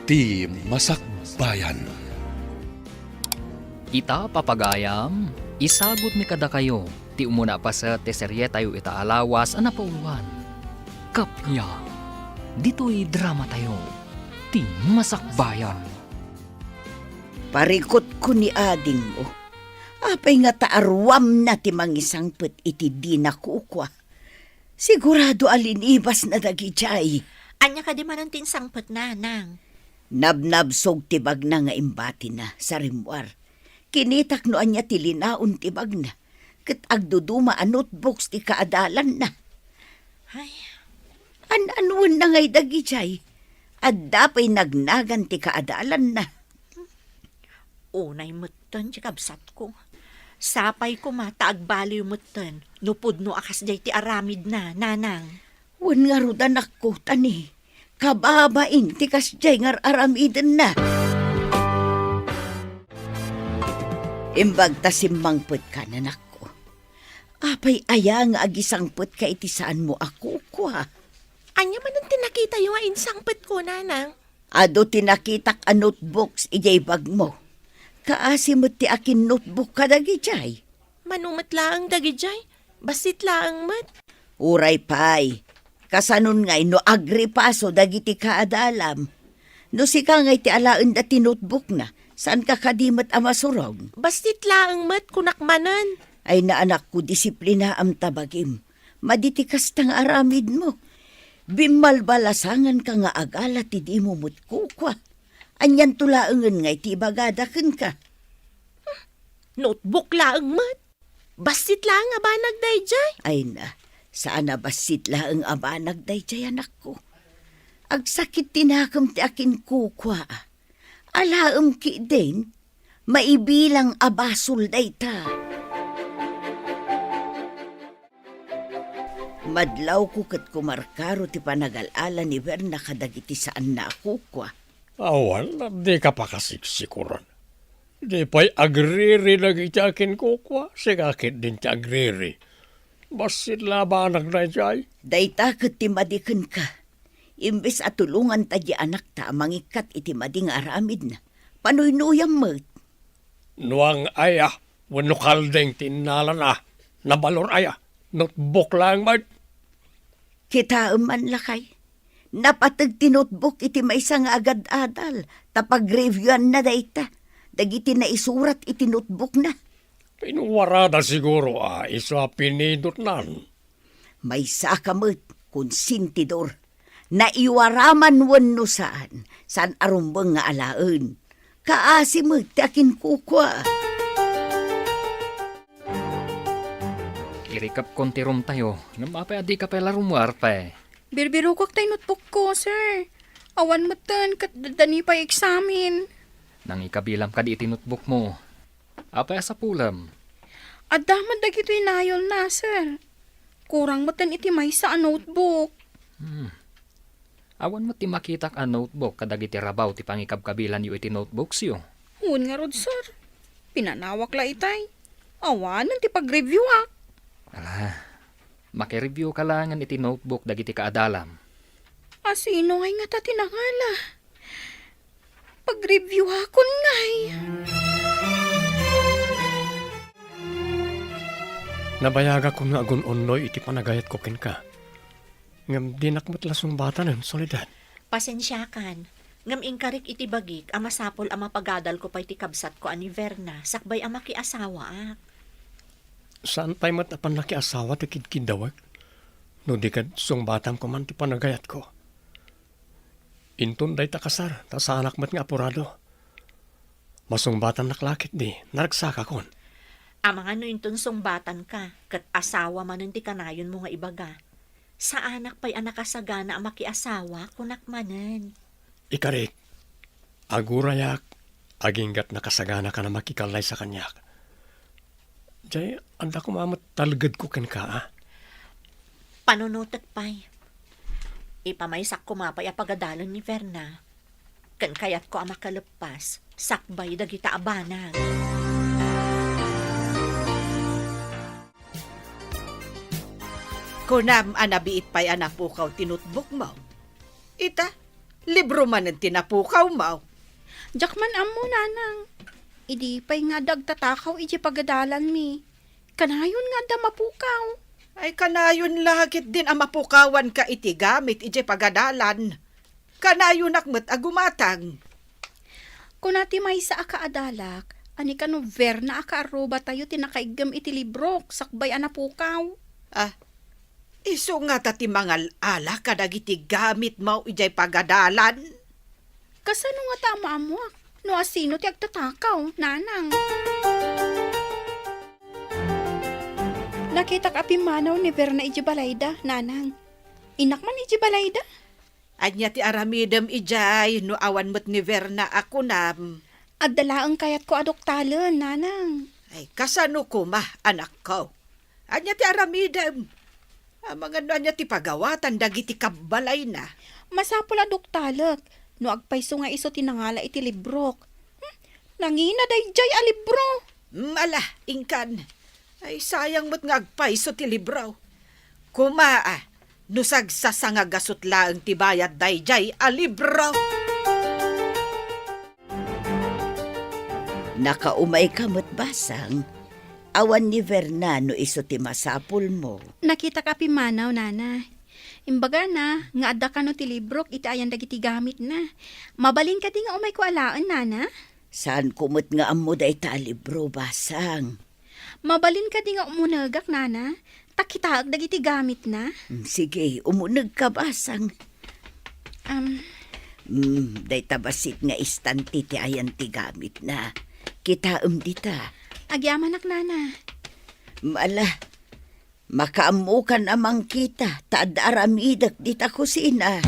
Ti Masakbayan. Ita papagayam, isagot mi kada kayo, ti umuna pa sa teserye tayo itaalawas anapauluan. Kapya, dito'y drama tayo, ti Masakbayan. Parikot ko ni ading mo. Apay nga taarwam na ti mangisangpet iti di nakukwa. Sigurado alinibas na dagijay. Anya ka di man ang tinsangpet na, nang. Nabnabsog tibag na nga imbati na sa rimwar. Kinitak no anya ti linaon tibag na. Kat agduduma a notebooks ti kaadalan na. Ay, An-anuan na ngay dagijay. At dapay nagnagan ti kaadalan na. unay mutten ti kabsat ko. Sapay ko mataagbali yung mutten. Nupod no akas day ti aramid na, nanang. Wan nga rudan ako, tani. Kababaing tikas jay ngar aramiden na. Imbag ta simmangput ka na nako. Apay aya nga agisangput ka iti saan mo ako kwa. Anya man ang tinakita yung insangpet ko, nanang. Ado tinakitak a notebooks ijay bag mo. Kaasimot ti akin notebook kadagi jay. Manumat laang dagijay. Basit laang mat. Uray pay. Kasanon ngay no agri paso dagiti kaadalam. No sika ngay ti alaan dati notebook na. Saan ka kadimat a masurog? Basit laang mat kunakmanan. Ay na anak ko disiplina am tabagim. Maditikas tang aramid mo. Bimalbalasangan ka nga agala ti di mo mutkukwa. Anyan tulaangan ngay ti bagadaken ka. Notebook laang mat. Basit laang abanag dayjay. Ay na, saan na basit laang abanag dayjay anak ko. Agsakit tinakam ti akin kukwa. Alaam ki din, maibilang abasol dayta. Madlaw ko kat kumarkaro ti panag-alala ni Verna kadagiti saan na kukwa. Awan, di ka pa kasiksikuran. Di pa'y agriri lagi ti akin kukwa, sigakit din ti agriri. Basit labanag na jay. Dayta kat ti madiken ka. Imbes at tulungan ta di anak ta mangikat iti mading aramid na. Panuynoyam mo. Nuang aya, wano kaldeng tinala na. Nabalor aya, notebook lang mat. Kita man lakay. Napatag ti notebook iti may isang agad-adal. Tapag-reviewan na dayta. Dagiti na isurat iti notebook na. Pinuwarada siguro isa pinindot nan. May sakamot, konsintidor. Naiwaraman wano saan arumbang nga alaan. Kaasimot takin kukwa. Irikap kontirom tayo, namapay adi ka pala rumwar pa. Birbiro ko tayo notebook ko, sir. Awan mo tan, kat dani pa examin. Nang ikabilam ka di iti notebook mo. Apay sa pulam. Adamad na gito inayol na, sir. Kurang mo tan iti may sa notebook. Awan mo ti makitak a notebook kadag iti rabaw ti pangikabkabilan yu iti notebooks yu. Hun nga rod, sir. Pinanawak la itay. Awan, ti pag-review ak. Ala, makireview ka langan iti notebook dagiti kaadalam. Asino ngay nga ta tinangala. Pag-review akon ngay. Nabayaga ko nga agun onnoy iti panagayat ko ken ka. Ngam dinakmat lasong bata ng solidad. Pasensyakan. Ngam ingkarik iti bagik, ama sapol ama pagadal ko pa iti kabsat ko ani Verna, sakbay ama ki asawa ak. Saan tayo matapan laki asawa ti kidkidawag? No di ka song batam ko man ti panagayat ko. Intun day takasar, ta sa anak mat nga apurado. Masong batan naklakit di, naragsaka kon. Amang ano yung tunsong batan ka, kat asawa man ti kanayon mo nga ibaga. Sa anak pa'y anak kasagana ang makiasawa, kunak manen. Ikarik, agurayak, aginggat nakasagana ka na makikalay sa kanyak. Jay, anda ko mamat talagad ko ken ka, ah. Panunutot pa'y. Ipamaysak ko mapay apagadalan ni Verna. Kan kayat ko ang makalepas, sakbay dagita abanag. Kunam anabiit pa'y anapukaw tinutbok mo. Ita, Libro man ang tinapukaw mo. Jakman amo nanang. Idi pa'y nga dagtatakaw iji pagadalan mi. Kanayon nga da mapukaw. Ay kanayon lagit din ang mapukawan ka iti gamit iti pagadalan. Kanayon akmet agumatang. Kung nati may sa akaadalak, ani ka no Verna akaaroba tayo tinakaigam iti librok, sakbay anapukaw. Iso nga tati mangal ala kadag iti gamit mo iti pagadalan. Kasano nga tama mo? No asino ti agtatakaw, nanang. Nakita ka pimanaw ni Verna iji balayda, nanang. Inak man iji balayda? Anya ti aramidem ijay no awan mo't ni Verna ako nam. Agdalaang kayat ko adoktalan, nanang. Ay kasano ko anak ko. Anya ti aramidem. Mga anya ti pagawatan dagiti kabalay na. Masapol adoktalak. No agpayso nga iso tinangala iti librok. Nangina dayjay a libro. Ala, ingkan. Ay sayang mo't nga agpaiso ti libraw. Kumaa, nusag sa sangagasot laang ti bayad dayjay a libraw. Nakaumay kamot basang. Awan ni Verna no iso ti masapul mo. Nakita ka pimanaw, nana. Imbaga na, nga adda ka no ti librok, iti ayan dagiti gamit na. Mabalin ka di nga umay ko alaan, nana. Saan kumot nga amo day ta libro basang. Mabalin ka di nga umunagak, nana. Takitaag dagiti gamit na. Sige, umunag ka basang. Day tabasit nga istanti ti ayan ti gamit na. Kitaem dita. Agyamanak, nana. Mala, makaamukan amang kita, taad aramidak dita kusina.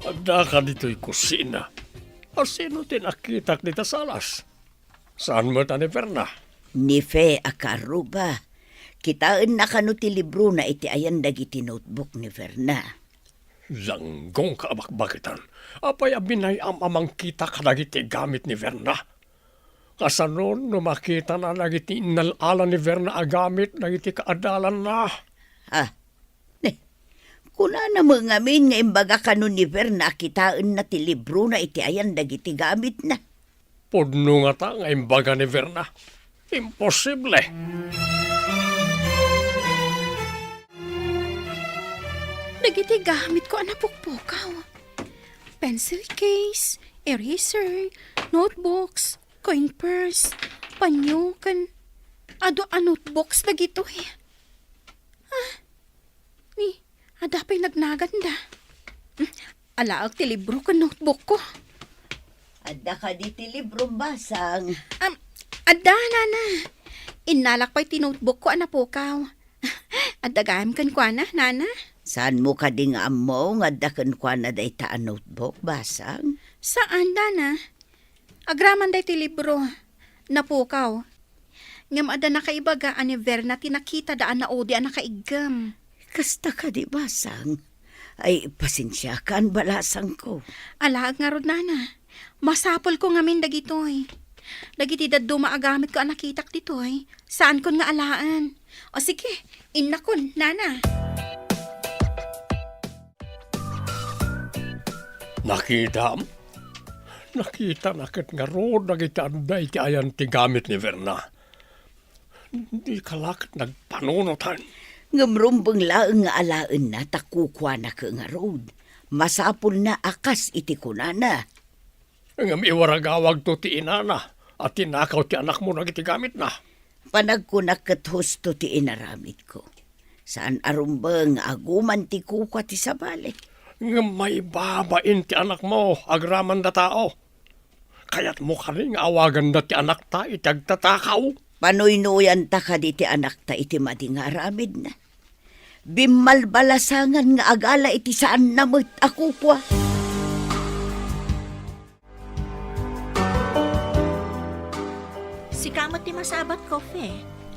Adda ka dito'y kusina. Asino tinakitak dita salas? Saan mo ta ni Verna? Ni Fe akaruba. Kitaan na kano ti libro na iti ayan dagiti notebook ni Verna. Langgong kaabakbakitan. Apay abinay amang kita kadagiti gamit ni Verna. Kasanon no makita na nagiti inalala ni Verna agamit nagiti kaadalan na. Kuna na mga amin nga imbaga kano ni Verna kitaan na ti libro na iti ayan dagiti gamit na. Pudno nga ta nga imbaga ni Verna. Imposible. Dagiti gamit ko anapukpukaw. Pencil case, eraser, notebooks, coin purse, panyo, ado a notebooks dagito eh. Ni, adapay nagnaganda. Alaag ti libro ka notebook ko. Adda ka di ti libro basang. Adda, nana. Inalak pa'y ti notebook ko anapukaw. Adda gayam kan kwa na, nana. Saan mo ka ding amo nga dakan kwa na day ta notebook basang? Saan, nana? Agraman day ti libro. Napukaw. Ngam ada nakaibaga ani Verna tinakita daan na odi ang nakaigam. Kasta ka di basang? Ay, pasensya ka ang balasang ko. Alaag nga rod, nana. Masapol ko ngamin dagitoy. Dagiti daddo maagamit ko ang nakitak ditoy. Saan kon nga alaan? O sige, inakon, nana. Nakita nakit nga rood nagiti anday ti ayan ti gamit ni Verna. Di kalakit nagpanunutan. Ngamrumbang laeng nga alaan na takukwa na ka nga road. Masapul na akas iti kunana. Ngam iwaragawag to ti inana at tinakaw ti anak mo nagiti gamit na. Panagkunak kat husto ti inaramit ko. Saan arumbang aguman ti kukwa ti sabali. Ngam may babain ti anak mo agraman da tao. Kaya't mo ka rin awagan da ti anak ta itagtatakaw. Panoy-noyan ta ka di ti anak ta iti madingaramid na. Bimalbalasangan nga agala iti saan namit ako kwa. Si kamot ti masabat ko, Fe.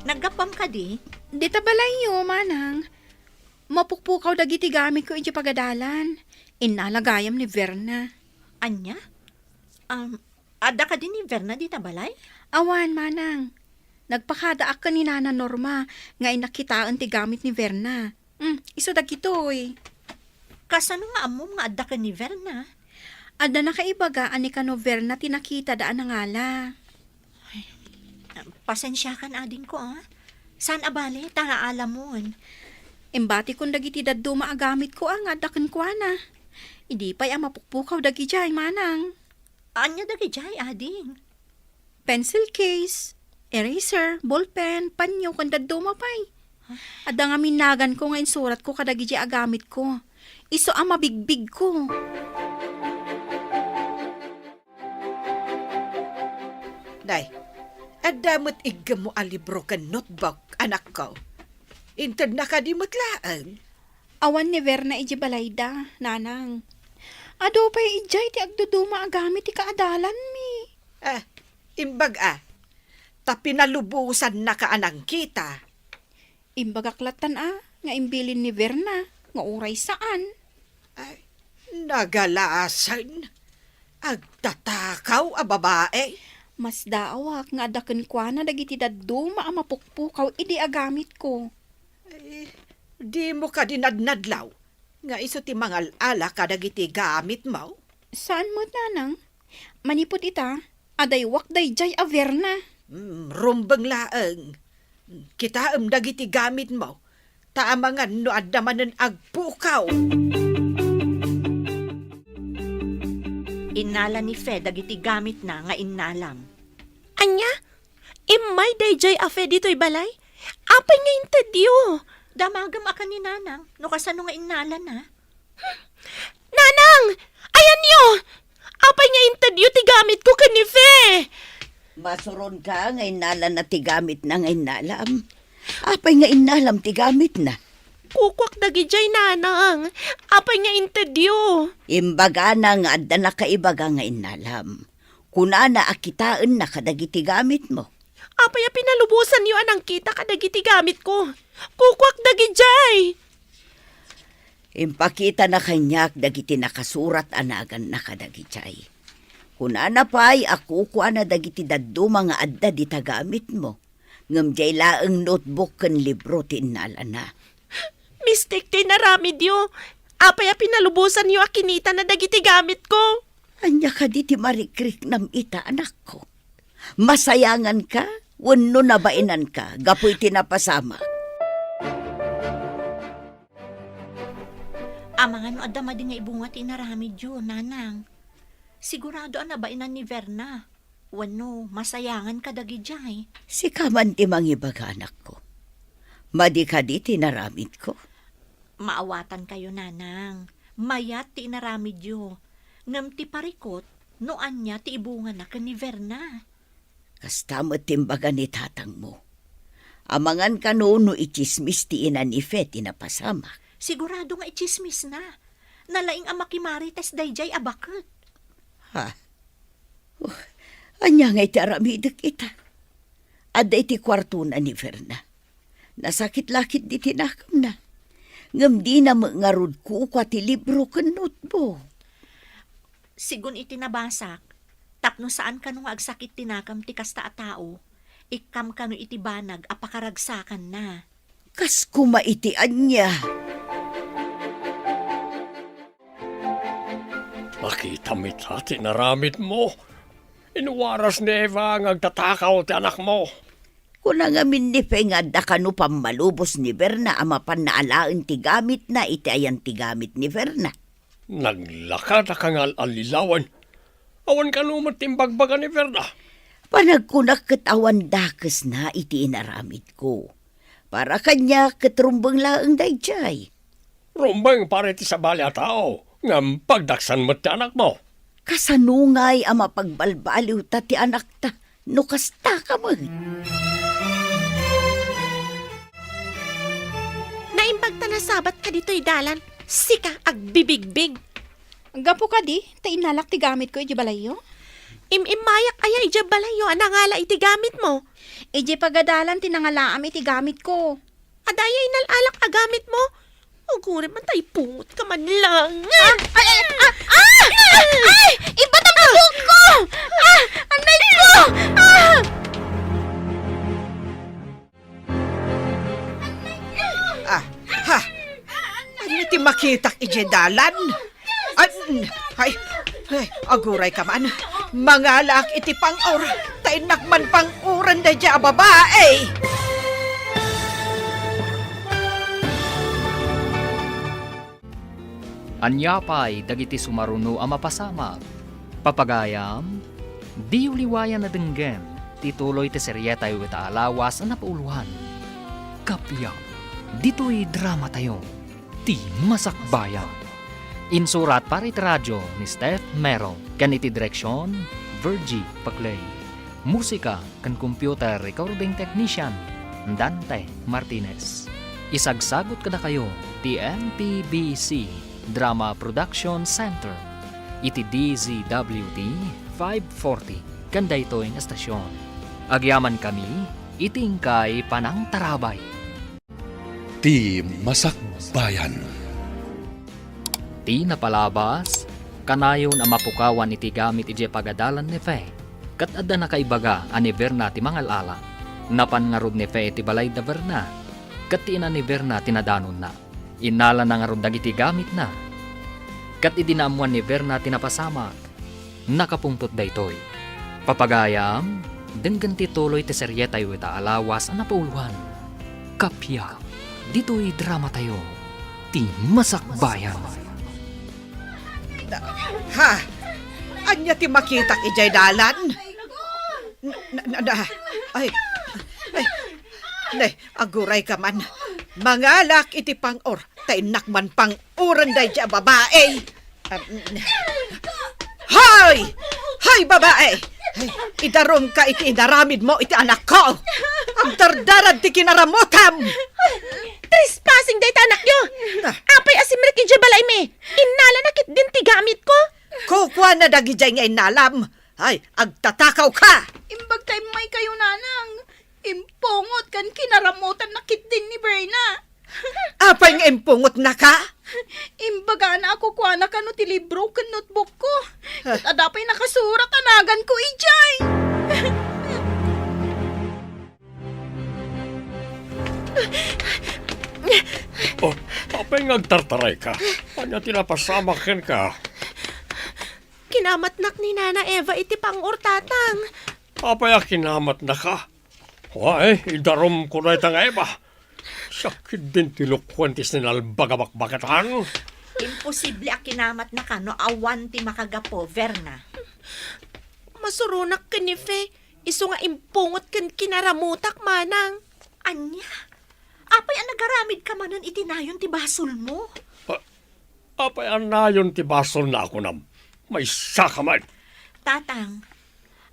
Naggapam ka di? Di tabalayo, manang. Mapukpukaw dagiti gamit ko iti pagadalan. Inalagayam ni Verna. Anya? Ada ka din ni Verna di tabalay? Awan, manang. Nagpakadaak ka ni Nana Norma nga inakitaan ti gamit ni Verna. Iso dagito eh. Kasano nga amo nga adda ka ni Verna? Ada na kaibaga ani ka nover na tinakita daan na ngala. Pasensya kan ading ko, ah. San abale, tanga alamon. Embati kung dagiti daddo maagamit ko ang adakan ko na. Hindi pa'y ang mapukpukaw dagi jay manang. Anya dagi jay, ading. Pencil case, eraser, ballpen, panyo kung daddo mapay. Ada nga minagan ko nga insurat ko kadagi jay agamit ko. Iso ang mabigbig ko. Day, adamot igam mo a libro kan notebook, anak ko. Inted na ka di matlaan. Awan ni Verna iji balayda, nanang. Ado pa'y ijay ti agduduma agamit ti kaadalan mi. Imbag tapi nalubusan na ka anang kita. Imbagaklatan nga imbilin ni Verna, nga uray saan. Ay, nagalaasan. Agtatakaw a babae. Mas daawak nga adaken kwa na dagiti daddo maamapukpukaw idi agamit ko. Di mo ka dinadnadlaw. Nga iso ti mangal ala ka dagiti gamit mo. Saan mo nanang? Manipot ita, adaywak dayjay a Verna. Rumbang laeng. Kita dagiti gamit mo. Taamangan no adamanan agpukaw. Inala ni Fe dagiti gamit na nga inalam. Anya? Imay dayjay afe dito'y balay? Apay nga intadyo. Damagam akan ni nanang, no kasano nga inala na. Nanang! Ayan niyo! Apay nga intadyo ti gamit ko kanife. Masuron ka, nga inalan na tigamit na nga inalam. Apay nga inalam tigamit na. Kukwak dagijay nanang. Apay nga intadyo. Imbaga na nga adda na kaibaga nga inalam. Kuna na akitaan na kadagiti gamit mo. Apay a pinalubusan niyo anang kita kadagiti gamit ko. Kukwak dagijay. Impakita na kanyak dagiti nakasurat anagan na kadagitay. Kuna na pa'y ako kuha na dagiti daddo mga adda di tagamit mo. Ngam jay laeng notebook kan libro tinala na. Mistake ti naramid yo. Apay a pinalubusan niyo akinita na dagiti gamit ko. Anya ka di ti marikrik nam ita anak ko. Masayangan ka, wano na bainan ka, gapoy tinapasama. Amangan no adda madi nga ibunga ti naramid yo, nanang. Sigurado na bainan ni Verna. Wano, masayangan ka dagi jay. Si kaman ti mangibaga anak ko. Madi ka di tinaramid ko. Maawatan kayo, nanang. Mayat ti naramid yo. Ngam ti parikot, noan niya ti ibunga na ka ni Verna. Kastamot timbaga ni tatang mo. Amangan ka no ichismis ti ina ni Fe tinapasama. Sigurado nga ichismis na. Nalaing ang makimarites dayjay abakot. Ha? Anya nga iti aramidak ita. Ada iti kwarto na ni Verna. Nasakit-lakit di tinakam na. Ngam di na mangarod ko kwa ti libro kan notebook. Sigun iti nabasak, tapno saan ka nung agsakit tinakam ti kasta a tao, ikam ka no iti banag apakaragsakan na. Kas kumaitian niya. Makita mita, tinaramit mo. Inuwaras ni Eva ang agtatakaw ti anak mo. Kuna nga minnife nga da kanu pamalubos ni Verna ama panaalaan ti gamit na iti ayan ti gamit ni Verna. Naglakad ka nga alilawan. Awan ka naman timbagbaga ni Verna. Panagkunak katawan dakes na iti inaramid ko. Para kanya katrumbang laang dayjay. Rumbang pare ti sa bali a tao. Ngam pagdaksan mo ti anak mo. Kasanungay ama pagbalbaliw ta ti anak ta. No kasta ka mo. Naimbag ta na sabat ka dito'y dalan. Sika agbibigbig. Gapo ka di, ta inalak ti gamit ko iji balayo. Imimayak aya ija balayo anangala iti gamit mo. Iji pagadalan tinangalaam iti gamit ko. Adaya inalalak a gamit mo. Uguri man tayo pungot ka man lang. Iba na buhok ko! Anay ko! Ano ti makitak ije dalan. Ay, aguray ka man. Mangalak iti pang-or. Tainak man pang-uran da dya babae. Anyapay dagiti sumaruno ang mapasama. Papagayam, di uliwayan na denggen, tituloy ti serye tayo ita alawas ang napauluhan. Kapya, dito'y drama tayo, ti masakbayan. Insurat para iti radyo ni Steph Mero, kaniti direksyon, Virgie Paclay. Musika kan computer recording technician, Dante Martinez. Isagsagot kada kayo, ti MPBC Drama Production Center. Iti DZWT 540 kanda ito ang estasyon. Agyaman kami, itingkay panang tarabay. Ti Masakbayan. Ti napalabas, kanayon ang mapukawan iti gamit iti pagadalan ni Fe. Kat adda na kaibaga ani Verna ti mangalala. Napan nga rod ni Fe iti balay da Verna. Kat ti ina ni Verna tinadanon na. Inala na nga rod dagiti gamit na. Kat idinamuan ni Verna tinapasama. Nakapungtot daytoy. Papagayam, denggan ti tuloy ti serye tayo ita alawas ang napauluhan. Kapya, dito'y drama tayo. Ti Masakbayan. Ha? Anya ti makitak ijay dalan? Ay, aguray ka man. Mangalak iti pang-or. Tainak man pang-uran da dya babae. Hoy! Hoy, babae! Ay, idarom ka iti inaramid mo iti anak ko. Ang dardarad ti kinaramutam. Trespassing day anak nyo! Apay asimrik ije balay me! Inala nakit din ti gamit ko! Kukwa na dagijay nga inalam. Ay, agtatakaw ka. Imbag tayo may kayo nanang. Impungot kan kinaramutan na kit din ni Berna. Apay nga impungot na ka? Imbaga na ako kuha na kano ti libro kan notebook ko. At adapay nakasurat anagan ko ijay. Oh, apay ngagtartaray ka. Anya tinapasama ken ka. Kinamatnak ni Nana Eva iti pang-or tatang. Apay kinamat na ka. Ay, idarom ko na itang Eva. Sakit din tilukwantis ni nalbagabakbakatan. Imposible a kinamat na ka no awan ti makagapo, Verna. Masurunak ka ni Fe. Iso nga impungot kan kinaramutak manang. Anya? Apay ang nagaramid ka manan itinayon ti basol mo. Apay anayon ti basol na ako nam. May saka man. Tatang,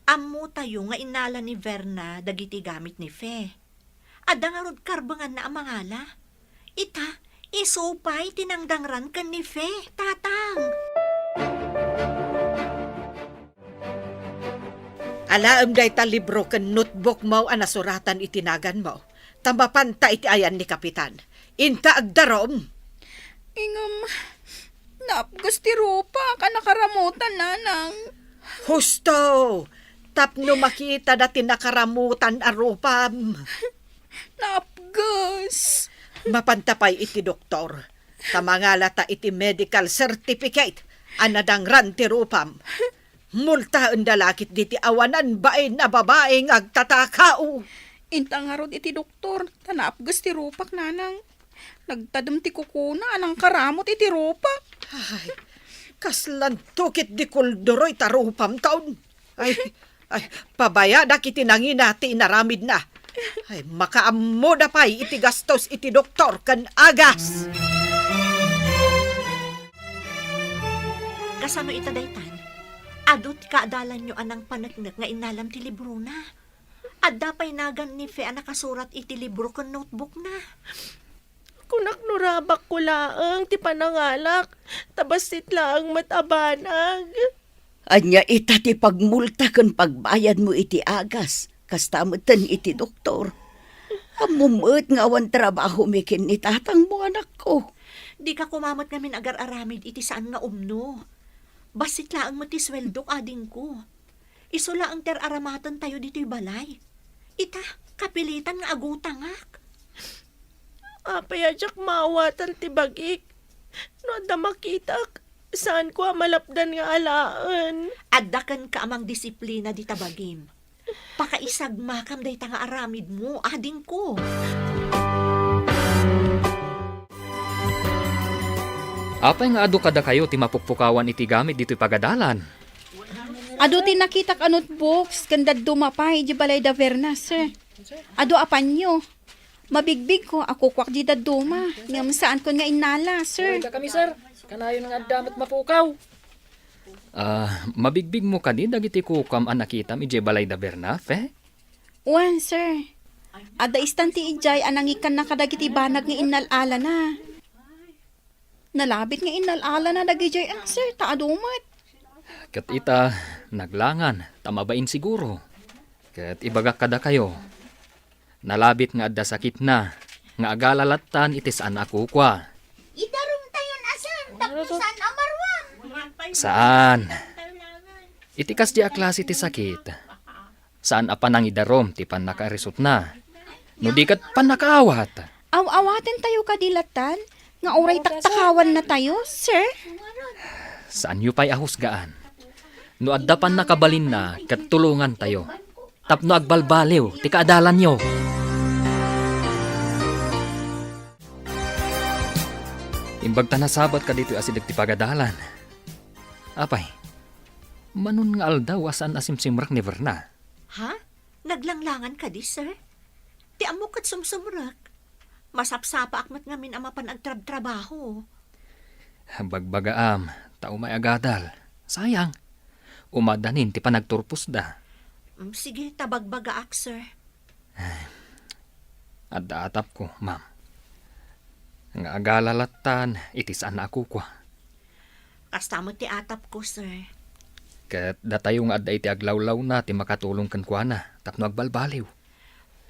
amo tayo nga inala ni Verna dagiti gamit ni Fe. Adda nga rod karbangan na ang mangala. Ita, isupay tinangdangran kan ni Fe, tatang. Alaam day ta libro ken notebook mo ang nasuratan itinagan mo. Tambapanta iti ayan ni Kapitan. Inta agdarom. Ingam, napgusti rupa ka nakaramutan nanang. Husto! Tapno makita dati nakaramutan arupam. Napgas. Mapantapay iti doktor. Tamangalata iti medical certificate. Anadang ranti rupam. Multa ang dalakit diti awanan bae na babaeng agtatakao. Intang harod iti doktor, tanapgas ti rupak nanang. Nagtadam ti kukuna, anang karamot iti rupak. Ay, kaslan tukit di kulduroy tarupam taon. Ay, pabaya da kiti nanginati inaramid na. Ay, makaammo da pa'y iti gastos iti doktor kan agas. Kasano ita daytan? Adot kaadalan nyo anang panagnak nga inalam ti libro na. Adda pa'y nagan ni Fe nakasurat iti libro kan notebook na. Kunak nurabak ko laang ti panangalak. Tabasit laang matabanag. Anya ita ti pagmulta kan pagbayad mo iti agas. Kastamutan iti doktor. Amumut nga awan trabaho mikin ni tatang mo anak ko. Di ka kumamat namin agar-aramid iti saan nga umno. Basit laang mo ti sweldok ading ko. Iso laang ter-aramatan tayo dito'y balay. Ita, kapilitan nga agutangak. Apay adyak mawatan ti bagik. No, da makita, saan ko malapdan nga alaan? Addakan ka amang disiplina di tabagim. Pakaisag makam day nga aramid mo, ading ko. Apay nga adu kada kayo ti mapukpukawan iti gamit dito'y pagadalan. Ado tin nakita ka notebooks, kanda dumapay di balay da Verna, sir. Ado apan nyo. Mabigbig ko, ako kwak di da duma. Ngam saan ko nga inala, sir. kami sir, kanayon nga damit mapukaw. Mabigbig mo kani dagiti kukam ang nakitam ije balay da Berna, fe? Wan, sir. Ada istanti ijay anangikan na kadagiti banag nga inalala na. Nalabit nga inalala na dagijay sir, taadumat. Kat ita, naglangan, tamabain siguro. Kat ibagak kada kayo. Nalabit nga adda sakit na, nga agalalatan itis anak kwa. Idarum tayon asan, tapusan amarwan. Saan? Itikas di aklas iti sakit. Saan apan ang idarom ti pan nakarisot na. No di kat pan nakaawat. Aw-awaten tayo kadilatan, nga oray taktakawan na tayo, sir. Saan yu pa'y ahusgaan? No adda pan nakabalin na, kat tulungan tayo. Tapno agbalbaliw, ti kaadalan nyo. Imbag tanasabat ka dito asidag ti pagadalan. Apay, manon nga aldaw asan asimsimrak ni Verna. Ha? Naglanglangan ka di, sir? Ti amo kat sumsumrak. Masapsapa akmat ngamin ama pan agtrab-trabaho. Bagbagaam, tao may agadal. Sayang, umadanin ti panagturpos da. Sige, tabagbaga ak, sir. Adda atap ko, ma'am. Nga agalalatan, itisan na ako kwa. Kastamot ti atap ko, sir. Kat datayo nga adda iti aglawlaw na ti makatulong kan kwa na, tapno agbalbaliw.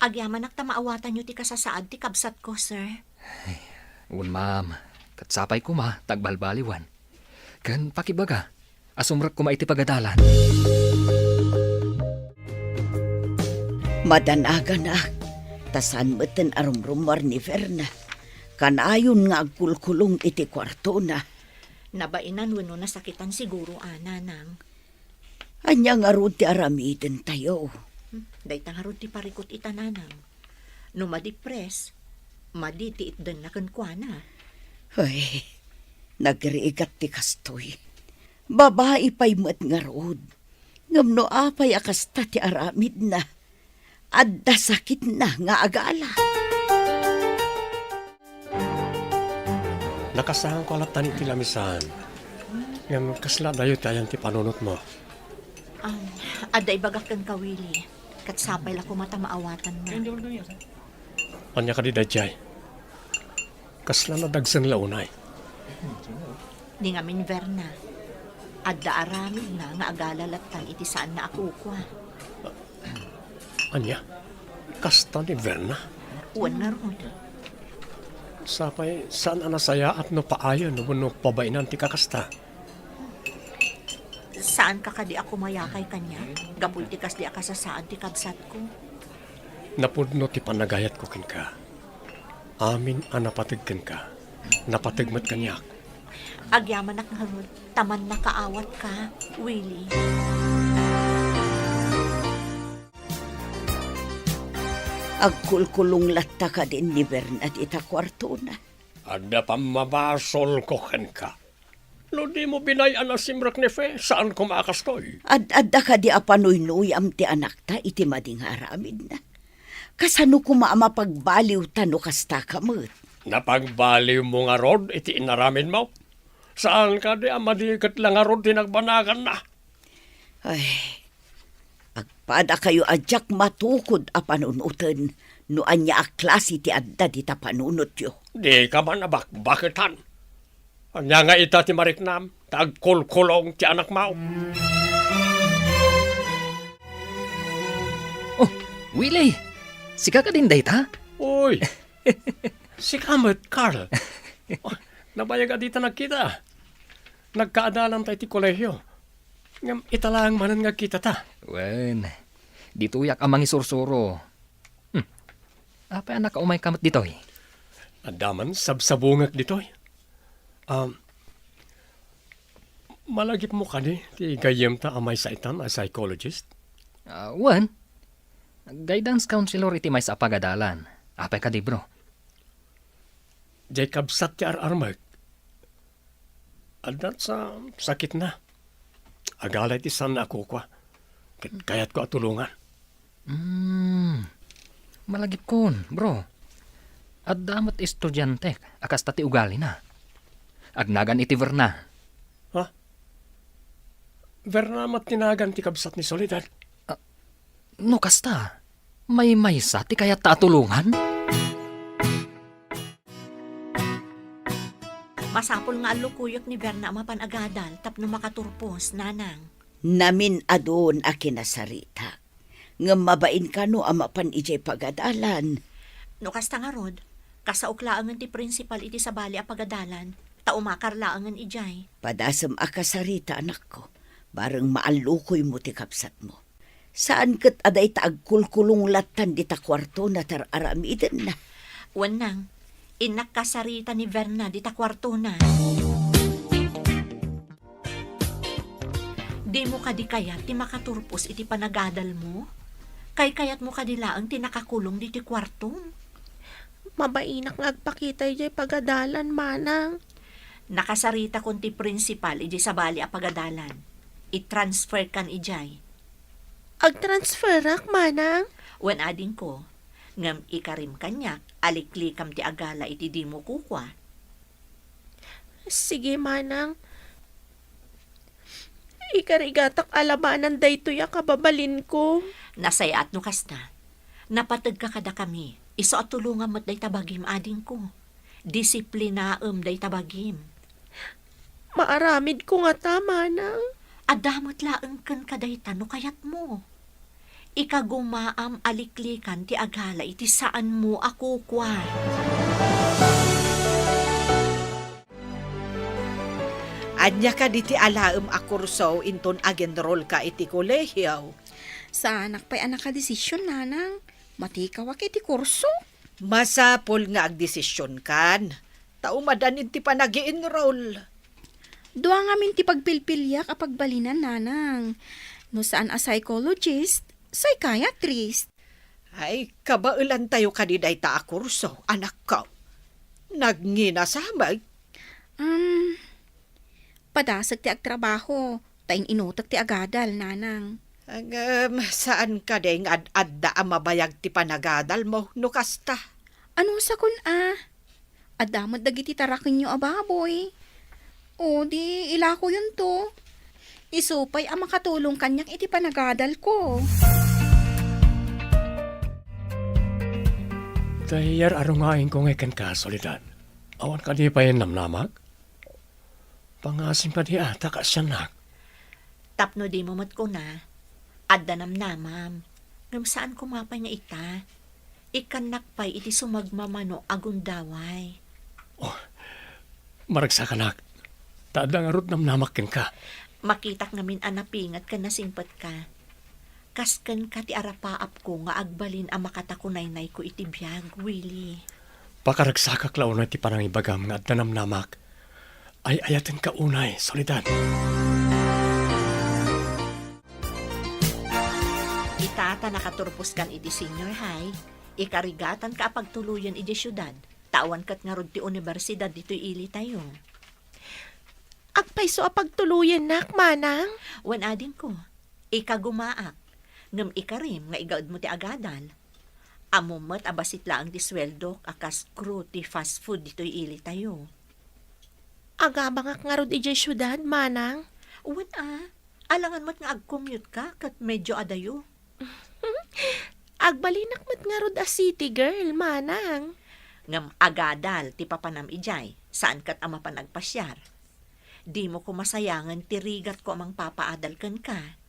Agyaman ak tamaawatan nyo ti kasasaad ti kabsat ko, sir. Un ma'am, kat sapay ko ma, tagbalbaliwan. Kan pakibaga, asumrak ko ma iti pagadalan. Madanaga na, tasan meten arumrumar ni Verna. Kanayon nga agkulkulong iti kwarto na. Nabainan wano nasakitan siguro, ana, nang. Anya nga ron ti aramiden tayo. Dayta nga ron ti parikot itananang. No madipres, maditi itdan na kankwana. Ay, nagriigat ti kastoy. Babae pa'y mat nga rod. Ngamno apay akasta ti aramid na. Adda sakit na nga agala. Nakasahan ko alatan iti lamisan. Ngam kasla dayo tayan ti panunot mo. Aday bagak kang kawili. Kat sapay la ko mata maawatan na. Anya ka di dayjay. Kasla na dagsan launay. Di nga min Verna. Adda aramid na nga agalalatan iti saan na ako kwa. Anya? Kasta ni Verna? Uwan nga ron. Sapay, saan anasaya at no paayon no pabainan ti kakasta? Saan ka kadi ako mayakay kanya? Gapul ti kas di akasasaan ti kabsat ko. Napudno ti panagayat ko kin ka. Amin anapatig kin ka. Napatigmat kanyak. Agyaman ak nga ron. Taman nakaawat ka, Willie. Agkulkulong latta ka din ni Verna at ita kwarto na. Ada pamabasol ko kin ka. No di mo binayan ang simrak ni Fe, saan ko makakastoy? Adda ka di apanoy-noy am ti anak ta iti mading haramid na. Kasano ko maamapagbaliw tano kasta kamot. Napagbaliw mo nga rod, iti inaramin mo. Saan ka di amadikat lang nga rod tinagbanagan na? Ay, agpada kayo adyak matukod a panunutan no anya a klase ti adda di ta panunot yo. Di ka man nabakbakitan. Anya nga ita ti mariknam, tagkulkulong ti anak mo. Oh, Willie! Sika ka din dayta? Uy, si Kamet, Carl. Oh, nabayag dito nagkita. Nagkaadalan tayo ti kolehyo. Ngam italang manan nga kita ta. Wen, dito yak amang isursuro. Apa anak umay kamat dito eh? Adaman sabsabungak ditoy. Malagip mo ka ni, ti gayem ta amay saitan a psychologist. Wan, guidance counselor iti may sa pagadalan. Apay ka di bro. Jacob sat ti ararmag. Adat sa sakit na. Agalay ti san na ako kwa. Kaya't ko atulungan. Malagip kon, bro. At damat estudyante, akas tati ugali na. Agnagan iti Verna. Ha? Vernamat tinagan ti kabsat ni Soledad. No kasta, may maysa ti kayat tatulungan? Masapol nga alukuyok ni Verna mapanagadal tapno makaturpos, nanang. Namin adon a kinasarita. Nga mabain ka no amapan ijay pagadalan. No kasta nga rod, kasauklaan ti principal iti sabali a pagadalan, taumakarlaangan ijay. Padasam akasarita anak ko. Bareng maalukoy mo ti kapsat mo. Saan kat aday taagkulkulong latan di ta kwarto na tararamiden na. Wanang, inak kasarita ni Verna di ta kwarto na. Di mo kadi kayat ti makaturpos iti panagadal mo? Kayat mo kadilaang ti nakakulong di ti kwarto? Mabainak nga agpakita ijay pagadalan, manang. Nakasarita kon ti principal iti sabali a pagadalan. I-transfer kan ijay. Agtransferak, manang. Wan ading ko, ngam ikarim kanyak, aliklikam ti agala iti di mo kukwa. Sige, manang. Ikarigatak alabanan daytoy kababalin ko. Nasayat no kasta. Napatag ka kada kami. Iso at tulungan mo't day tabagim ading ko. Disiplinaam day tabagim. Maaramid ko nga tama, manang. Adamot laeng kan kaday tano kayat mo. Ikagumaam aliklikan ti agala iti saan mo ako kwa. Anya ka di ti alaem a kurso inton agenrol ka iti kolehiyaw. Sa anak pa'y anak ka desisyon, nanang. Matikaw iti kurso. Masapol nga agdesisyon kan. Taumadan ti panag-i-enroll. Dua nga min ti pagpilpilyak a pagbalinan, nanang. No saan a psychologist, psychiatrist. Ay, kabailan tayo kaniday ta a kurso, anak ko. Nagnginasamag. Padasag ti agtrabaho, taing inutak ti agadal, nanang. Saan ka ding ad-adda ang mabayag ti panagadal mo, no kasta? Ano sa kun Adamot dagiti tarakin nyo ababoy. O di ilako yun to. Isupay ang makatulong kanyak iti panagadal ko. Dahiyar arungain ko ngayon ka, Soledad. Awan ka di pa yung namnamag? Pangasin pa di ata ka siyanak. Tapno di mo mat ko na. Adda namnamam. Ngam saan kumapay nga ita? Ikanak pa'y iti sumagmamano agundaway. Maragsakanak. Taada nga rot namnamakin ka. Makitak ngamin anapingat ka nasingpat ka. Kaskan ka ti arapaap ko nga agbalin ang makatakunaynay ko iti biyag, Willie. Pakaragsakak lao na ti panangibagam nga at namnamak. Ay ayatin ka unay, Soledad. Itata nakaturpos kan iti senior high. Ikarigatan ka pagtuluyan iti syudad. Tawan kat nga rod ti universidad dito'y ili tayo. Agpaiso a pagtuluyan nak, manang. Wan ading ko, ikagumaak. Ngam ikarim nga igaud mo ti agadal. Amumat abasit laang ti sweldo akas crew ti fast food dito'y ili tayo. Agabangak nga rod ijay syudad, manang. Wan alangan mat nga ag-commute ka kat medyo adayo. Agbalinak mat nga rod a city girl, manang. Ngam agadal ti papanam ijay, saan kat ama panagpasyar. Di mo ko masayangan tirigat ko amang papaadal kan ka.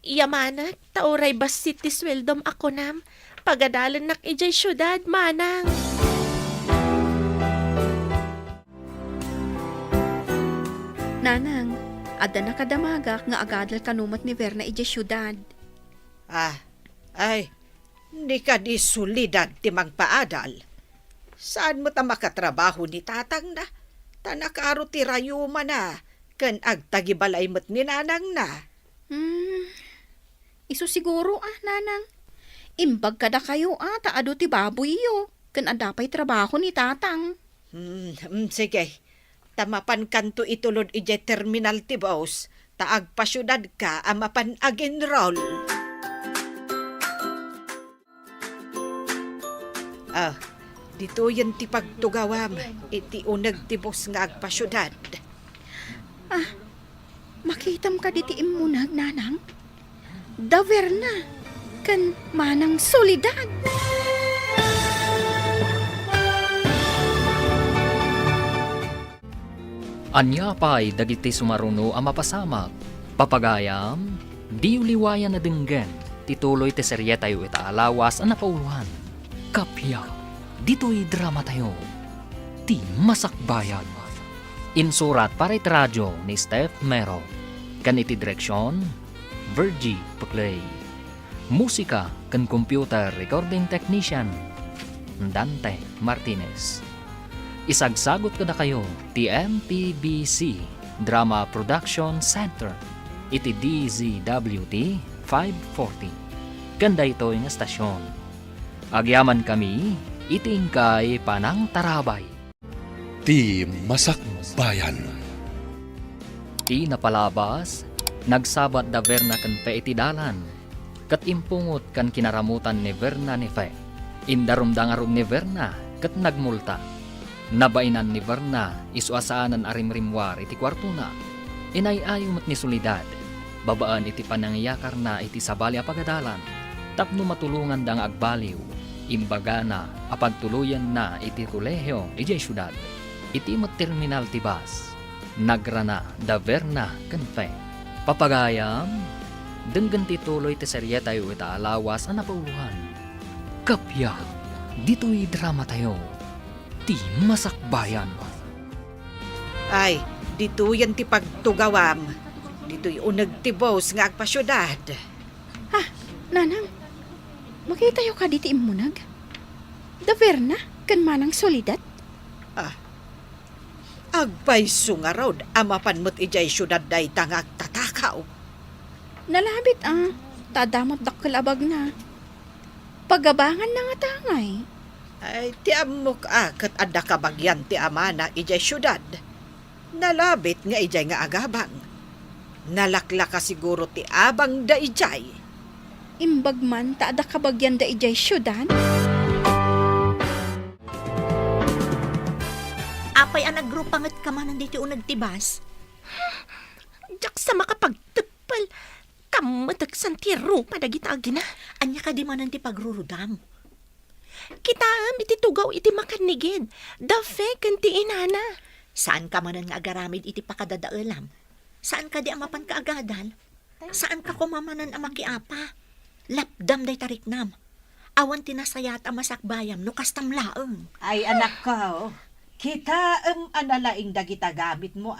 Yamanak, tauray basit ti sweldom ako nam. Pagadalan nak ijay syudad, manang. Nanang, adda na kadamagak nga agadal kanumat ni Verna ijay syudad. Hindi ka di sulidad ti magpaadal. Saan mo ta makatrabaho ni tatang na? Tanakaro ti rayuma na, kan agtagibalay mo't ni nanang na. Iso siguro nanang. Imbag kada kayo taado ti baboy yo. Kan adapay trabaho ni tatang. Sige, tamapan kanto itulod ije terminal ti boss, taag pasyudad ka amapan ag-enroll. Dito yan ti pagtugawam, iti unag ti boss nga agpasyudad. Makitam ka diti imunag, nanang. Daver na. Kan manang solidad. Anya pa'y dagiti sumaruno ang mapasamak. Papagayam, di uliwayan na dinggen. Tituloy ti serye tayo itaalawas ang napauluhan. Kapya, dito'y drama tayo. Ti Masakbayan. Insurat para iti radyo ni Steph Mero. Kan iti direksyon, Virgie Puclay. Musika kan computer recording technician, Dante Martinez. Isagsagot kada kayo, TMPBC Drama Production Center, iti DZWT 540. Ganda ito yung estasyon. Agyaman kami, itingkay panang tarabay. Ti Masakbayan. Ti napalabas, nagsabat da Verna kan pe iti dalan. Kat impungot kan kinaramutan ni Verna ni Fe. Indarumdang arum ni Verna, kat nagmulta. Nabainan ni Verna, isuasaanan arimrimwar iti kwarto na. Inayayumot ni Solidad. Babaan iti panangyakar na iti sabali apagadalan. Tapno matulungan dang agbaliw. Imbaga na, apagtuluyan na iti kolehiyo iti syudad. Iti terminal ti bus. Nagrana da Verna kanfe. Papagayam, denggan tituloy ti serye tayo itaalawas ang napauluhan. Kapya, dito'y drama tayo. Ti Masakbayan. Ay, dito yan ti pagtugawam. Dito'y unag ti boss nga agpasyudad. Nanang, makita yo ka diti imunag. Daver na. Kan manang solidad. Agpayso nga raw, amapan mo't ijay syudad day tangag tatakaw. Nalabit tadamot dakkel abag na. Pagabangan na nga tangay. Ay, ti amok kat adda kabagyan ti amana ijay syudad. Nalabit nga ijay nga agabang. Nalakla ka siguro ti abang da ijay. Imbag man taada kabagyan da ijay syudad. Apay ang nagrupangat ka man nandito unag tibas. Jak sa makapagtagpal. Kamatagsan ti rupa dagitagi na. Anya ka di man ti pagrurudam. Kita iti tugaw iti makanigid. Da fe kan ti inana. Saan ka man nga agaramid iti pakadadaalam? Saan ka di amapan ka agadal? Saan ka kumamanan ang makiapa? Lapdam day tariknam. Awan tinasayat ang masakbayam no kastamlaeng. Ay anak ko, kita analaing dagita gamit mo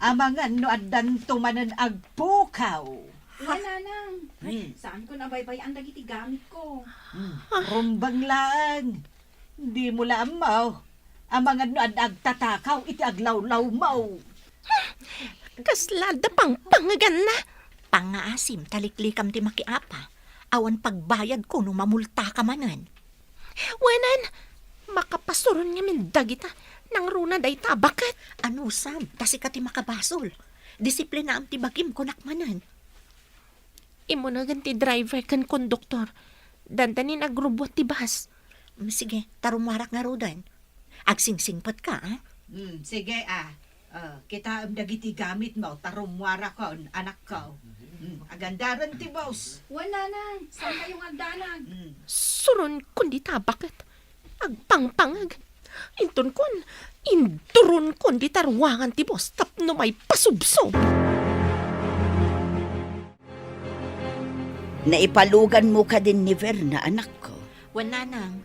Amangan no addan tumanan agpukaw. Nanang, saan ko nabaybay ang dagiti gamit ko? Rumbang lang. Di mo laamaw. Amangan no agtatakaw iti aglawlaw mo. Kaslada pang pangagan na. Pangaasim taliklikam ti makiapa. Awan pagbayad ko no mamulta ka manan. Wenan, makapasuron niya min dagita. Nang runa day tabakat. Ano sam, kasi ka ti makabasol. Disiplina am ti bagim ko nakmanan. Imo na ganti driver kan konduktor. Dandanin agrubot ti bus. Sige, tarumarak nga rodan. Agsingsingpat ka, Sige kita dagiti gamit mo, tarumwara ko, anak ko. Agandaran ti boss. Nanang, saan kayong agdanag? Suron kundi tabakat. Agpangpangag. Inton kon, induron kon di tarwangan ti boss tapno may pasubsob. Naipalugan mo ka din ni Verna, anak ko. Wananang,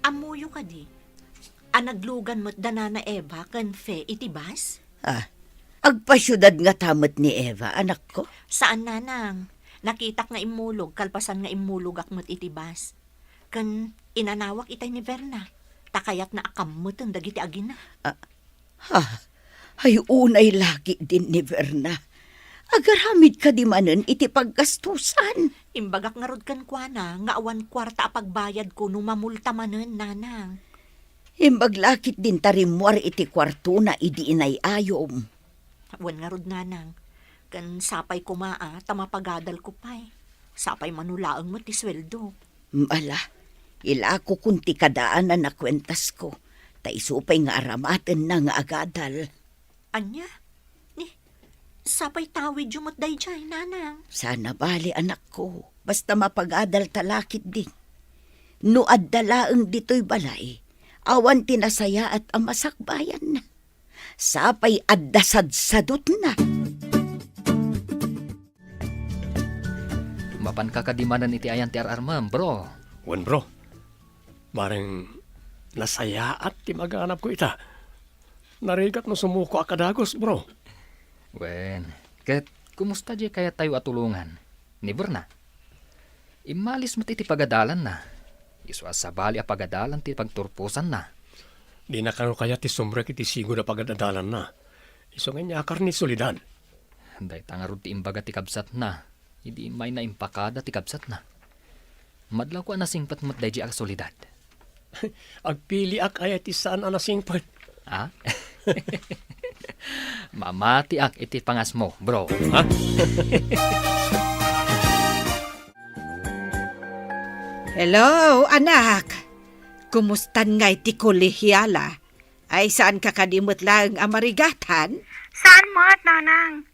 amuyo ka di. Anaglugan mo't dana na Eva kan fe itibas? Agpasyudad nga tamot ni Eva, anak ko. Saan nanang? Nakitak nga imulog, kalpasan nga imulog akmo't itibas. Kan inanawak itay ni Verna. Takayat na akamot ang dagiti agina. Ay unay lagi din ni Verna. Agaramid ka di manen iti paggastusan. Imbagak nga rod kan kuana, nga awan kwarta a pagbayad ko no mamulta manen, nanang. Imbaglakit din tarimwar iti kwarto na idi inay ayom. Awan nga rod, nanang. Kan sapay kumaa, tamapagadal ko pa'y. Sapay manulaang mo ti sweldo. Mala, ila ko kunti kadaan na nakwentas ko. Taisupay nga aramaten na nga agadal. Anya? Ni, sapay tawid yumot day jay, nanang. Sana bali anak ko, basta mapagadal talakit din. No addalaeng dito'y balay, awan tinasaya at amasakbayan na. Sapay addasadsadot na. Mapan kakadimanan iti ayan ti ararmam, bro. Wen bro, maring nasaya at ti maganap ko ita. Narigat no sumuko akadagos, bro. Wen, ket kumusta di kaya tayo atulungan? Ni Verna. Imalis mo ti pagadalan na. Isu asabali a pagadalan ti pagturpusan na. Di na kano kaya ti sumrek iti sigo na pagadadalan na. Iso nga nyakar ni solidad. Day tangarod ti imbaga ti kabsat na. Hindi may na impakada ti kabsat na. Madlaw ko anasingpat mo't day di ak solidad. Agpili ak ay ti saan anasingpat. Ha? Mamati ak iti pangas mo, bro. Ha? Hello, anak. Kumustan nga iti kolehyala? Ay saan ka kadimot lang amarigatan? Saan mo at, nanang?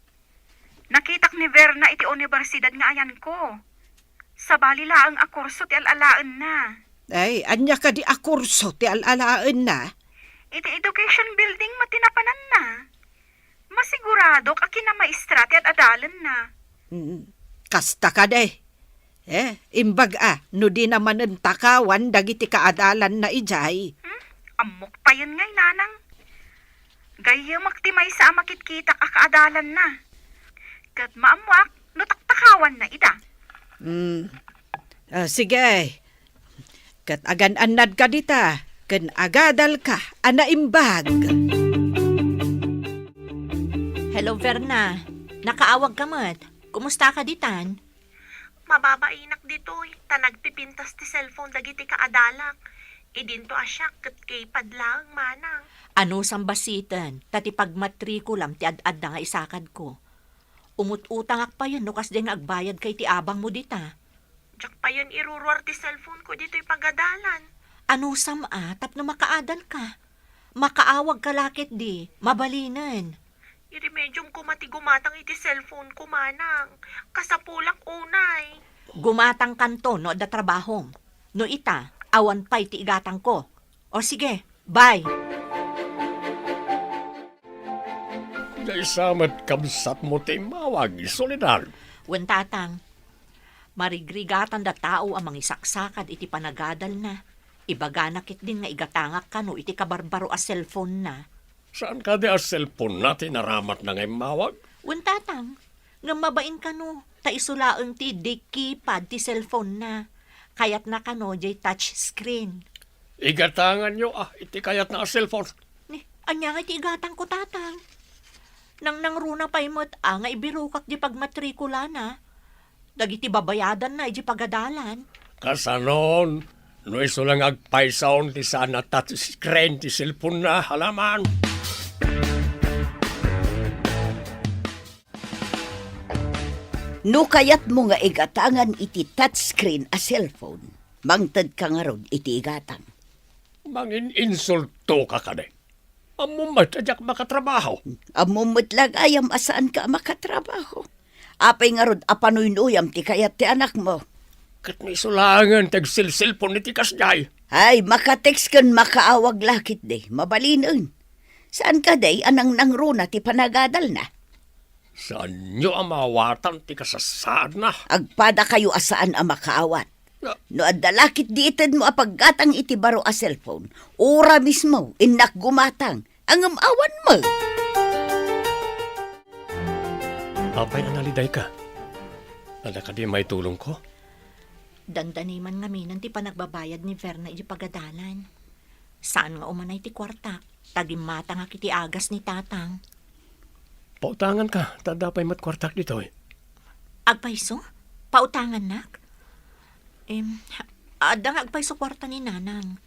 Nakitak ni Verna iti universidad nga ayan ko. Sa bali laang akurso ti alalaan na. Ay, anya ka di akurso ti alalaan na. Iti education building matinapanan na. Masigurado ka kinamaestra ti adalan na. Kasta ka day. Imbag no di naman ang takawan dagiti kaadalan na ijay. Amok pa yun ngay, nanang. Gaya maktimay sa makitkitak akaadalan na. Kat maamuak, no taktakawan na ida. Sige. Kat agan-anad ka dita. Kan agadal ka, anaimbag. Hello, Verna. Nakaawag ka mat. Kumusta ka ditan? Mababainak dito'y, tanagpipintas ti cellphone dagiti kaadalak. Idinto asyak ket kay padlang manang. Ano sambasitan? Tati pagmatrikulam ti ad-ad na nga isakad ko. Umut-utangak pa yun no kas din agbayad kay ti abang mo dita. Diyak pa yun iruruar ti cellphone ko dito'y pagadalan. Ano tap na makaadal ka? Makaawag ka lakit di, mabalinan. Iremedyong kumati-gumatang iti cellphone ko manang. Kasapulak unay. Gumatang kanto no da trabahom. No ita, awan pa'y ti igatang ko. O sige, bye. Day samat kabsat mo ti mawag, solidad. Wen tatang, marigrigatan da tao amang isaksakad iti panagadal na. Ibaganakit din nga igatangak ka no iti kabarbaro a cellphone na. Saan ka di a cellphone natin naramat na ngay mawag? Wen tatang, nga mabain ka no, ta isulaang ti keypad ti cellphone na. Kayat na ka no, jay touch screen. Igatangan nyo iti kayat na a cellphone. Ni, anya nga iti igatang ko tatang. Nang nangruna pa'y mo't nga ibirukak di pagmatrikula na. Dagiti babayadan na iti pagadalan. Kasanon, no iso lang agpaisaon ti sana touch screen ti cellphone na halaman. No kayat mo nga igatangan iti touchscreen a cellphone, mangtad ka nga rod iti igatang. Mangin insulto ka ka de. Amumat adyak makatrabaho. Amumot lang ayam asaan ka makatrabaho. Apay nga rod apanuynoyam ti kayat ti anak mo. Kat ni sulangan tag cellphone iti kasjay. Ay, makatext kan makaawag lakit de, mabalinon. Saan ka day anang nangruna ti panagadal na? Saan nyo amawatan ti kasasad na? Agpada kayo asaan ang makaawat. No adalakit diited mo apaggatang iti baro a cellphone, ora mismo inak gumatang ang amawan mo. Apay analiday ka. Ala ka di may tulong ko? Dandaniman nga minan ti panagbabayad ni Verna iti pagadalan. Saan nga umanay ti kwarta? Tagimata nga kiti agas ni tatang. Pautangan ka, tadapay matkwartak dito eh. Agpaiso? Pautangan nak? Ada nga agpaiso kwarta ni nanang.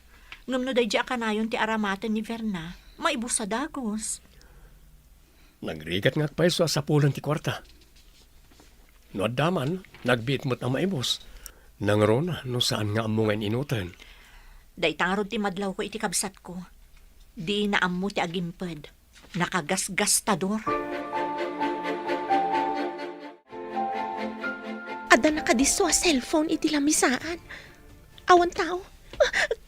Ngam no day di akanayon ti aramatan ni Verna, maibus sa dagos. Nagrigat nga pa sa pulan ti kwarta. No adaman, nagbit mo't ang maibos. Nangrona, no saan nga amungan inutan. Day tangarod ti madlaw ko iti kabsat ko. Di na ammo ti agimped. Nakagasgastador. Ada nakadiso a cellphone iti lamisaan. Awan tao.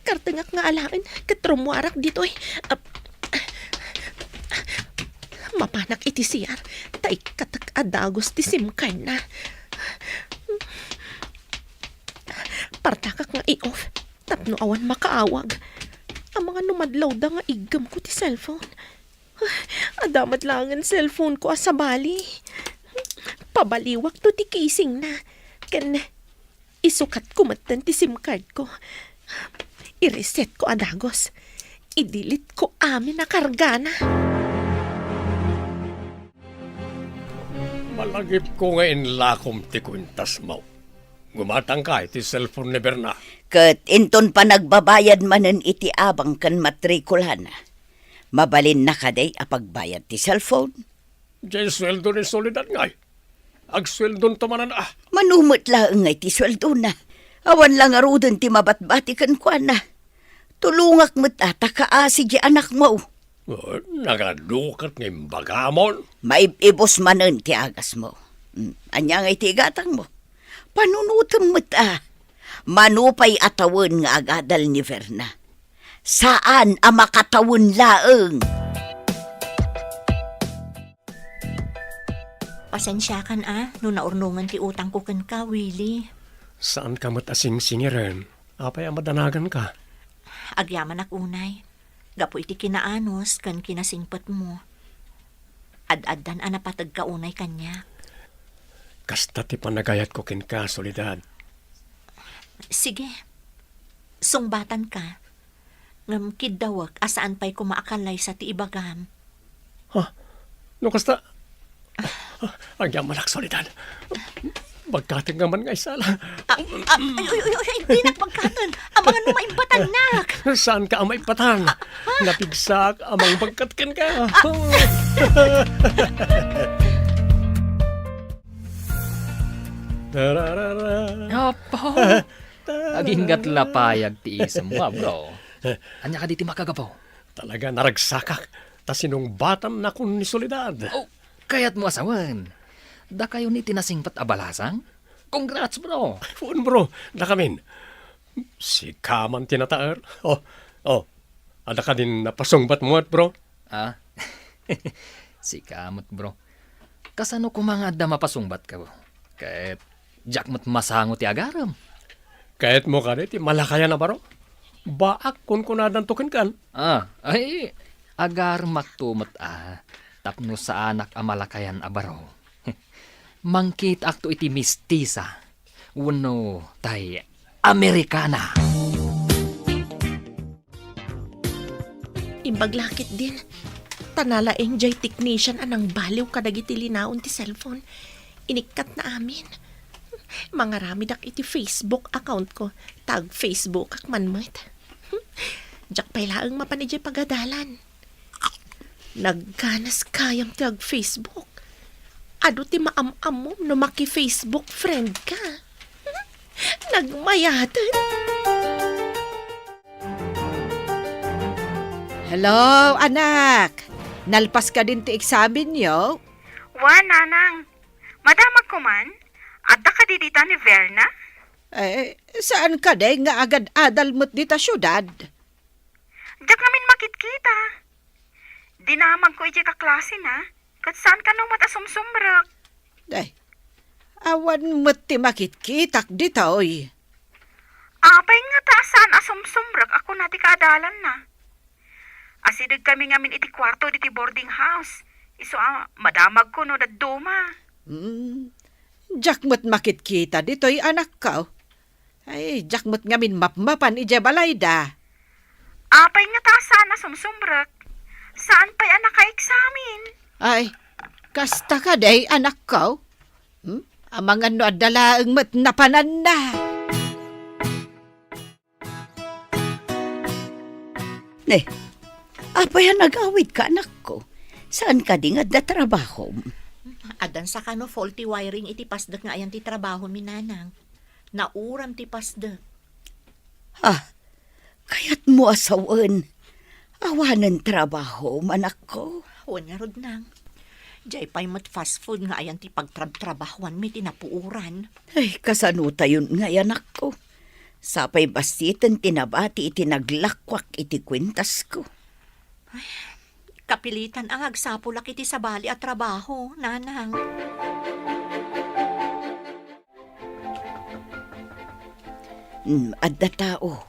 Kartengak nga alain. Katrumuarak dito eh. Mapanak iti siyar. Tay katak adagos ti SIM card na. Partakak nga i-off. Tapno awan makaawag. Ang mga numadlaw da nga igam ko ti cellphone. Adamat lang ang cellphone ko sa bali. Pabaliwak to ti casing na. Kan isukat ko matan ti SIM card ko. I-reset ko adagos. I-delete ko amin na karga na. Malagip ko nga inlakom ti kwintas mo. Gumatang ka iti cellphone ni Berna. Kat inton pa nagbabayad manen iti abang kan matrikulan. Mabalin na kaday apagbayad ti cellphone. Diyan sweldo ni Soledad ngay. Agsweldon to manan ah. Manumot lang ngay ti sweldo na. Awan lang arudon ti mabatbatikan kwa na. Tulungak mo't atakaasi di anak mo. Oh, nagadukat ng bagamon. Maibibos manen ti agas mo. Anya ngay ti gatang mo. Panunutom mo't manupay atawon nga agadal ni Verna. Saan ang makatawon laeng? Pasensya kan no naurnungan ti utang ko kan ka, Willie. Saan ka matasing singiran? Apay amadanagan ka. Agyaman ak unay. Gapo iti kinaanos kan kinasingpat mo. Ad-addan napatag ka unay kanya. Kasta ti panagayat ko kin ka, Soledad. Sige. Sungbatan ka. Ngam kidawak asaan pa'y kumaakalay sa ti ibagam. No kasta... Ang yamalak, Soledad. Magkating naman nga isala. Ay, di nagpagkatan. Ang mga numaimbatan nak. Saan ka amay patan? Napigsak amang pagkatkan ka. Apo! Aginggat lapayag ti isam mo, bro. Anya ka diti makagapaw? Talaga naragsakak. Ta sinong batam na kun ni Soledad. Oh, kaya't mo asawan. Da kayo ni tinasingpat abalasang? Congrats, bro! Fuon bro, nakamin. Si Kaman tinataar. Ada ka din napasungbat mo at bro. Ah, si kamot, bro. Kasano ko mga da mapasungbat ka, bro? Kahit jakmat masango ti agaram. Kahit mo ka ti malakayan na baro. Baak kun kunadan tukin kan. Ay, agar maktumot tapno sa anak amalakayan abaro. Mangkit akto iti mistisa. Uno tay Amerikana. Imbaglakit din. Tanala enjoy technician anang baliw kadagiti linaon ti cellphone. Inikat na amin. Mga ramidak iti Facebook account ko. Tag Facebook ak manmet. Jak pailaang mapanidya pagadalan. Nagganas kayam tag Facebook. Ado ti maam-am mo no maki-Facebook friend ka. Nagmayatan. Hello, anak. Nalpas ka din ti examen niyo? Nanang. Madamag ko man, adda ka didita ni Verna? Saan ka de nga agad adal mo't dita syudad? Diyak namin makitkita. Dinamag ko iti kaklase na, kat saan ka nung matasumsumrak? Awan mo't ti makitkitak dita oy. Apay nga saan asumsumrak ako na ti kaadalan na. Asidag kami ngamin iti kwarto diti boarding house. Iso madamag ko no daduma. Diyak mo't makitkita dito'y anak ka. Ay, diyak mo't ngamin mapmapan ije balay da. Apay nga saan asumsumrak. Saan pa'y anak ka-examin? Ay, kasta ka day, anak ko. Ang mga no adalaang mat napanan na. Ne, apay nag-awit ka, anak ko. Saan ka di nga da trabaho? Adan sa kano faulty wiring iti pasdak nga ayan ti trabaho mi nanang. Nauram ti pasdak. Kaya't mo asawan. Awanan trabaho, manak ko. Huwag nga rod nang. Diyay pa'y mat fast food nga ayan ti pagtrabahuan mi tinapuuran. Ay, kasano tayon nga anak ko. Sapay basitan tinabati iti naglakwak iti kwintas ko. Kapilitan ang agsapulak iti sabali at trabaho, nanang. Adda tao.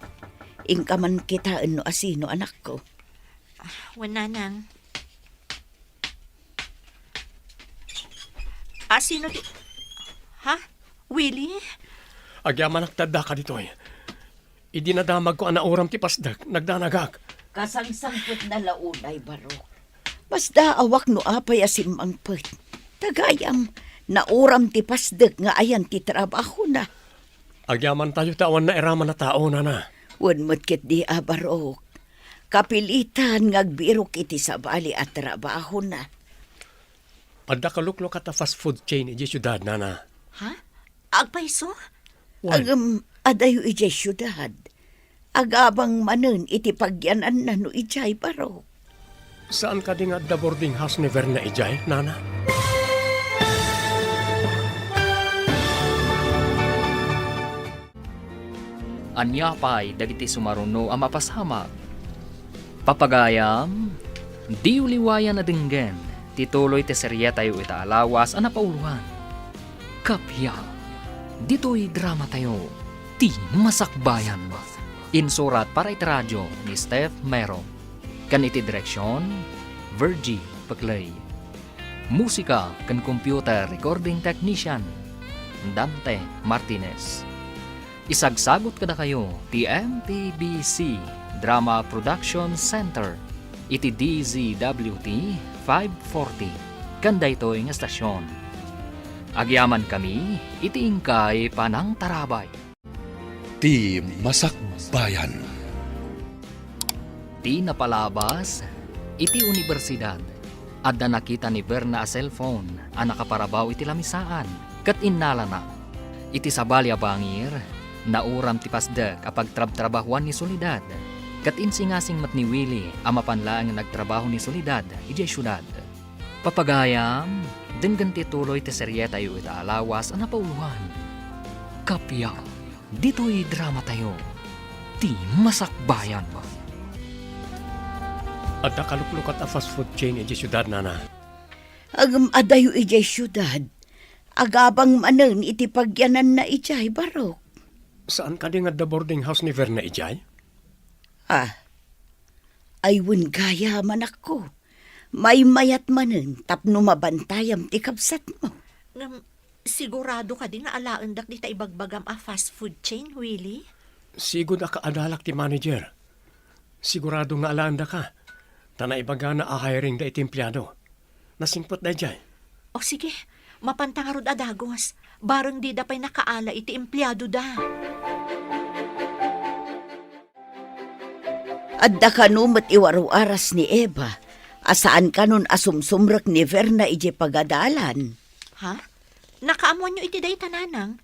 Ingka man kita no asino anak ko. Wan nanang. Sino ti... Ha? Willie? Agyaman nagtada ka dito Idinadamag ko ang nauram ti pasdak, nagdanagak. Kasangsangpot na launay barok. Basta awak no apay asim ang pet. Tagayam, nauram ti pasdak nga ayan ti trabaho na. Agyaman tayo tawan na eraman na tao na. Wan matkit di barok. Kapilitan ngagbirok iti sabali at trabaho na. Adda kaluklok at fast food chain iji syudad, nana. Ha? Agpaiso? Adayo ijay syudad. Agabang manen iti pagyanan na no ijay barok. Saan ka di nga da boarding house ni Verna ijay, nana? Anyapay dagiti sumaruno ang mapasamak. Papagayam, di uliwayan na dinggen, tituloy ti serye tayo itaalawas ang napauluhan. Kapya, dito'y drama tayo, ti masakbayan. Insurat para iti radyo ni Steph Mero. Kan iti direksyon, Virgie Paclay. Musika kan computer recording technician, Dante Martinez. Isagsagot kada kayo ti MTBC Drama Production Center iti DZWT 540 kanda ito ng estasyon. Agyaman kami iti ingkay panang tarabay. Ti Masakbayan. Ti napalabas iti universidad. Adda nakita ni Verna a cellphone ang nakaparabaw iti lamisaan kat innala na. Iti sabali a bangir nauram ti pasdek kapag trabahuan ni Solidad. Kat insingasing mat ni Willie ang mapanlaang nagtrabaho ni Solidad, ijay syudad. Papagayam, denggan ti tuloy ti serye tayo itaalawas ang napauluhan. Kapya, dito'y drama tayo. Ti masakbayan mo. Adda kaluklok at fast food chain iji syudad, nana. Adayo ijay syudad. Agabang manen iti pagyanan na ijay barok. Saan ka di nga da boarding house ni Verna ijay? Aywan gaya man ako. May mayat manen tapno mabantayam ti kapsat mo. Sigurado ka din nga alaan dak di ta ibagbagam a fast food chain, Willie? Sigod ka adalak ti manager. Sigurado nga alaan da ka. Tana ibaga na a hiring da iti empleyado. Nasingpot da ijay. O sige, mapantangarod adagos. Barang di da pa'y nakaala iti empleyado da. Adda kanumat iwaro-aras ni Eva. Asaan kanon asumsumrak ni Verna ije pagadalan. Ha? Nakaamuan nyo iti day tananang?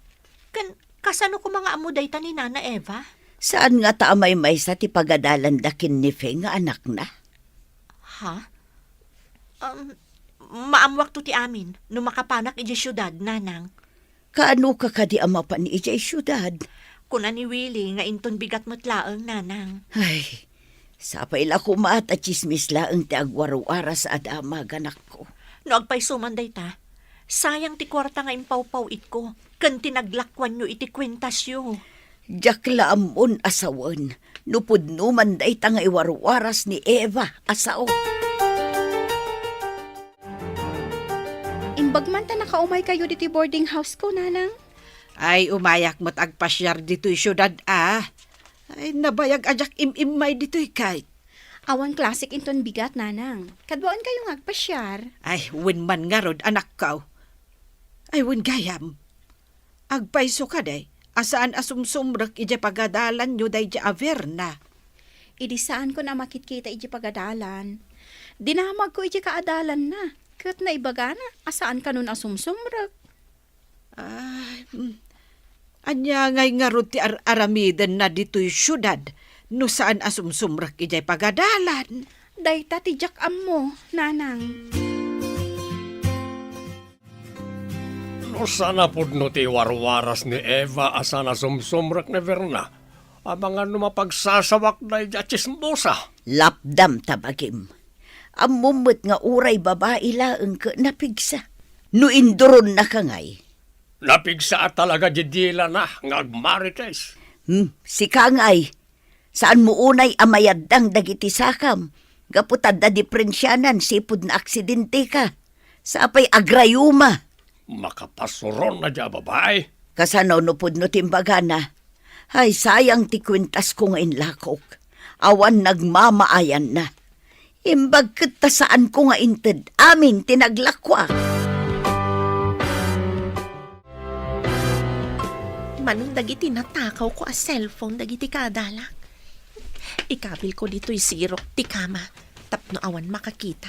Kasano ko mga amo day ni Nana Eva? Saan nga taamay may sa ti pagadalan dakin ni Fe nga anak na? Ha? Maamwak to ti amin, no makapanak ije syudad, nanang. Kaano ka kadi ama pa ni ije syudad? Kuna ni Willie nga inton bigat mo't laang, nanang. Ay, sapay la kumaat at chismis laang ti agwaro-aras at amaganak ko. No agpay sumanday ta, sayang ti kwarta nga impawpaw it ko, kan tinaglakwan nyo iti kwentasyo. Diyak laamon asawan, nupod numan day ta nga iwaro-aras ni Eva asao. Imbagman ta nakaumay kayo diti boarding house ko, nanang. Ay, umayak mo't agpasyar dito'y syudad, Ay, nabayag ajak im-imay dito'y kay. Awan classic inton bigat, nanang. Kadwaon kayo ngagpasyar. Ay, win man nga rod, anak ka. Ay, win gayam. Agpaiso ka day. Asaan asumsumrak ija pagadalan nyo day ja Averna. Idi saan ko na makitkita iji pagadalan. Dinamag ko iji kaadalan na. Kat na ibaga na, asaan ka nun asumsumrak. Ay, anya ngay nga rod ti aramiden na dito'y syudad. No saan asumsumrak ijay pagadalan. Dayta ti jak mo, nanang. No sana pod no ti warwaras ni Eva asana sumsumrak ni Verna. Ang mga numapagsasawak na ija chismosa. Lapdam tabagim. Ang mumut nga uray babae laeng ka napigsa. No induron na kangay. Napigsa at talaga jidila na ngagmarites. Si kangay. Saan mo unay amayadang dagiti sakam? Gaputad na diferensyanan sipud na aksidente ka. Sa apay agrayuma. Makapasuron na dya babae. Kasano no pud no timbaga na. Ay sayang ti kwintas ko nga inlakok. Awan nagmamaayan na. Imbag kita saan ko nga inted. Amin tinaglakwa. Manong dagiti natakaw ko a cellphone dagiti kadalak. Ikabil ko dito'y sirok ti kama tapno awan makakita.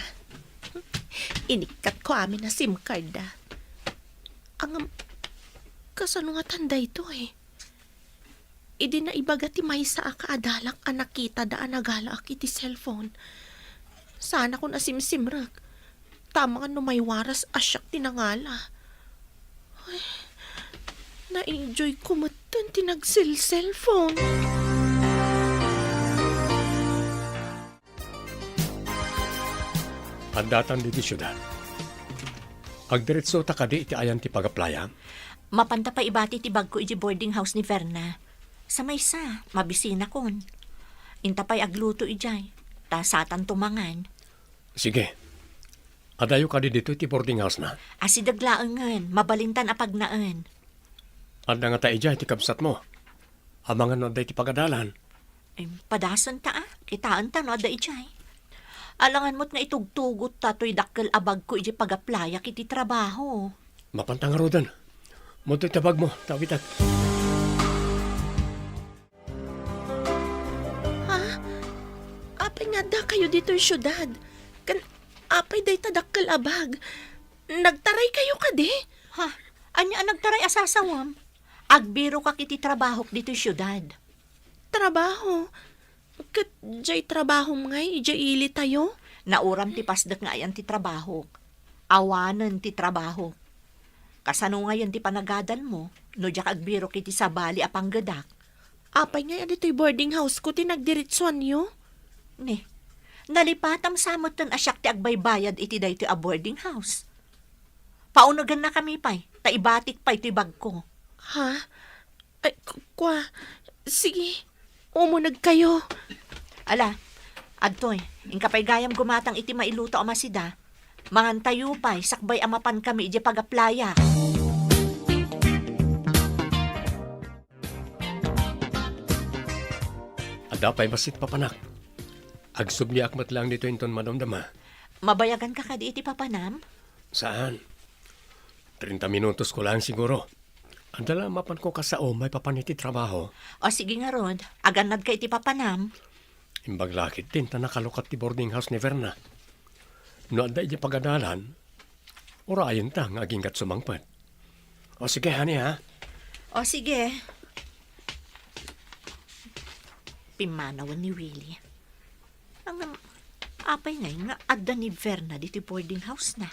Inikat ko amin na SIM card da. Ang kasano nga tanda ito eh. Idi na ibaga ti may sa akaadalak ang nakita da nagalak iti cellphone. Sana ko nasimsimrag. Tama nga no may waras asyak tinangala. Ay, na-enjoy ko matan tinagsil-cellphone. Andatan diti syudad. Agdiretso ta kadi iti ayan ti pagaplaya. Mapanta pa ibati ti bag ko iji boarding house ni Verna. Sa maysa, mabisina kon. Inta pa'y agluto ijay. Ta satan tumangan. Sige. Adayo kadi dito iti boarding house na. Asidaglaangan, mabalintan apagnaan. Anda nga ta ijay ti kabsat mo. Amangan no day ti pagadalan. Padasan ta kitaan ta no da ijay. Alangan mo't nga itugtugot tato'y dakkel abag ko iji pagaplaya kiti trabaho. Mapantang rodan. Munto'y tabag mo, tawitat. Apay nga da kayo dito'y syudad. Apay day tadakkel abag. Nagtaray kayo kadi? Ha? Anya nagtaray asasawam? Agbiro ka kiti trabaho dito'y syudad. Trabaho? Kat jay trabaho ngay, jay ili tayo? Nauram ti pasdak nga ayan ti trabaho. Awanan ti trabaho. Kasano ngayon ti panagadan mo, no jak agbiro kiti sabali apang gadak. Apay nga dito'y boarding house ko tinagdiritsuan nyo? Ne, nalipatam samot tan asyak ti agbaybayad iti day ti a boarding house. Paunagan na kami pa'y, taibatik pa'y ti bag ko. Ha? Ay, sige, umunag kayo. Ala, adtoy, ingkapay gayam gumatang iti mailuto a masida. Mangantayo pa'y, sakbay amapan kami iti pagaplaya. Adapay basit papanak. Agsubni akmat lang dito inton manomdama. Mabayagan ka kadi iti papanam? Saan? 30 minutos ko lang siguro. Andala mapan ko kasao may papaniti trabaho. O sige nga rod, aganad ka iti papanam. Imbag lakit din ta nakalukat ti boarding house ni Verna. No anda iti pagadalan, urayan ta nga aging kat sumangpad. O sige, honey ha? O sige. Pimanawan ni Willie. Ang apay ngay nga adda ni Verna dito boarding house na.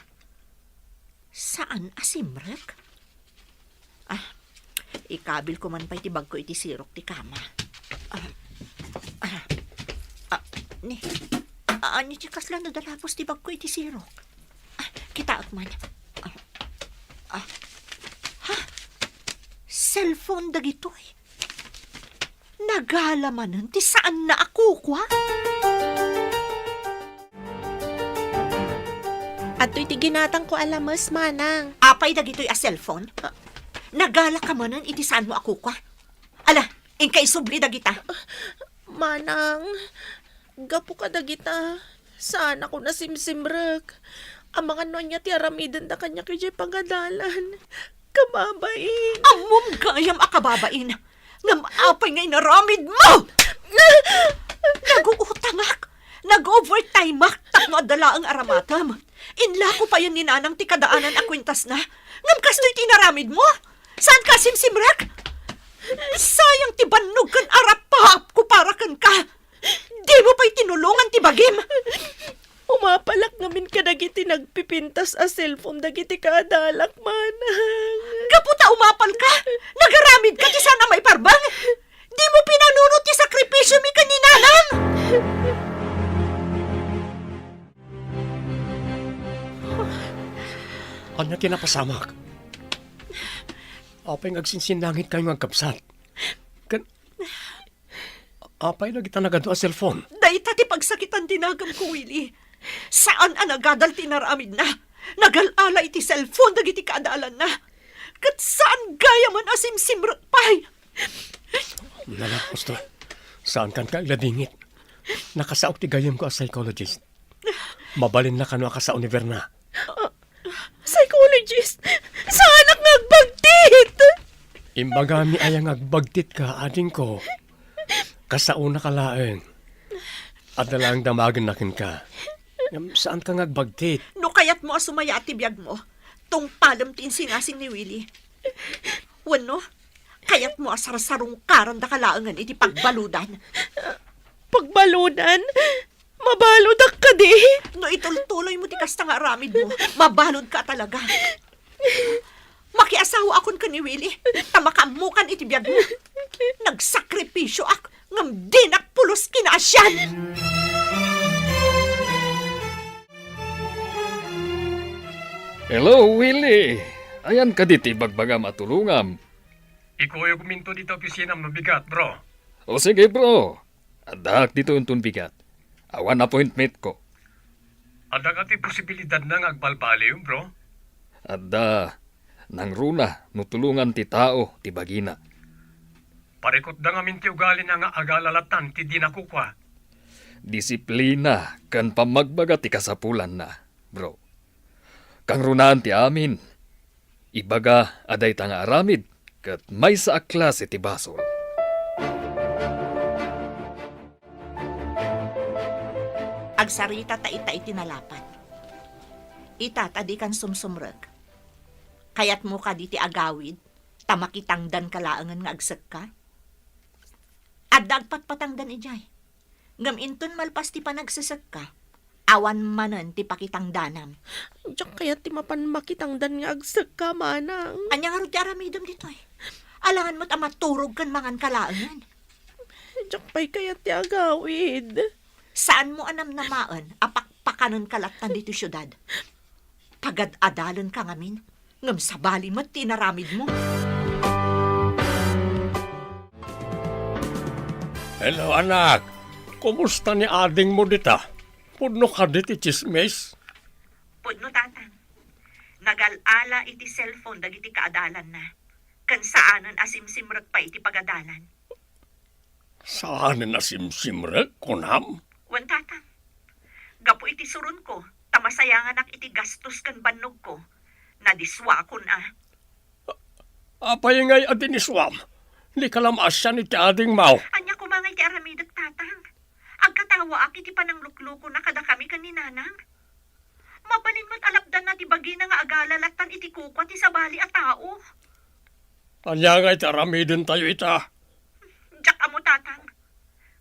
Saan asimrek? Ikabil ko man pa iti bag ko iti sirok ti kama. Ni, anyo tikas lang na dalapos ti bag ko iti sirok. Kitaak man. Ha? Cellphone dagitoy. Nagalamanan ti saan na ako kwa? At iti ginatang ko alamas, manang. Apay dagitoy a cellphone? Nagala ka manan iti saan mo ako kwa? Ala, ingkay subli dagita. Manang, Gapo ka dagita. Saan ako na simsimrek? Ang mga nonya ti aramidan da kanya kaya pagadalan. Kababain. Amom gayam akababain. Ngam apay ngay naramid mo! Naguutangak. Nag-overtimeak. Takno adala ang aramatam. Inla ko pa yan ni nanang ti kadaanan a kwintas na. Ngam kasto'y tinaramid mo? Saan ka simsimrek? Sayang ti bannog kan arapahap ko para kan ka. Di mo pa'y tinulungan ti bagim. Umapalak ngamin ka dagiti nagpipintas a cellphone dagiti kadalak manang. Kaputa umapal ka. Nagaramid ka ti sana may parbang. Di mo pinanunot ti sakripisyo mi kaninanang. Anya tinapasamak. Apay ngagsinsinangit kayo ngagkapsat. Kan... Apay na kita nagado a cellphone. Dahita ti pagsakitan tinagam ko, Willie. Saan anagadal tinaramid na? Nagalala iti cellphone dagiti kaadalan na. Kat saan gaya man asimsimrot pay? Nala, Posto. Saan kan ka iladingit? Nakasaok ti gayam ko a psychologist. Mabalin na kano ka sa univerna. Psychologist, saan ang nagbagtit? Imbagami ayang agbagtit ka, ading ko. Kasauna ka laeng. Adalang damagan nakin ka. Saan ka ngagbagtit? No kayat mo asumaya ti biyag mo. Tong palam tin sinasing ni Willie. Wano, kayat mo asar-sarong karan da kalaangan iti pagbaludan. Pagbaludan? Mabaludak ka di? No itultuloy mo ti kasta nga aramid mo. Mabalod ka talaga. Makiasawa akon ka ni Willie. Tamakamukan iti biyag mo. Nagsakripisyo ak. Ngam di nakpulos kinaasyan. Hello, Willie. Ayan ka diti bagbaga matulungam. Ikaw yung kuminto dito opisina mo bigat, bro. O sige, bro. Adak dito untun bigat. Awan appointment ko. Ada ka ti posibilidad na ngagbalbali yung, bro? Adda, nang runa, nutulungan ti tao, ti bagina. Parikot da nga minti ugali na nga agalalatan ti di nakukwa. Disiplina, kan pamagbaga ti kasapulan na, bro. Kang runaan ti amin. Ibaga, aday ta nga aramid, kat may sa klase ti basol. Agsarita ta ita itinalapan. Ita tadi kan sumsumreg. Kayat mo ka diti agawid, tamakitangdan kalaangan nga agsek ka. At dagpatpatangdan ijay. Ngam inton malpas ti panagsesek ka, awan manen ti pakitangdanam. Diyak kaya ti mapanmakitangdan nga agsak ka manang. Anya nga ro ti aramidom ditoy. Alangan mo't amaturog kan mangan kalaangan. Diyak pa'y kaya ti agawid. Saan mo anam namaan, apakpakanon kalatan dito syudad? Pagad-adalan ka ngamin, ngam sabali mo't tinaramid mo. Hello, anak. Kumusta ni ading mo dita? Pudno ka diti chismis? Pudno tatang, nagalala iti cellphone dagiti kaadalan na. Kan saanan asimsimrag pa iti pagadalan. Saan na simsimrek, kunam? Wan tatang, gapo iti surun ko, tamasayangan ak iti gastos kan bannog ko. Nadiswa ko na. Apay ngay adin iswam. Di ka lamasyan iti ading mau. Anya ko mga iti aramidot tatang. Agkatawa ak iti pananglukluko na kada kami kaninanang. Mabalin mo't alapdan na ti bagi na nga agalalatan iti kukwa ti sabali at tao. Anya nga iti aramidin tayo ita. Diyak amo tatang.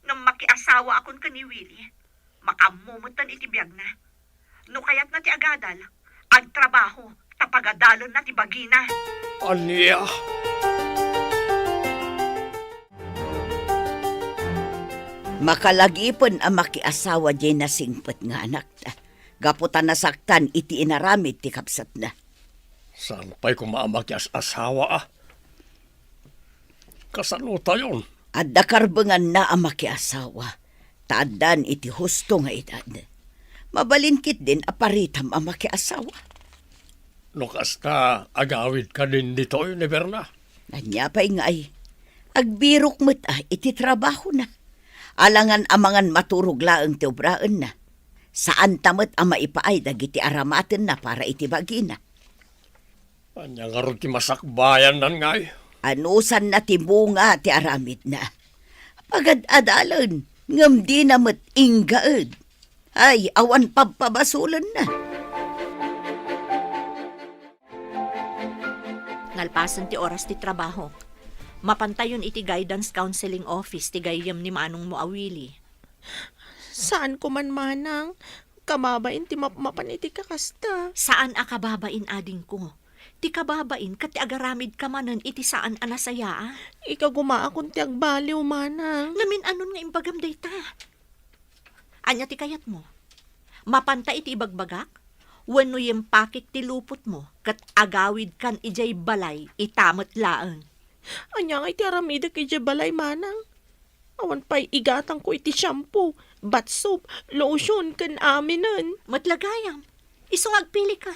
Ngam makiasawa akon ka ni Willie. Makamumutan iti biyag na. No kayat na ti agadal, agtrabaho, tapagadalon na ti bagina. Anya? Makalagipon ang makiasawa di na singpet nga anak ta. Gaputan nasaktan iti inaramid ti kapsat na. Saan pa'y kumamaki asawa ah? Kasanuta yun. At dakarbangan na ang makiasawa. Taadan iti husto nga edad. Mabalinkit din aparitam ang makiasawa. Lukas ka, agawid ka din dito yun, Berna. Nanya pa'y nga ay. Agbirok mo't iti trabaho na. Alangan amangan maturog laeng ti obraan na. Saan tamet ang maipaay dagiti aramaten na para itibagi na. Anya nga ron ti masakbayan nan ngay. Anusan na ti bunga ti aramid na. Pagad-adalan, ngam di na met inggaed. Ay, awan pabpabasulan na. Ngalpasan ti oras ti trabaho. Mapantayon iti guidance counseling office ti gayem ni Manong mo awili. Saan ko man manang? Kamabain ti mapmapan iti kakasta. Saan akababain ading ko? Ti kababain kat ti agaramid ka manen iti saan anasaya. Ikaw gumaakon ti agbaliw manang. Lamin anon nga imbagam dayta. Anya ti kayat mo? Mapanta iti ibagbagak? Wenno yung pakik ti lupot mo kat agawid kan ijay balay itamot laeng. Anya nga iti aramida kay balay manang. Awan pa'y igatang ko iti shampoo, bath soap, lotion, kan aminan. Matlagayam, isong agpili ka.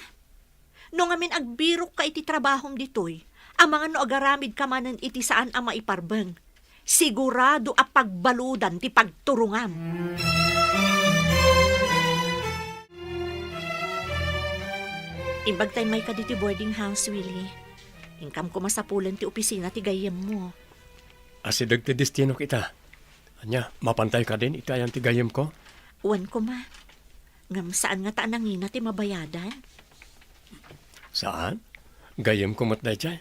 No ngamin agbirok ka iti trabahom ditoy, ang mga no agaramid ka manan iti saan ang maiparbeng. Sigurado a pagbaludan ti pagturungan. Imbag tayo may ka diti boarding house, Willie. Ingkam ko masapulan ti opisina ti gayem mo. Asidag ti destino kita. Anya, mapantay ka din itayan ti gayem ko? Uwan ko ma. Ngam saan nga taan nangina ti mabayadan? Saan? Gayem ko matday chay.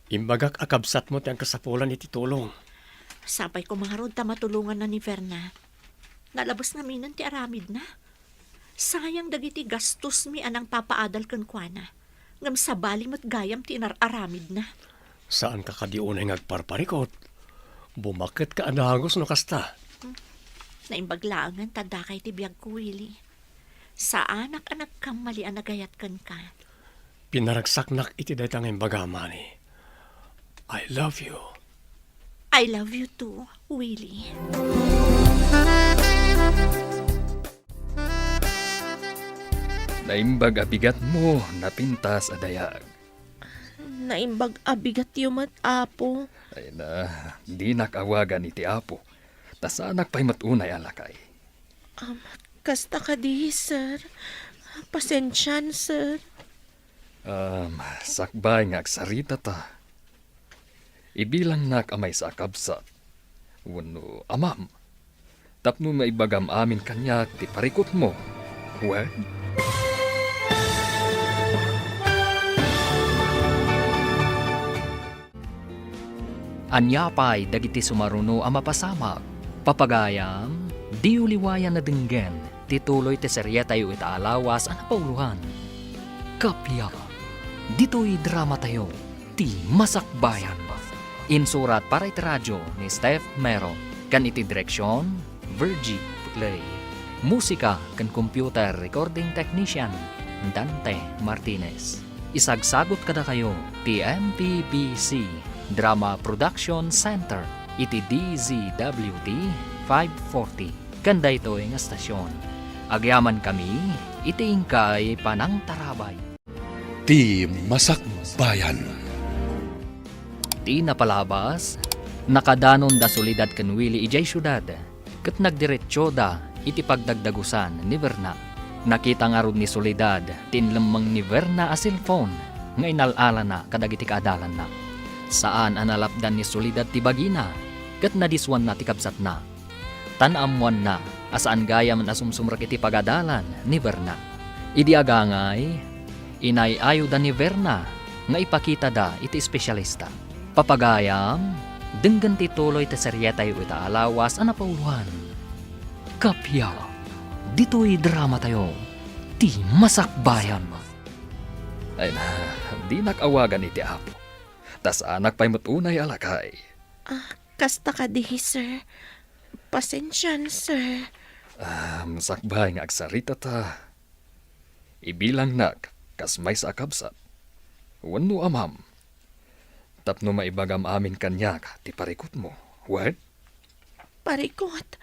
Imbagak akabsat mo ti ang kasapulan iti tulong. Sapay ko mga rod ta matulungan na ni Verna. Nalabas na minan ti aramid na. Sayang dagiti gastos mi anang papaadal kan kuana. Ngam sabali mat gayam ti inararamid na. Saan ka kadiunay ngagparparikot? Bumakit ka anagos no kasta. Naimbaglaangan tada kay ti biyag ko, Willie. Sa anak-anak kang mali ang nagayat kan ka. Pinaragsaknak iti daytang imbagamani. I love you. I love you too, Willie. Naimbag abigat mo, napintas adayag. Naimbag abigat yumat apo. Ay na, di nakawagan iti apo. Tasanak pa'y matunay alakay. Kasta ka di, sir. Pasensyan, sir. Sakbay nga agsarita ta. Ibilang nak amay sa kabsat. Wano, amam. Tapno maibagam amin kanya ti parikot mo. Well? Anyapay dagiti sumaruno ang mapasamak. Papagayam, di uliwayan na dinggen, tituloy ti serye tayo itaalawas ang napauluhan. Kapya, dito'y drama tayo, ti masakbayan. Insurat para iti radyo ni Steph Mero, kan iti direksyon, Virgie Play. Musika kan computer recording technician, Dante Martinez. Isagsagot kada kayo, ti MPBC Drama Production Center, iti DZWT 540. Kanda ito ang estasyon. Agyaman kami, iti ingkay panang tarabay. Ti Masakbayan. Ti napalabas, nakadanon da solidad kan Willie ijay syudad, kat nagdiretsyo da iti pagdagdagusan ni Verna. Nakita nga rod ni Soledad, tinlamang ni Verna a cellphone, nga inalala na kadagiti kaadalan na. Saan analapdan ni Soledad ti bagina, kat nadiswan na ti kabsat na. Tanamuan na, asaan gaya man asumsumrak iti pagadalan ni Verna. Idi agangay, inayayo da ni Verna, nga ipakita da iti espesyalista. Papagayam, denggan ti tuloy ti serye tayo itaalawas ang napauluhan. Kapya, dito'y drama tayo, ti masakbayan. Ay na, di nakawagan iti apo. Tas anak pa'y matunay alakay. Kasta ka di, sir. Pasensyan, sir. Masakbay nga agsarita ta. Ibilang nak, kas may sa kabsat. Wano amam. Tapno maibagam amin kanyak, ti parikot mo. What? Parikot.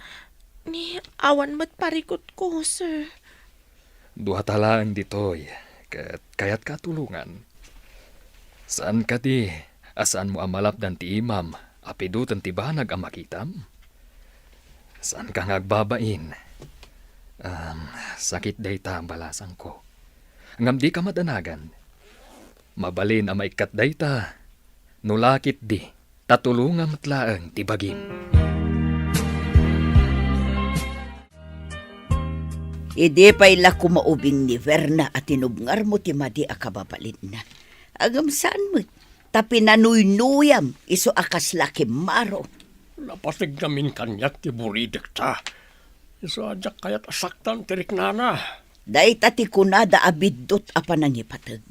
Ni awan mat parikot ko, sir. Duha talaan ditoy, kaya't katulungan. Saan ka di? Asaan mo amalap dan ti imam? Apidutan ti banag ang makitam? Saan ka ngagbabain? Sakit dayta ang balasang ko. Ngam di ka madanagan. Mabalin ang maikat dayta. Nulakit di. Tatulungan matlaang tibagim. Ide pa'y la kumaubing ni Verna at tinubngar mo ti madi akababalin na. Agam saan mo? Tapi nanuynuyam iso akas laki maro. Napasig namin kanyak ti buridik ta. Iso adyak kayat asaktan tirik nana. Day tati kunada abiddot apa nangipatag.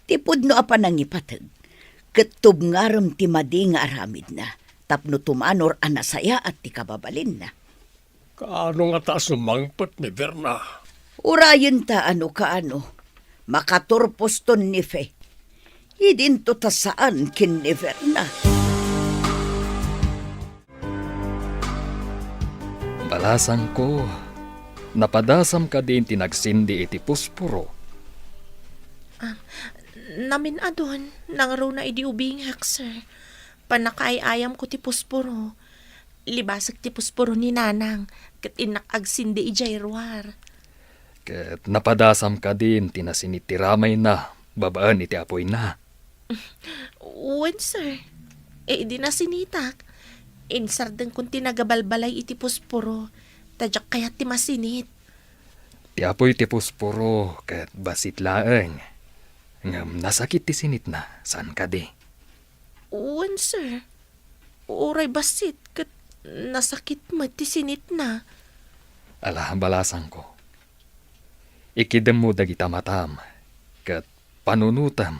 Tipod no apa nangipatag. Ketubngaram ti madi nga aramid na. Tapno tumanor anasaya at ti kababalin na. Kaano nga ta sumangpot ni Verna? Urayin ta ano kaano. Makaturposton ni Fe. Idinto ta saan kin ni Verna. Balasang ko. Napadasam ka din tinagsindi iti puspuro. Namin adon, nangaro na idi ubingak, sir. Panakaayayam ko ti puspuro. Libasag ti puspuro ni nanang, kat inakagsindi ijayrwar. Ket napadasam ka din tinasinitiramay na, babaan iti apoy na. Uwan, sir. Di na sinitak. Insardan kung tinagabalbalay iti puspuro, tadyak kayat ti masinit. Ti apoy ti puspuro, ket basit laeng. Ngam nasakit ti sinit na, saan ka di? Uwan, sir. Uray basit, kat nasakit mo ti sinit na. Ala, balasang ko. Ikidem mo dagita matam, ket panunutam,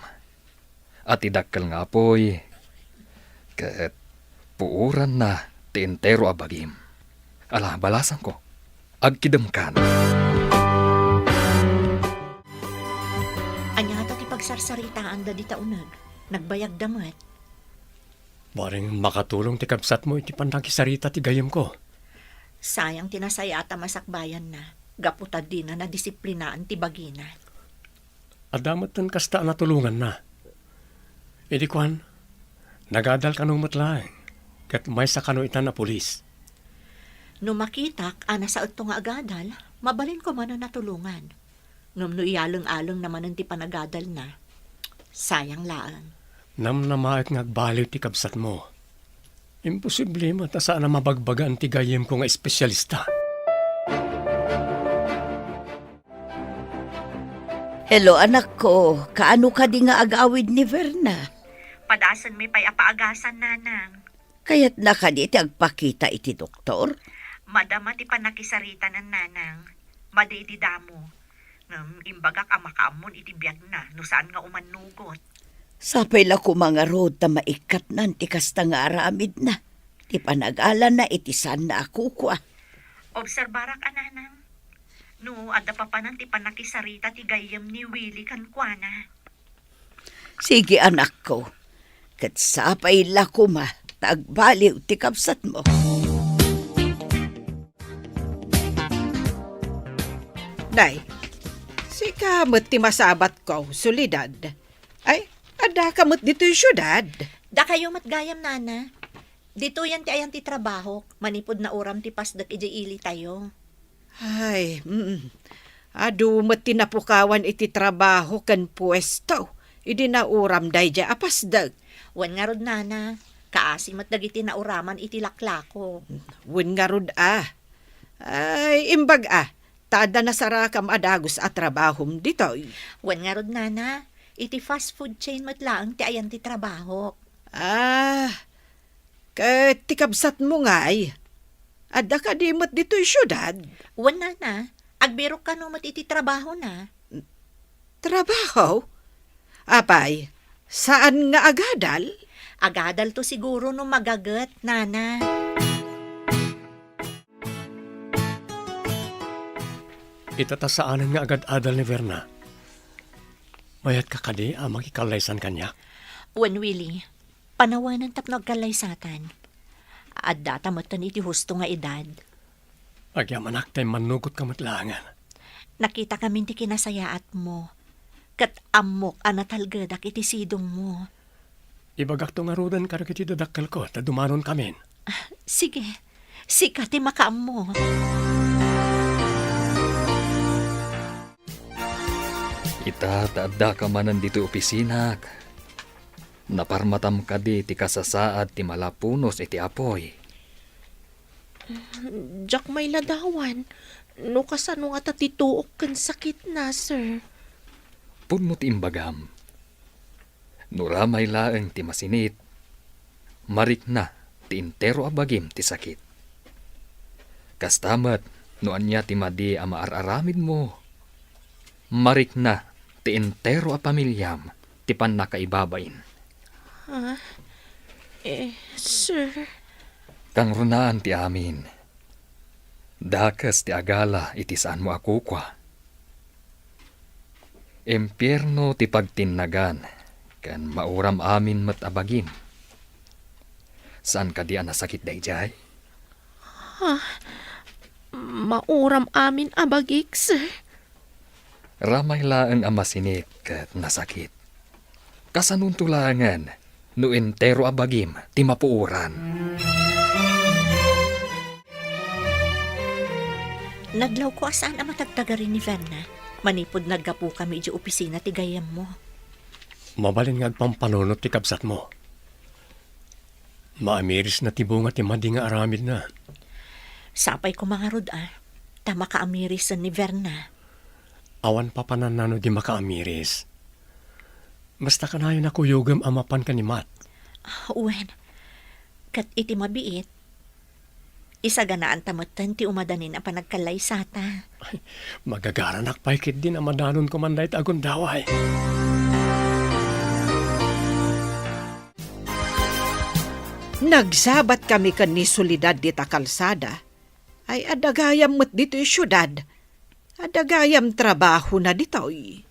at idakkel nga apoy, ket puuran na ti entero abagim. Ala, balasang ko. Agkidem kan. Anya ta ti pagsarsaritaan da di taunag. Nagbayag damat. Baring makatulong ti kabsat mo iti panakisarita ti gayem ko. Sayang tinasaya ata masakbayan na. Gaputad din na nadisiplinaan ti bagina. Adamat tan kasta natulungan na. Idi kwan, nagadal kanong matlaeng, kat may sa kano itan na pulis. No makitak, ana sa ito nga agadal, mabalin ko man na natulungan. Ngam no iyalong-along naman ang ti panagadal na. Sayang laan. Nam na maik ngagbaliw ti kabsat mo. Imposible mo ta saan na mabagbagan ti gayem ko nga espesyalista. Hello anak ko, kaano ka di nga agawid ni Verna? Padasan may pay apaagasan, nanang. Kaya't na ka di ti agpakita iti doktor? Madama ti panakisarita ng nanang. Madi damo. Imbagak ang makaamon iti biyag na no saan nga umanugot. Sapay la ko mga road ta maikat nan ti kasta nga aramid na. Ti panagalan na iti san na ako kwa. Obserbarak ananang. No, adda pa panan ti panakisarita ti gayem ni Willie kankwana. Sige anak ko, kat sapay la ko ma, tagbaliw ti kapsat mo. Nay, si kamot ti masabat ko, solidad. Ay, ada kamot dito yung syudad. Da kayo matgayam, nana. Dito yan ti ayan ti trabaho. Manipod na uram ti pasdag ili tayo. Ay, adu mat tinapukawan iti trabaho kan puesto. Idi na uram day ja apasdag. Wan nga rod, nana. Kaasi matdag iti na uraman iti laklako. Wen nga rod Ay, imbag tada na sarakam adagos at trabahom dito. Wan nga rod, nana. Iti fast food chain matlaang ti ayan ti trabaho. Tikabsat mo ngay. Adda ka di mat dito yung syudad. Wan, nana. Agbiro ka no mat iti trabaho na. Trabaho? Apay, saan nga agadal? Agadal to siguro no magagat, nana. Itatasaanan nga agad-adal ni Verna. Mayat ka kadi makikalaisan kanya. Wan, Willie. Panawanan tapno agkalaysatan. Adda tamatan iti husto nga edad. Agyamanak tayo manugot ka matlangan. Nakita kami ti kinasayaat mo. Kat amok anatalgadak iti sidong mo. Ibagak to nga rudan ka iti dadakkel ko, ta dumanon kamin. Sige, Sika ti makaammo. Ita taadda ka manan dito opisinak. Naparmatam ka di ti kasasaad ti malapunos iti apoy. Jak may ladawan. No kasano nga tatituok kan sakit na, sir. Punmo ti imbagam. Nuramay laeng ti masinit. Marik na ti intero abagim ti sakit. Kastamat no anya ti madi a maararamid mo. Marik na ti intero a pamilyam ti pannakaibabain. Sir. Kang runaan ti amin. Dakas ti agala iti saan mo akukwa. Impyerno ti pagtinnagan, kan mauram amin mat abagim. Saan ka di nasakit dayjay? Mauram amin abagik, sir. Ramay laeng amasinit kat nasakit. Kasanun tulangan, no entero abagim ti mapuuran. Naglaw ko asaan ang matagtagarin ni Verna. Manipod naggapu kami di opisina ti gayam mo. Mabalin nga agpampanunot ti kabsat mo. Maamiris na ti bunga ti madi nga aramid na. Sapay ko mga rod Tama ka amirisan ni Verna. Awan pa pananano di makaamiris. Basta kanayon na kuyugam amapan ka ni Matt. Uwen, kat iti mabiit. Isa ganaan tamatan ti umadanin ang panagkalay sata. Magagaranak paikit din ang madanon ko man dahit agundaway. Nagsabat kami kan ni Solidad dita kalsada. Ay adagayam met dito syudad. Adagayam trabaho na ditoy.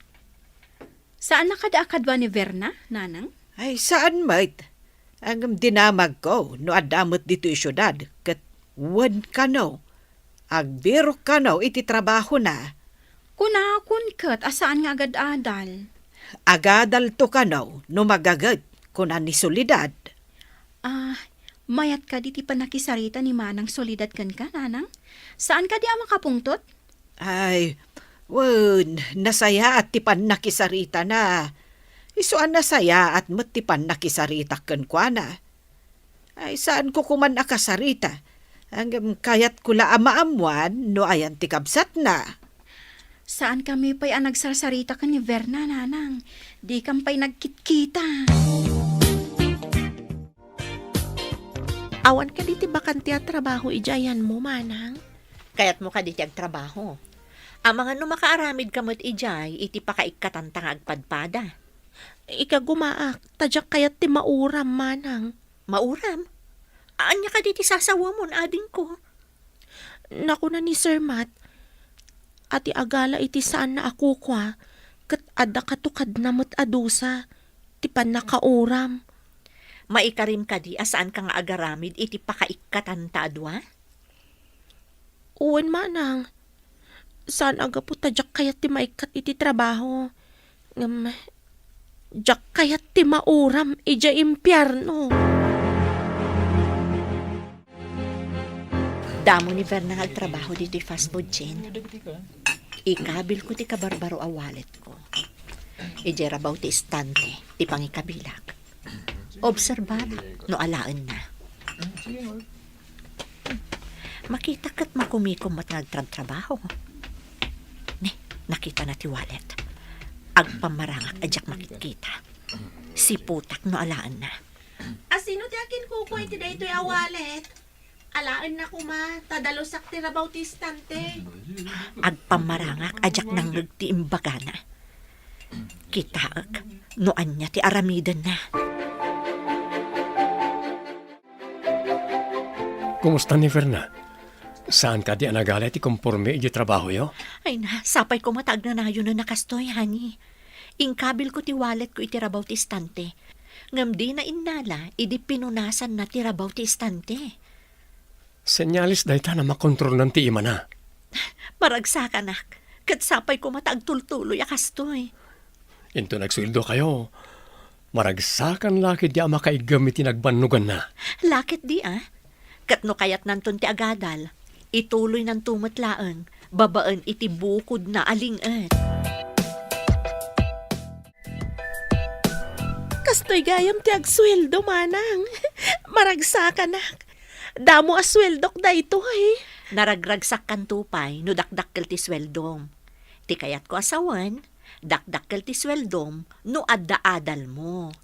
Saan nakadaakadwa ni Verna, nanang? Ay saan mait? Ang dinamag ko no adamot dito syudad. Kat wan ka no. Agbiro ka no iti trabaho na. Kunakon kat, asaan nga agad-adal? Agadal to ka no magagad kunan ni Solidad. Mayat ka di ti panakisarita ni Manang Solidad kan ka, nanang? Saan ka di ang makapungtot? Ay, wan, nasaya at tipan nakisarita na. Isuan nasaya at matipan nakisarita kan kwa na. Ay, saan ko kuman nakasarita? Hanggang kayat kula amaamuan no ayan ti kabsat na. Saan kami pa'y ang nagsarsarita ka ni Verna, nanang? Di kampay nagkitkita. Awan ka diti bakanti at trabaho ijayan mo, manang. Kaya't mo ka diti agtrabaho. Ang mga numakaaramid kamot ijay, iti pakaikatantang agpadpada. Ika gumaak, tadyak kayat ti mauram, manang. Mauram? Anya ka diti sasawa mo na ading ko? Naku na ni Sir Matt, ati agala iti saan na ako kwa, kat ada katukad na mo't adusa, ti pan nakauram. Maikarim ka di asaan ka nga agaramid iti pakaikatanta adwa? Uwan, manang. Saan aga po tadyak kayat ti maikat iti trabaho? Jak kayat ti mauram ija impyerno. Damo ni Verna nga trabaho dito fast food chain. Ikabil ko ti kabarbaro a wallet ko. Ijerabaw ti istante, ti pangikabilag. Obserbara, no alaan na. Makita kat makumikom at nagtrabaho. Nakita na ti wallet. Agpamarangak adyak makikita. Si putak no alaan na. Asino ti akin kukuha iti daytoy a wallet? Alaan na kuma, tadalosak ti rabaw ti istante. Agpamarangak adyak nang ti imbagana. Kitaak, no anya ti aramidan na. Kumusta ni Verna? Saan ka di anagala ti konforme iti trabaho yo? Ay na, sapay ko matag na nayo na nakastoy, honey. Ingkabil ko ti wallet ko iti rabaw ti istante. Ngam di na innala, idi pinunasan na ti rabaw ti istante. Senyalis dahi ta na makontrol ng ti ima na. Maragsakan nak, kat sapay ko matag tultuloy akastoy. Into nagsuildo kayo. Maragsakan laki di ama kaigamit ti nagbanugan na. Lakit di Kat no kayat nanton ti agadal, ituloy ng tumatlaang, babaan iti bukod na alingat. Kastoy gayam ti agsweldo, manang. Maragsakan nak. Damo asweldok da ito eh. Naragragsak kan tupay, no dakdakkel ti sweldom. Ti kayat ko asawan, dakdakkel ti sweldom, no adda-adal mo.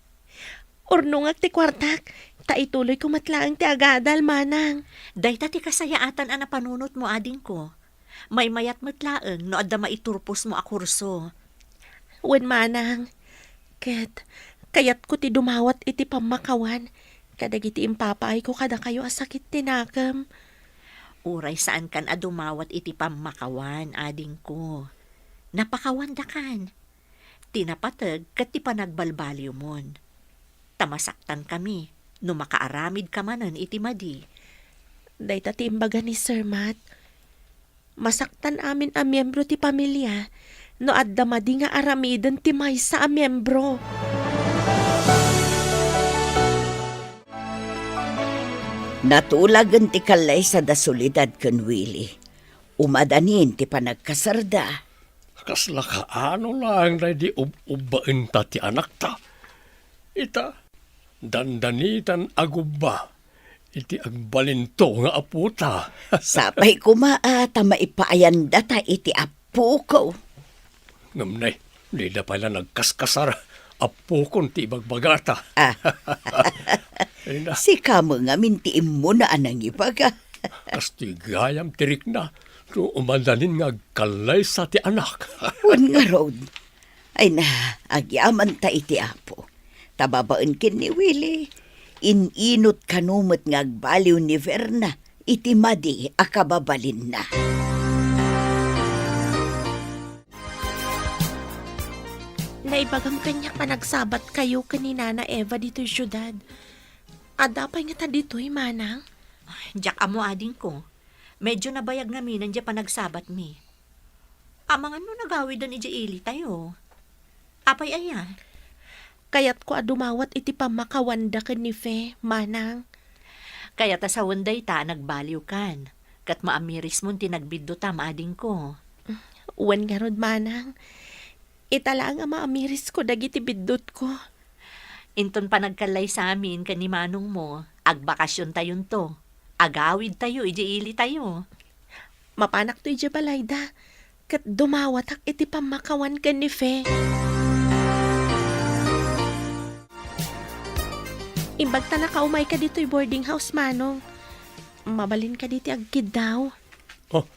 Urnungag ti kwartak. Ta ituloy ko matlaang ti agadal, manang. Dayta ti kasayaatan ang napanunot mo, ading ko. May mayat matlaang, no adda maiturpos mo a kurso. Wen, manang. Kayat ko ti dumawat iti pamakawan. Kadagiti impapaay ko kada kayo asakit tinakam. Uray saan kan adumawat iti pamakawan, ading ko. Napakawanda kan. Tinapatag kat ti panagbalbalyo mon. Tamasaktan kami, no makaaramid ka manan iti madi. Dayta ti imbaga ni Sir Matt. Masaktan amin a miyembro ti pamilya no adda madi nga aramidan ti maysa a miyembro. Natulagan ti kalay sa dasolidad ken Willie. Umadanin ti panagkasarda. Kasla kaano lang na di ubbain ta ti anak ta. Ita, dandanitan agubba. Iti agbalinto nga aputa. Sapay kumaa ta maipaayanda ta iti apo ko. Ngamnay, di na pala nagkaskasar. Apo kon ti bagbagata. Ay na, Si kamo nga mintiim mo na anang ibaga. kasti gayam tirik na. So umadanin nga kalay sa ti anak. Wan nga road. Ay na, agyaman ta iti apo. Tababaen kin ni Willie. Ininot kanumot nga agbaliw ni Verna. Iti madi akababalin na. Naibagang kanya panagsabat kayo kanina na Eva dito'y syudad. Adapay nga ta dito'y, manang. Diyak amo ading ko. Medyo nabayag namin nandiya panagsabat mi. Amangan no nagawid dan ija ili tayo. Apay aya. Kayat ko adumawat iti pamakawanda ken ni Fe, manang. Kaya ta sa wanday ta nagbaliw kan. Kat maamiris mo tinagbiddo ta maading ko. Uwan nga rod, manang. Itala nga maamiris ko dagiti biddot ko. Inton pa nagkalay sa amin kani manong mo, agbakasyon tayon to. Agawid tayo, ija ili tayo. Mapanak to ija balayda. Kat dumawatak iti pamakawan ken ni Fe. Imbag ta nakaumay ka dito'y boarding house, manong. Mabalin ka diti agkid daw. Oh,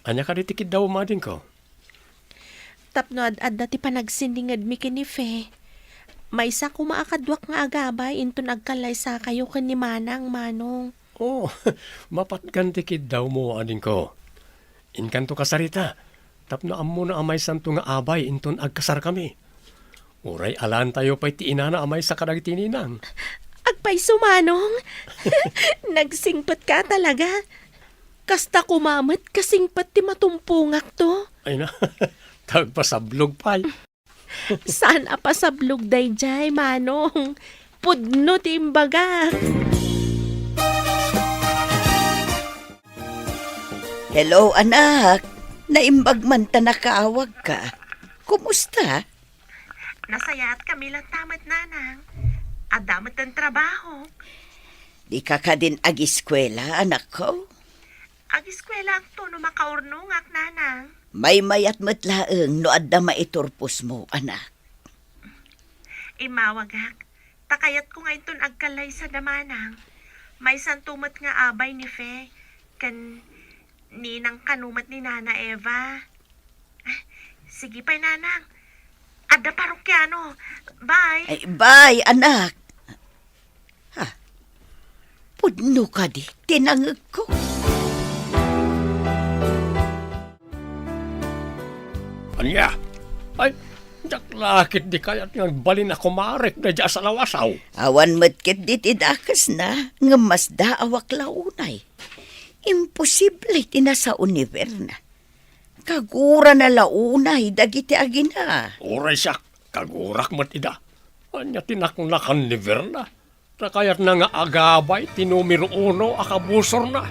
anya ka ditikid daw mading ko. Tapno ad dati panagsindingad mi ken ni Fe. May isa kumaakadwak nga agabay inton agkalay sa kayo ken ni manang, manong. Oh, mapatgan tikid daw mo ading ko. Inkanto kasarita. Tapno ammo na amay santo nga abay inton agkasar kami. Uray alan tayo pa'y tiinana amay sa kadagiti ninang. Agpay sumanong. Nagsingpat ka talaga. Kasta kumamat kasingpat ti matumpungak to. Ay na, tagpasablog pa'y. Saan apasablog dayjay, manong? Pudno ti imbaga. Hello, anak. Naimbag man ta nakaawag ka. Kumusta? Nasayaat kami lang tamat, nanang. Adamat ang trabaho. Di ka ka din ag-eskwela, anak ko? Ag-eskwela ang to no makaurnungak, nanang. May mayat matlaeng no adda maiturpos mo, anak. Imawagak. Takayat ko nga iton agkalay sa damanang. May santumat nga abay ni Fe. Kan ninang kanumat ni Nana Eva. Sige pa'y, nanang. Adda parokyano. Bye. Ay, bye, anak. Ha? Pudno ka di, tinangag ko. Anya? Ay, jaklakit di kaya't nga balin ako marek na dya sa lawasaw. Awan matkit di tidakas na, nga mas daawak launay. Imposible tinasa univerna. Kagura na launay, dagiti agina. Uray siya, kagurak mat ida. Anya tinaknakan ni Verna. Kayat na nga agabay ti numero 1 akabusor na.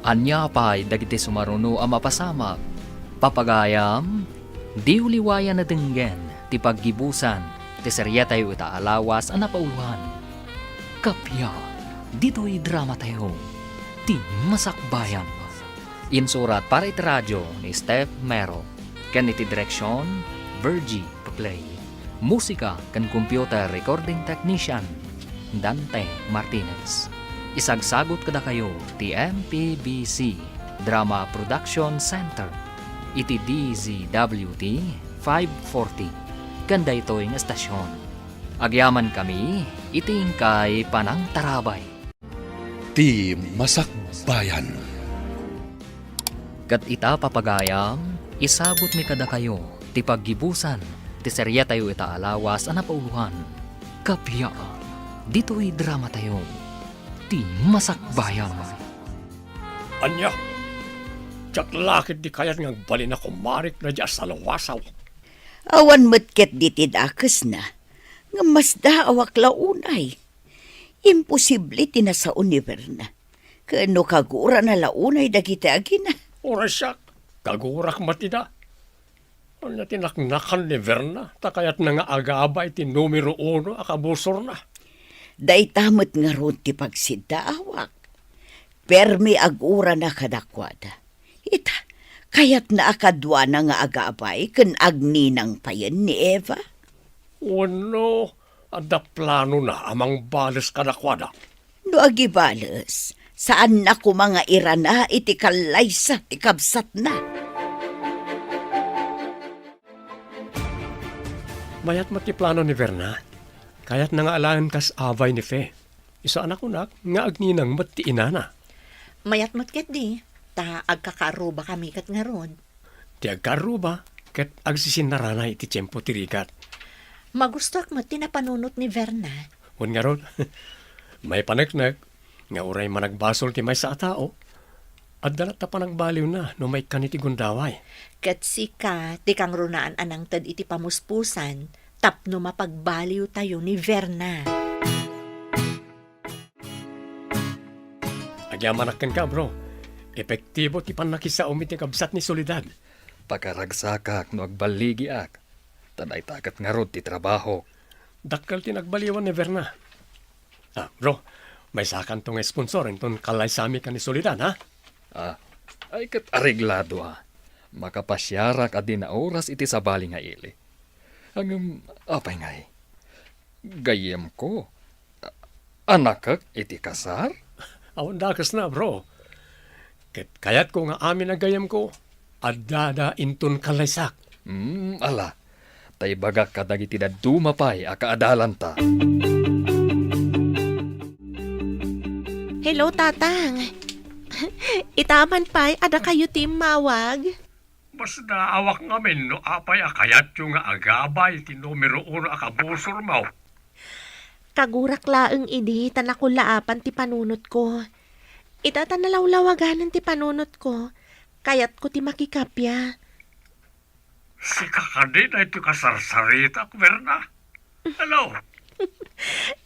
Anya pa'y dagiti sumaruno ang mapasamak. Papagayam, di uliwayan na denggen, ti paggibusan, ti serya tayo itaalawas ang napauluhan. Kapya, dito'y drama tayo, ti masakbayan. Insurat para iti radyo ni Steph Mero, kan iti direksyon, Virgie Paplay. Musika kan computer recording technician, Dante Martinez. Isagsagot kada kayo ti MPBC Drama Production Center iti DZWT 540 kanda ito'y nga estasyon. Agyaman kami iti kay Panang Tarabay. Ti Masakbayan. Kat ita papagayam, isagot mi kada kayo ti paggibusan ti serya tayo itaalawas ang napauluhan. Kapya, dito'y drama tayo. Ti masakbayan. Anya, tsak lakit di kayat nga balin ako marik na dya sa lawasaw. Awan matket ditid akas na, nga mas daawak launay. Imposible tinasa univer na. Kano kagura na launay dagiti agina. Oras siya, kagurak matida. Anya tinaknakan ni Verna, takayat na nga agabay ti numero 1 akabusor na. Day tamot nga ron ti pagsidaawak. Permi agura na kadakwada. Ita, kayat na akadwa na nga agabay kan agninang payan ni Eva. Ano, ada plano na amang balas kadakwada. No agibales, saan na ko mga irana iti kalaysa ti kabsat na. Mayat mati plano ni Verna, kayat na nga alaan kas avay ni Fe. Isa anak ko nga agninang mati inana. Mayat matket di, ta agkakaruba kami kat nga ron. Ti agkaruba, ket agsisinarana iti tiyempo tirigat. Magustok mo tinapanunot ni Verna. Wan nga ron, may panagnag, nga uray managbasol ti may sa tao, at dalat ta panagbaliw na no may kaniti gundaway. Kat sika, ti kang runaan anang tad iti pamuspusan, tapno mapagbaliw tayo ni Verna. Agyamanakan ka, bro. Epektibo ti panakisa umiti kabsat ni Soledad. Pagkaragsakak no agbaligi ak. Taday takat nga rod ti trabaho. Dakkal ti nagbaliwan ni Verna. Bro, may sakan tong sponsorin ton kalay sami ka ni Soledad, ha? Ay kat areglado makapasyarak adi na oras iti sabali nga ili. Hanggang apay ngay. Gayem ko. Anakak iti kasar? Awan dakas na, bro. Kayat ko nga amin ang gayam ko, adada inton kalaysak. Ala. Tay bagak kadag iti dumapay akaadalan ta. Hello, Tatang. Itaman pa'y ada kayo tim mawag. Basta awak ngamin no apay akayat yung nga agabay ti numero 1 akabusor mo. Kagurak laeng idi tanakulaapan ti panunot ko. Itata nalawlawaganan ti panunot ko. Kayat ko ti makikapya. Si kakadin ay ti kasarsarita, Verna. Hello?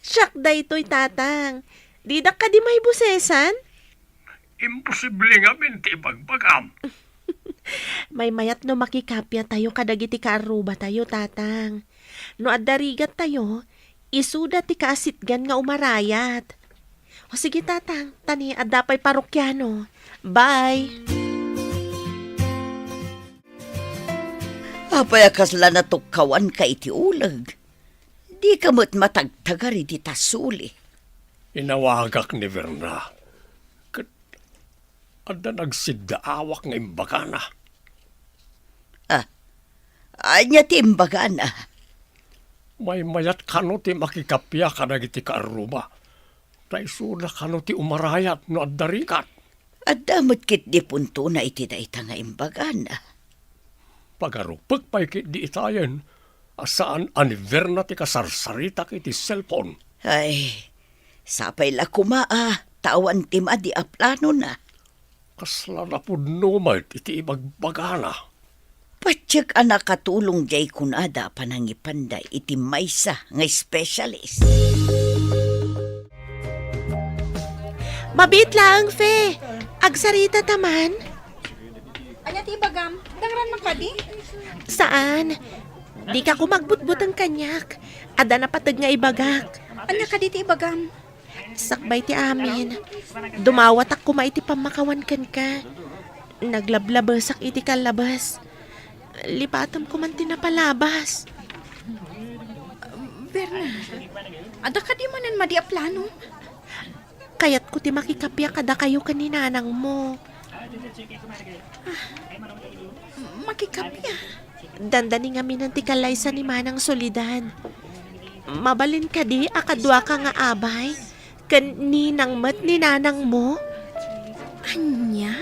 Siyak da ito'y Tatang. Didak ka di may busesan? Imposible ngamin ti ibagbagam. May mayat no makikapya tayo kadagiti kaaruba tayo, Tatang. No addarigat tayo, isuda ti kaasitgan nga umarayat. O sige, Tatang, tani addapay parokyano. Bye! Apay akasla na tukkawan ka iti ulag. Di ka mo't matagtagar iti tasuli. Inawagak ni Verna. Ada nagsiddaawak nga imbagana. Anya ti imbagana. May mayat kano ti makikapya kadagiti kaaruba. Taisuda kano ti umarayat no addarikat. At damot kit di punto na iti daita nga imbagana. Pagarupag pa'y kit di itayen. Asaan aniver na ti kasarsarita kiti cellphone. Ay, sapay la kumaa. Tawan ti di aplano na. Kasla na po numay iti ibagbagana. Patsyak anak katulong jay kunada panangipanday iti maysa nga specialist. Mabit lang, Fe. Agsarita taman. Anya ti ibagam, dangran man kadi. Saan? Di ka ko magbutbut ang kanyak. Ada na patag nga ibagak. Anya kadi ti ibagam. Sakbay ti amin. Dumawat ako maiti pamakawan kan ka. Naglablabasak iti kalabas. Lipatam ko man tinapalabas. Verna, ada kadi manan madi a plano. Kayat ko ti makikapya kada kayo kaninanang mo. Makikapya. Dandani nga minan ti kalaysa ni Manang Solidad. Mabalin ka di, akadwa ka nga abay. Kaninang mat ni nanang mo. Anya?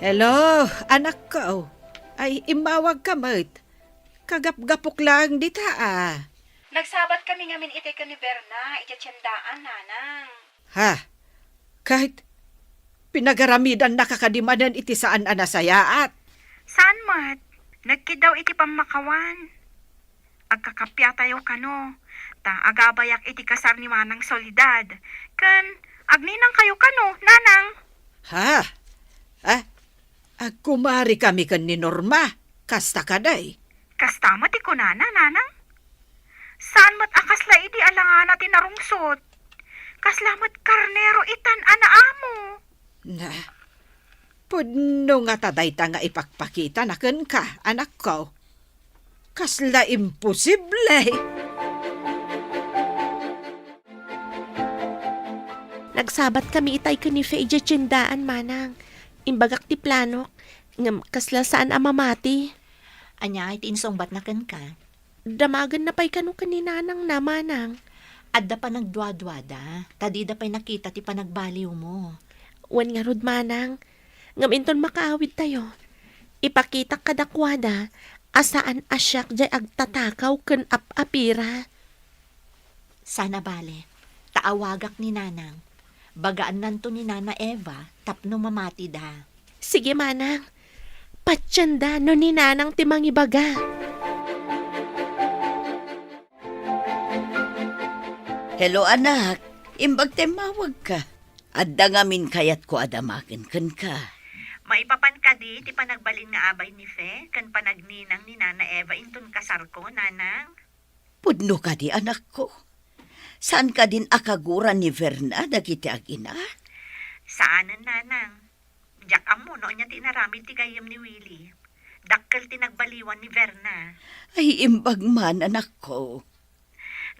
Hello, anak ko. Ay, imawag ka, mat. Kagap-gapok lang dita, ah. Nagsabat kami ngamin ite ka ni Verna, iti tiyandaan, nanang. Ha? Kahit pinagaramidan nakakadimanan iti saan anasayaat. Saan mat? Nagkidaw iti pamakawan. Agkakapya tayo kano. Ta agabayak iti kasar ni Manang Solidad. Kan agninang kayo kano, nanang. Ha? Ah? Kumari kami kan ni Norma. Kasta ka day. Kastama ti kunana, nanang. Saan mat akasla iti alangana ti narungsot? Kaslamat karnero itan anaamo. Na, pudno nga taday ta nga ipakpakita na ken ka, anak ko. Kasla imposible. Nagsabat kami itay ka ni Fe iti tiyandaan, Manang. Imbagak ti planok. Ngam kasla saan amamati. Anya, iti insongbat na kan ka. Damagan na pa'y kanu kaninanang na, Manang. Adda pa nagdwa-dwada. Tadi da pa'y nakita ti panagbaliw mo. Wan nga rod, Manang. Ngam inton makaawid tayo. Ipakita kadakwada asaan asyak jay agtatakaw ken apira. Sana bale, taawagak ni nanang. Bagaan nanto ni Nana Eva, tapno mamati da. Sige, Manang. Patsyanda no ni nanang timang ibaga. Hello anak, imbag temawag ka. Adda ngamin kayat ko adamakin ken ka. Maipapan ka di, ti panagbalin nga abay ni Fe, kan panagninang ni Nana Eva intun kasar ko, nanang. Pudno ka di anak ko. Saan ka din akaguran ni Verna dagiti agina? Saanan, nanang? Diyak amo, no niya tinaramid ti gayam ni Willie. Dakkel tinagbaliwan ni Verna. Ay imbag man anak ko.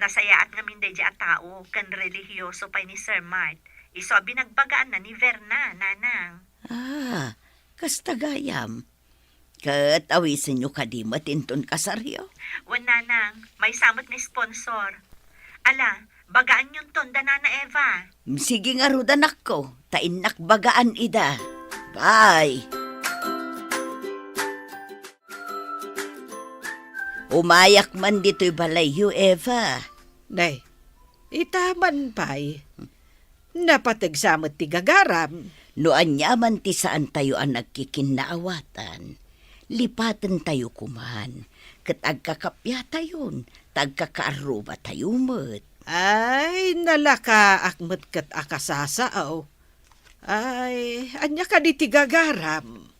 Nasayaat nga minday di a tao, kan relihiyoso pa ni Sir Mart. Iso binagbagaan na ni Verna, nanang. Ah, kastagayam. Kat awisin nyo kadimat inton kasaryo. Wan, nanang, may samot ni sponsor. Ala, bagaan yung tonda, Nana Eva. Sige nga rod anak ko, tainak bagaan ida. Bye! Umayak man dito'y balayo, Eva. Nay, itaman pa'y. Napatagsamot ti gagaram. Noan yaman ti saan tayo ang nagkikinaawatan. Lipatan tayo kuman. Kat agkakapya tayon, tagkakaaruba tayo met. Ay, nalaka akmet kat akasasaaw. Ay, anya ka di ti gagaram.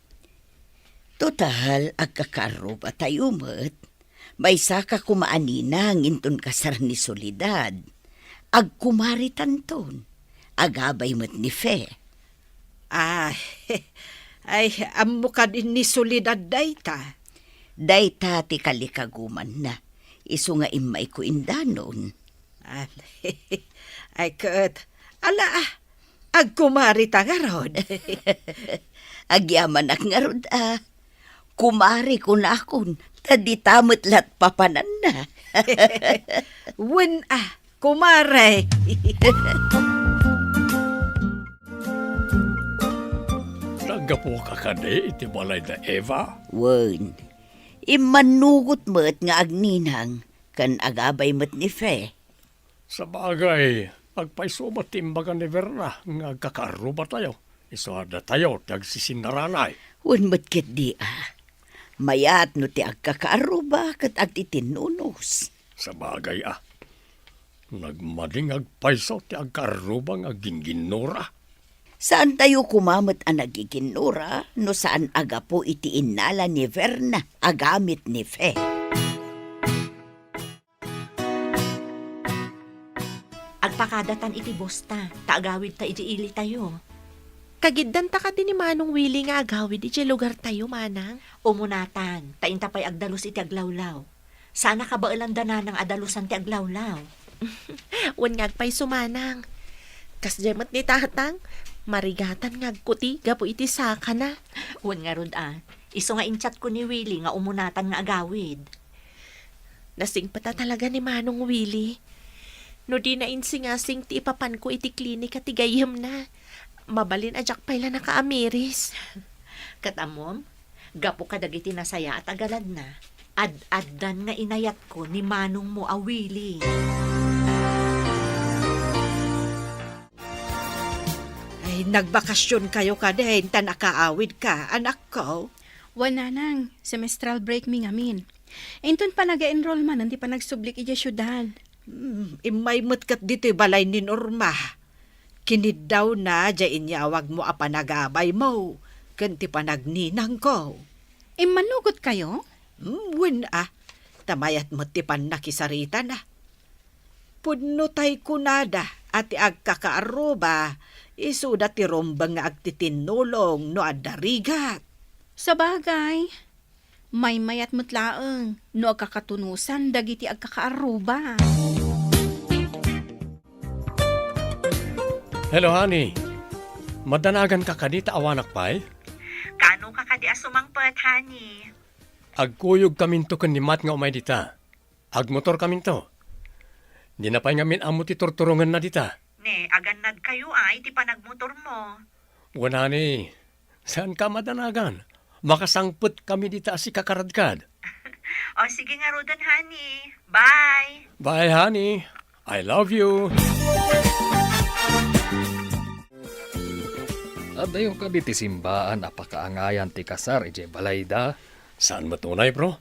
Total, agkakaaruba tayo met. May saka kumaanina ngintun kasar ni Solidad. Agkumari tanton. Agabay met ni Fe. Ay, amo ka din ni Solidad dayta. Dayta ti kalikaguman na. Isu nga imay ko indanon. Ay, kat, ala agkumari ta nga rod. Agyaman ak nga rod Kumari ko na akon. Tadi tamot lat papanan na. Wen kumare. Nagapo ka ka di, iti balay da Eva. Wen, imanugot mo't nga agninang kan agabay mo't ni Fe. Sa bagay, agpaisumat timbaga ni Verna nga kakaruba tayo. Isuada tayo, tagsisinaranay. Unmat ket di Mayat no ti agkakaaruba kat agtitinunos. Sa bagay nagmading agpaiso ti agkarubang agginginura. Saan tayo kumamot ang nagiginura no saan aga po iti inala ni Verna agamit ni Fe. Agpakadatan iti bosta, taagawid ta iti ili tayo. Kagiddan ta ka din ni Manong Willie nga agawid iti lugar tayo, manang. Umunatan, tainta pa'y agdalus iti aglawlaw. Sana ka ba ilandana ng adalusan ti aglawlaw? Wan nga agpay sumanang. Kas jemat ni tatang, marigatan nga agkuti, gapo iti saka na. Huwag nga rod iso nga inchat ko ni Willie nga umunatan nga agawid. Nasing pata talaga ni Manong Willie. No di na insingasing ti ipapan ko iti klinik at tigayam na. Mabalin ajak pala naka-amiris. Katamom, gapo ka dagiti nasaya at agalad na. Ad-addan nga inayat ko ni Manong mo a Willie. Ay, nagbakasyon kayo ka din, ta nakaawid ka, anak ko. Wala nang, semestral break mi ngamin. Inton pa nag-enroll man, hindi pa nagsublik ija syudad. Imay matkat dito balay ni Norma. Kinid daw na, dyan inyawag mo apanagabay mo. Kanti pa nagninang ko. Manugot kayo? Win tamayat mo tipan nakisarita na. Pudno tay kunada at agkakaaruba, isuda ti rombang nga agtitinulong no adarigat. Sa bagay, may mayat mutlaeng no agkakatunusan dagiti agkakaaruba. Hello, honey. Madanagan ka kanita awanak pa'y? Kano ka kadi asumangpet, honey? Agkuyog kaminto kan ni Mat nga umay dita. Agmotor kaminto. Di na pa'y ngamin amo ti turturungan na dita. Ne, aganad kayo iti panagmotor mo. Wala ni. Saan ka madanagan? Makasangput kami dita si kakaradkad. O sige nga rodan, honey. Bye! Bye, honey. I love you. Adayo ka di ti simbaan apakaangayan ti kasar ije balayda. Saan matunay, bro?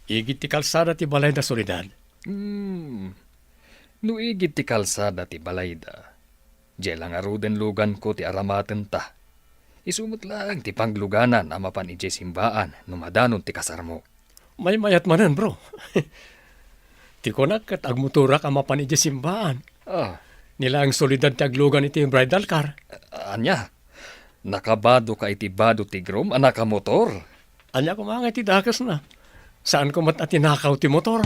Igit ti kalsada ti balay da solidad. No igit ti kalsada ti balayda. Dje lang aruden lugan ko ti aramaten ta. Isumot lang ti pangluganan amapan ije simbaan no madanon ti kasar mo. May mayat manan, bro. Ti konak kat agmuturak amapan ije simbaan. Nila ang solidad ti aglugan iti bridal car. Anya, nakabado ka iti bado ti grom anak ka motor. Anya ko mga iti dakas na. Saan ko matatinakaw ti motor?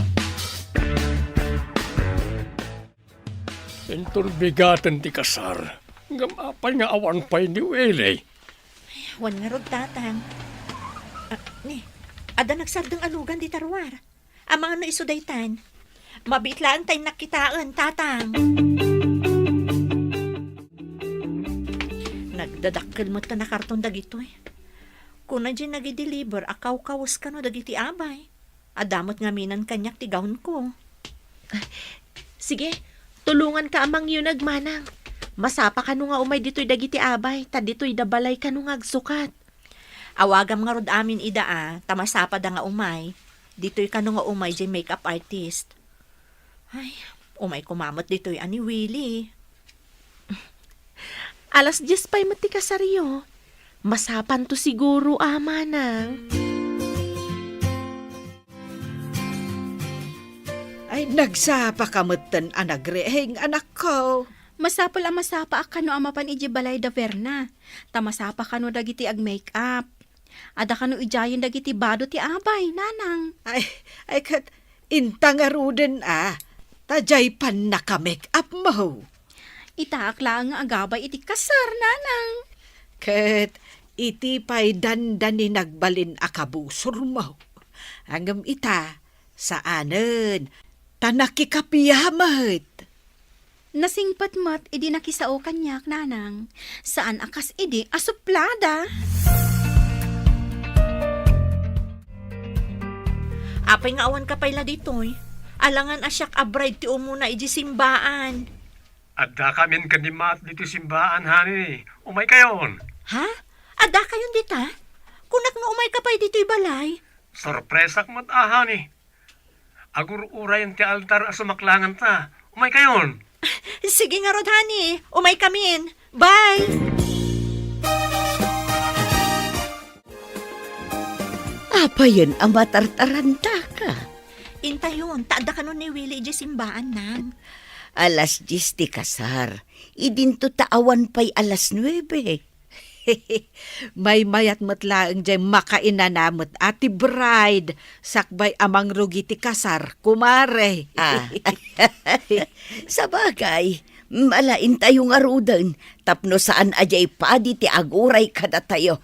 Inturbigatan ti kasar. Gamapay nga awan pa'y ni Wele. Huwag nga rod tatang. Ada nagsardang alugan di tarwar. Ang mga naisudaytan. Mabitlaan tayo nakitaan, tatang. Nagdadakkel mo ta na karton dagitoy. Kung na dyan nag-deliver, akaw-kawas ka no dagiti abay. Adamot nga minan kanyak ti gawon ko. Sige, tulungan ka amang yun nagmanang. Masapa ka nga umay dito'y dagiti abay, ta dito'y dabalay ka nga agsukat. Awagam nga rod amin ida tamasapa da nga umay. Dito'y ka nga umay dyan makeup artist. Ay, umay kumamot dito'y ani Willie. Alas 10 pa'y mati kasaryo. Masapan to siguro, manang. Ay, nagsapa kamutan anagreheng anak ko. Masapol ang masapa akano amapan ije balay da Verna. Tamasapa kano dagiti ag make-up. Ada kano ijayon dagiti bado ti abay, nanang. Ay kat, intangaruden tajay pan naka-make-up mo. Itaak lang nga agabay iti kasar, nanang. Kat, iti pa'y dandani nagbalin akabusor mo. Hanggang ita, saanen, tanakikapiyamat. Nasingpat mat, idi nakisao kanyak, nanang. Saan akas idi asuplada? Apay nga awan ka pala ditoy. Alangan asyak abride ti umuna iji simbaan. Adda kamin kanimat dito simbaan, hani. Umay kayon. Ha? Ada kayon dita? Kunak nga umay ka pa dito'y balay. Sorpresak mat ahani. Agur urayan ti altar asumaklangan ta. Umay kayon. Sige nga, Rodhani. Umay kamin. Bye! Apa yun ang matartaranta ka? Intayon, taada ka nun ni Willie di simbaan nang. Alas 10 ti kasar. Idinto taawan pa'y alas 9. May mayat matlaang jay makainanamot ati bride. Sakbay amang rugi ti kasar, kumare. Ah. Sa bagay, malain tayong arudan. Tapno saan ajay padi ti aguray kada tayo.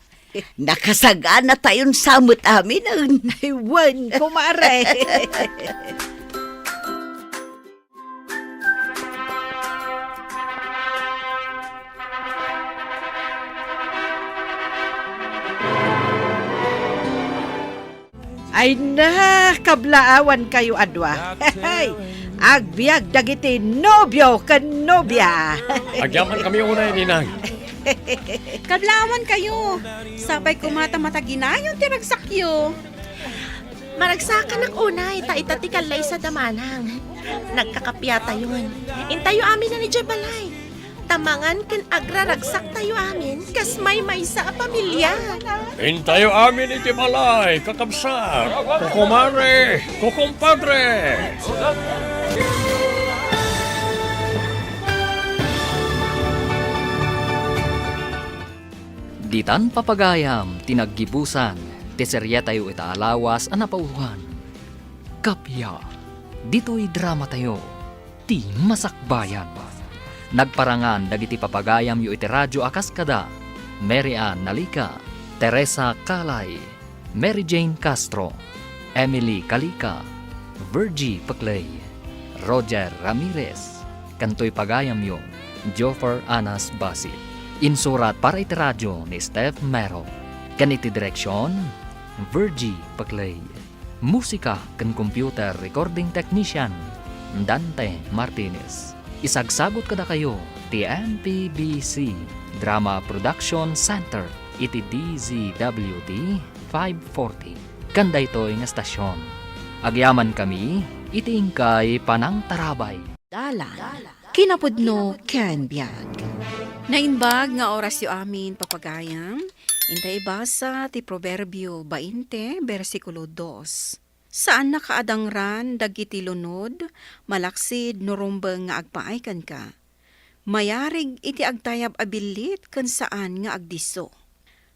Nakasagana tayon samot amin. Ay, wan, kumare. Ay na, kablaawan kayo adwa. Hey, agbiag dagiti nobyo kan nobya. Agyaman kami unay, ninang. Kablawan kayo. Sabay kumata mataginayon tiragsakyo. Maragsakan ng unay, taitatikalay sa damanang. Nagkakapya tayon. Intayo amin na ni Jebalay. Tamangan kan agraragsak tayo amin, kas may sa pamilya. Hintayo amin iti balay, kakabsat, kukumare, kukumpadre. Ditan papagayam, tinaggibusan, teserya tayo itaalawas, anapauhan. Kapya, dito'y drama tayo, ti masakbayan. Nagparangan dagiti papagayam yu iti radyo akaskada, Mary Ann Nalika, Teresa Kalay, Mary Jane Castro, Emily Kalika, Virgie Paclay, Roger Ramirez, kantoy pagayam yu, Joffer Anas Basit. Insurat para iti radyo ni Steph Mero. Kaniti direksyon, Virgie Paclay. Musika kan computer recording technician, Dante Martinez. Isagsagot kada kayo, ti MPBC Drama Production Center, iti DZWT 540. Kanda ito'y nga stasyon. Agyaman kami, iti ingkay panang tarabay. Dalan. Kinapudno ken biag. Nainbag nga oras yu amin papagayam. Intay basa ti Proverbio 20, versikulo 2. Saan nakaadangran dagiti lunod, malaksid nurumbeng nga agpaaykan ka. Mayarig iti agtayab abilit kan saan nga agdiso.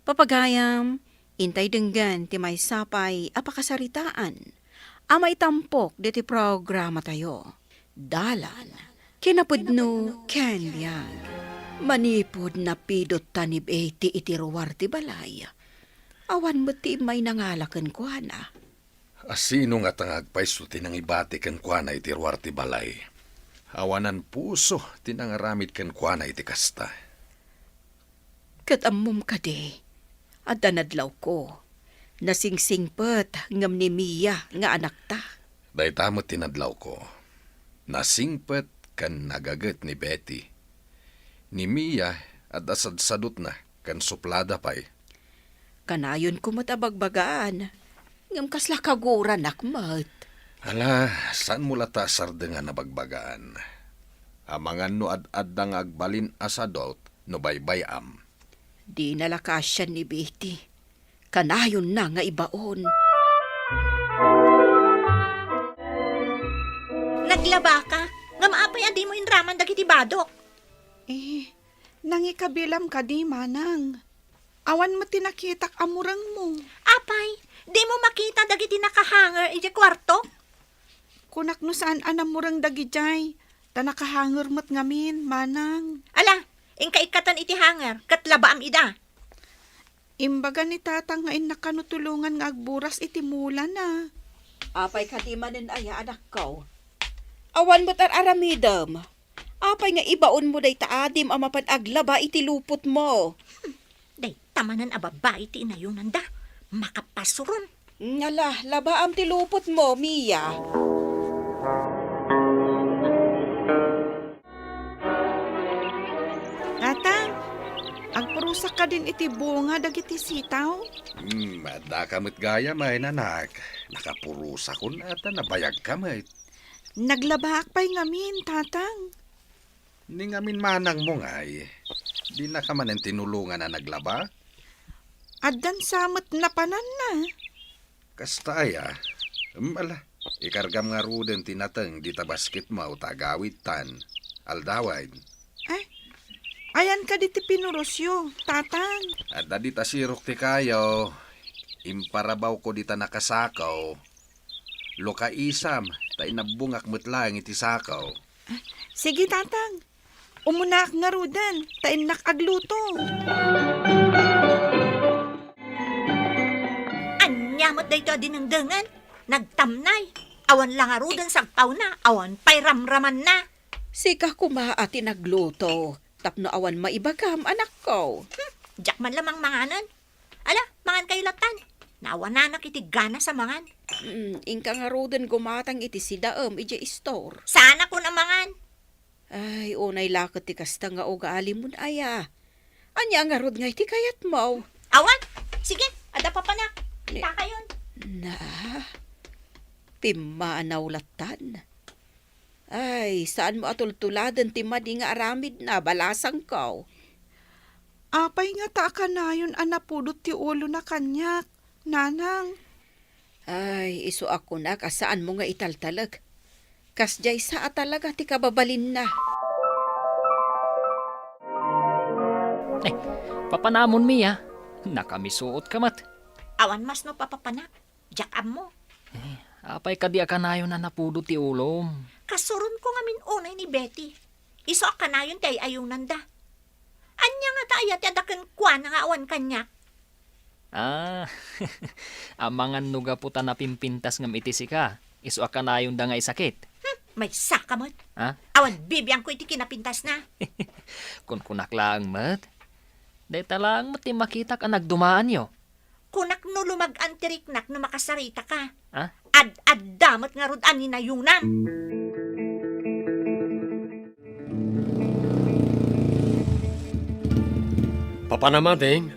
Papagayam, intay denggan ti may sapay apakasaritaan. Amay tampok diti programa tayo. Dalan, kinapudno ken biag. Manipod na pidot tanib ti itiruwar ti balay. Awan mo ti may nangalakan ko na. Asino nga tangagpaiso tinang ibati kan kuana iti ruwar ti balay. Awanan puso tinangaramid kan kuana iti kasta. Katamom ka de, at anadlaw ko. Nasingsingpet ngam ni Mia nga anak ta. Daytamo tinadlaw ko. Nasingpet kan nagagat ni Betty. Ni Mia at asadsadot na kan suplada pa'y. Kanayon ko matabagbagaan. Ngam kasla kaguran akmat. Hala, saan mo lata sardengan na bagbagaan? Amangan no ad-addang agbalin asadot no baybayam. Di nalakasyan ni Betty. Kanayon na nga ibaon. Naglaba ka? Nga maapay adi mo inraman dagiti badok. Nangikabilam ka di manang. Awan mo tinakitak amurang mo. Apay, di mo makita dagiti nakahanger iti kwarto? Kunak no saan anamurang dagijay. Tanakahanger mo't ngamin, manang. Ala, ingkaikatan iti hanger, katlabaam ida. Imbaga ni tatang nga nakanutulungan nga agburas iti mula na. Apay kadimanin aya anak ko. Awan mo't aramidam. Apay nga ibaon mo day taadim amapan aglaba iti lupot mo. Day, tamanan ababa iti inayon nanda. Makapasuron. Ngala, laba am ti lupot mo, Mia. Agparusa ka din iti bunga dagiti sitaw. Mada kamit gaya may nanak. Nakapurusa kun at nabayag kamit. Naglabak pa'y ngamin, tatang. Ning amin manang mo ngay. Di na ka man ang tinulungan na naglaba. Addan samot na panan na. Kasta aya. Ala, ikargam nga ruden tinateng di tabasket mo tagawid tan. Aldawad. Ayan ka diti pinurosyo, tatang. At dadi tasirok ti kayo. Imparabaw ko dita nakasakaw. Loka isam, ta inabungak metlang iti sakaw. Sige, tatang. Umunak nga rudan, tainak agluto. Anyamot da ito dinengdengan. Nagtamnay. Awan lang arudan sagpaw na. Awan pa'y ramraman na. Sika kumaati nagluto. Tapno awan maibagam, anak ko. Diyak man lamang manganan. Ala, mangan kayo latan. Naawan na nakitigana sa mangan. Ingka nga roden gumatang iti sidaam iti store. Sana ko na mangan. Ay, unay lakot ti kasta nga ugali mo na aya. Anya nga rod nga iti kayat mo. Awan, sige, ada pa panak. Kita kayon. Na, pimanaw latan. Ay, saan mo atultuladan ti madi nga aramid na balasang ko? Apay nga ta ka na yun anapudot ti ulo na kanyak. Nanang. Ay, iso ako na kasaan mo nga italtalag. Kasjay sa talaga ti kababalin na. Papanamon mi Nakamisuot ka mat. Awan mas no papapanak. Diyak mo. Apay kadi akanayon na napudot ti ulom. Kasurun ko nga minunay ni Betty. Iso akanayon tay ayunan da. Anya nga tayo ti adakan kwa na nga awan kanyak. Amangan nuga puta na pimpintas ngam itisi ka. Isu akanayon da nga isakit. May sakamot. Ha? Awan bibiyang ko iti kinapintas na. Kun kunaklaang mat. Dahil talang mat ti makita ka nagdumaan yo. Kunak no lumag-antiriknak no makasarita ka. Ha? Ad-damot nga rod ani na yunam. Papanamading,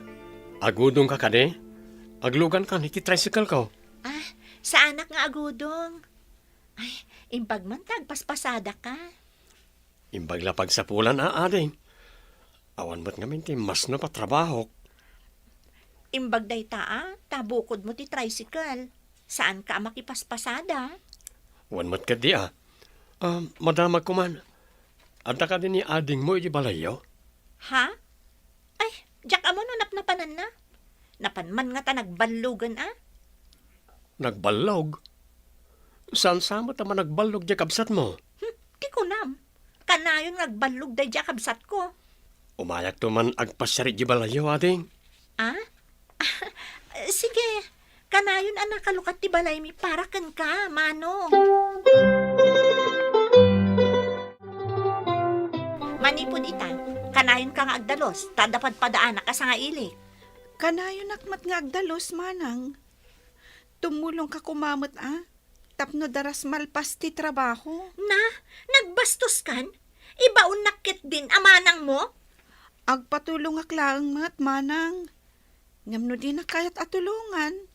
agudong ka kade, aglugan ka niti tricycle ko. Sa anak nga agudong. Ay, impagmantag paspasada ka. Imbaglapag sa pulan ading. Awan ba't ngamin ti mas no patrabaho. Imbagday tabukod mo ti tricycle. Saan ka makipaspasada? Wan mat ka di madamag ko man. Adda ka din ni ading mo iti balayo. Ha? Ay, diyak amo no napnapanan na. Napanman nga ta nagbalugan Nagbalog? Saan sama tama nagbalog di kabsat mo? Di ko nam. Kanayon nagbalug day diyak kabsat ko. Umayak to man agpasyari di balayo ading. Sige. Kanayon nakalukat ti balay mi para kan ka, mano. Manipod ita. Kanayon ka nga agdalos. Tadapad padaan ka sa nga ilik. Kanayon nakmat nga agdalos, manang. Tumulong ka kumamot, Tapno daras malpas ti trabaho. Na, nagbastos kan? Ibaon nakit din amanang mo? Agpatulong aklaang mat, manang. Ngamno di na kayat atulungan.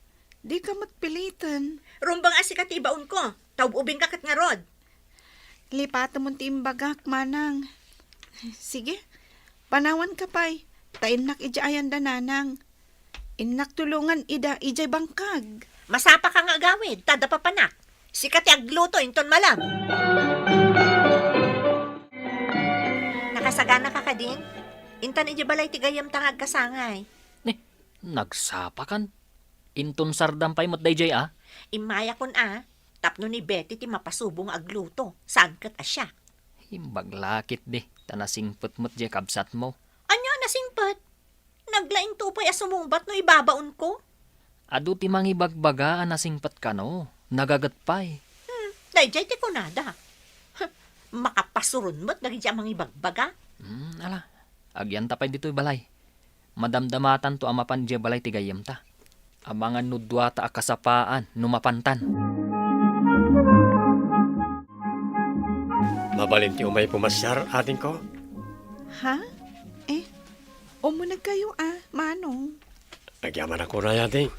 Di ka matpilitan. Rumbang asikat ibaon ko. Taububing kakat nga rod. Lipata mo ti imbagak, manang. Sige, panawan ka pa'y. Tainak ija ayan da nanang. Inak tulungan ida ijay bangkag. Masapa ka nga gawid, tada papanak. Sikat agluto, inton malam. Nakasagana ka din? Intan ija balay tigayam tangag kasangay. Nagsapakan. Inton sardam pa'y mat dayjay Imaya kon tapno ni Betty ti mapasubong agluto. Saan kat asya? Imbaglakit di. Tanasingput mo't di kabsat mo. Anya nasingpat? Naglaing tupay asumumbat no ibabaon ko? Adu ti mangibagbaga anasingpat ka no. Nagagat pa'y. Dayjay ti kunada. Makapasurun mo't nagidya mangibagbaga. Ala. Agyan tapay dito'y balay. Madamdamatan to amapan di balay tigayam ta. Amangan nudwa ta akasapaan numapantan. Mabalin ti umay pumasyar ating ko. Ha? Umunag kayo Manong. Nagyaman ako na yating.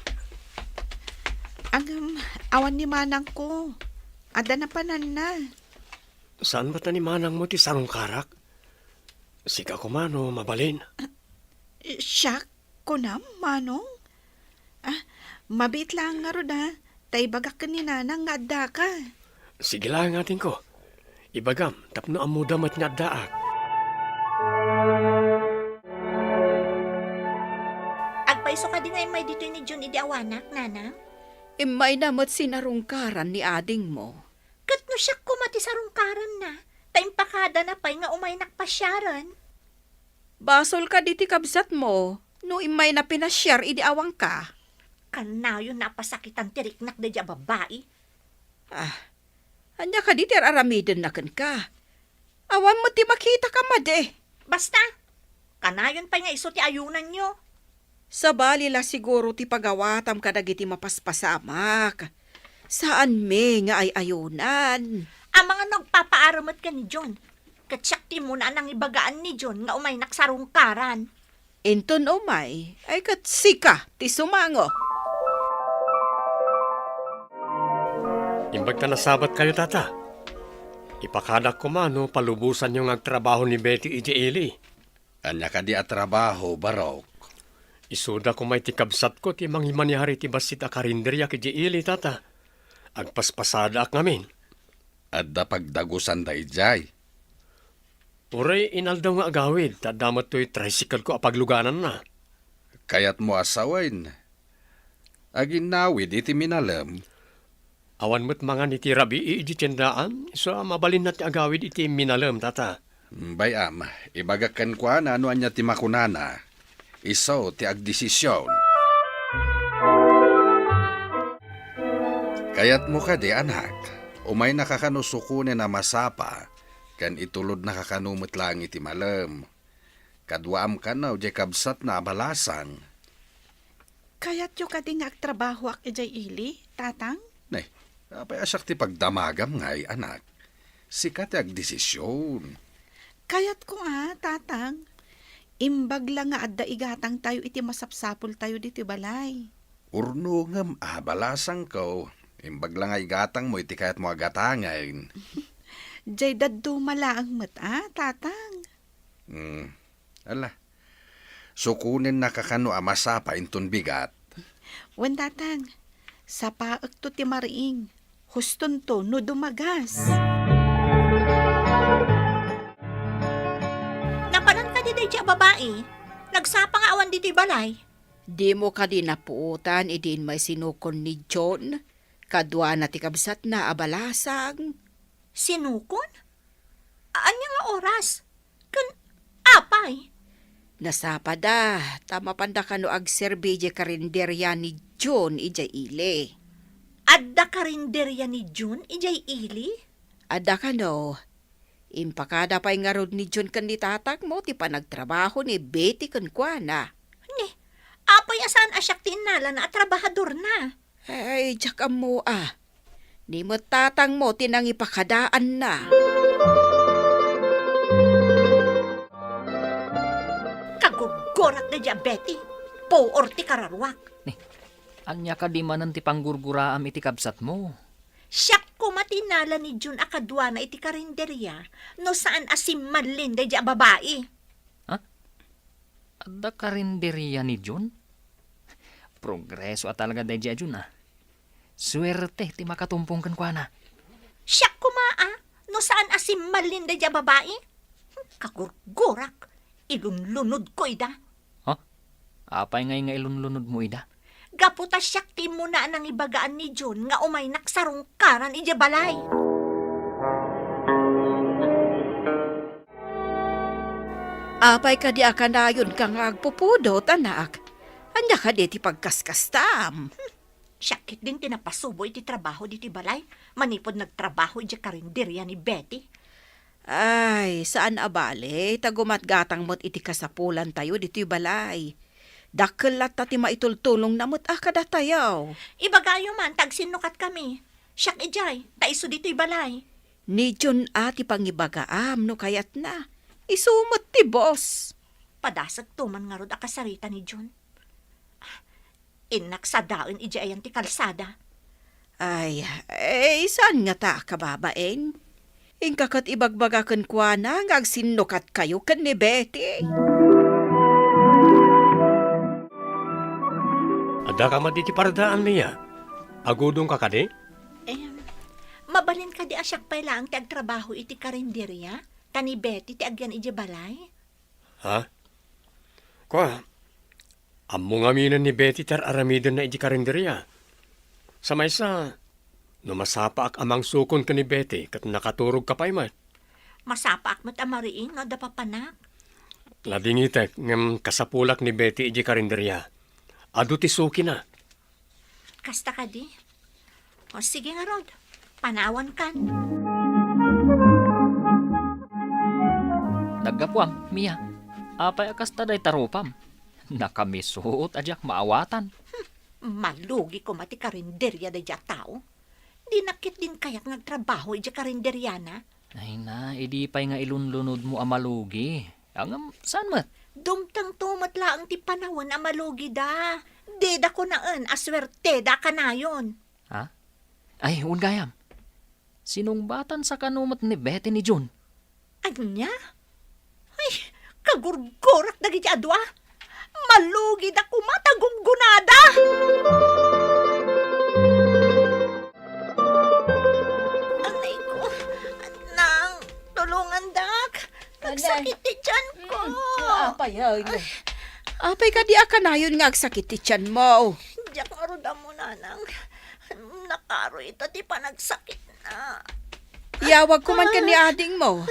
Awan ni Manang ko. Ada na panan na. Saan ba ni manang mo ti sarong karak? Sika ko mano, mabalin. Siya ko na, Manong. Mabit lang nga ro tay bagak ka ni Nanang nga adda ka. Sige lang ating ko. Ibagam, tapno ang mudamat nga daak. Agpaiso ka din nga may dito ni John idi awanak, Nana. Imay namat sinarungkaran ni ading mo. Kat no siya kumati sa rungkaran na. Taimpakada na pa'y nga umay nakpasyaran. Basol ka diti kabsat mo, no imay na pinasyar idi awang ka. Kanayo napasakitan tiriknak da dya babae. Anya ka diti aramiden na kan ka. Awan mo ti makita ka made. Basta, kanayon pa nga iso ti ayunan nyo. Sa bali la siguro ti pagawatam ka dagiti mapaspasamak. Saan me nga ay ayunan? Ang mga nagpapaaramat ka ni John. Katsyak ti mo na nang ibagaan ni John nga umay naksarungkaran. Inton umay, ay katsika ti sumango. Imbag ta nasabat kayo, tata. Ipakadak ko mano, palubusan yung agtrabaho ni Betty Ili. Anya ka di atrabaho, Barok. Isuda ko may tikabsat ko, ti manghimanyari ti basit a karinderya ki Ili, tata. Agpaspasada ak ngamin. Adda pagdagusan da ijay. Uray, inaldaw nga agawid, tadamat to'y tricycle ko apagluganan na. Kayat mo asawain. Aginawid iti minalam. Awan mo't mga niti rabi iti tiyandaan, so mabalin natin agawid iti minalam, tata. Bayam, ibagakan kwa na ano anya ti makunana. Iso ti agdesisyon. Kayat mo ka di anak, umay nakakanusukunin na masapa, kan itulod nakakanumot lang iti malam. Kadwaam ka na, ujay kabsat na abalasang. Kayat yo ka di nga agtrabaho ak ijay ili, tatang? Nay, apay asak ti pagdamagam ngay, anak. Sikat agdesisyon. Kayat ko tatang. Imbag lang nga adda igatang tayo iti masapsapol tayo diti balay. Urnungam, balasang ko. Imbag lang ay gatang mo, iti kayat mo agatangain. Jay daddo malaang mata, tatang. Ala, sukunin na kakano amasapa intun bigat. Wan tatang, sa paag to ti mariing, huston to no dumagas. Napanan ka di dya babae. Nagsapa nga awan diti balay. Di mo ka din napuutan, idin may sinukon ni John. Kadwa na ti kabsat na abalasang. Sinukon? Anya nga oras? Apay? Nasapada, tama panda ka no agserbidye karinderya ni John ijay ile. Adda karinderya ni John, ijay ili? Ada ka no, impakada pa'y nga rod ni John kan ni tatak mo, ti panagtrabaho ni Betty kan kwa na. Apay asan asyak tinala na at trabahador na. Ay, diyak mo Ni mo tatang mo tinang ipakadaan na. Kagugorat na Betty. Po or ti kararwak. Anya ka di manan ti panggurguraam iti kabsat mo. Siyak ko matinala ni Jun akadwa na iti karinderya no saan asim malin da dya babae. Adda karinderya ni Jun? Progreso at talaga da dya Jun Swerte ti makatumpong kan kwa na. Siyak ko no saan asim malin da dya babae. Kagurgurak. Ilunlunod ko ida. Apay ngay nga ilunlunod mo ida? Gaputa siyak ti mo na nang ibagaan ni Jun nga umay naksarungkaran ija balay. Apay ka di akanayon kang agpupudot, anak. Anya ka di ti pagkaskastam. Siyakit din tinapasubo iti trabaho diti balay. Manipod nagtrabaho ija karinderya ni Betty. Ay, saan abale? Tagumatgatang mo't iti kasapulan tayo diti balay. Dakkelat ta ti maitultulong namot kada tayaw. Ibagayo man, tagsinukat kami. Siyak ijay, taiso dito'y balay. Ni John ati pangibagaam no kayat na. Isumot ti boss. Padasag tuman nga rod akasarita ni John. Inak sa daon ija ayan ti kalsada. Ay, saan nga ta kababaen? Ingkakat ibagbagakan kwa na ngagsinukat kayo kan ni Betty. Ada ka maditi paradaan niya. Agudong ka kadi? Mabalin ka di asyak pa lang ti agtrabaho iti karinderya. Tani Betty ti agyan ija balay. Ha? Kwa, amo nga minan ni Betty tar aramidon na iji karinderya. Sa maysa, numasapa ak amang sukon ka ni Betty kat nakaturog ka pa'y mat. Masapa akmat amariin no da papanak. Ladingitek ngam kasapulak ni Betty iji karinderya. Adu ti suki na. Kasta ka di. O sige nga rod, panawan kan. Naggapuam, Mia. Apay akas taday tarupam. Nakamisuot ajak maawatan. Malugi ko mati karinderya da dya tao. Di nakit din kayak nagtrabaho ija karinderya na. Ay na, idi pa'y nga ilunlunod mo amalugi. Ang saan mat? Dumtang tumat laang ti panahon na malugi da. Di da ko naan, aswerte da ka na yun. Ha? Ay, ungayam. Sinong batan sa kanumat ni Betty ni June? Anya? Ay, kagurgurak da giti adwa. Malugi da kumatagunggunada. Anay ko, nang tulungan dak. Nagsakit ti tiyan ko. Apay ka di akanayon nga agsakit ti tiyan mo. Diyak aruda mo nanang. Nakaro ito ti panagsakit na. Iyawag ko man ka ni ading mo.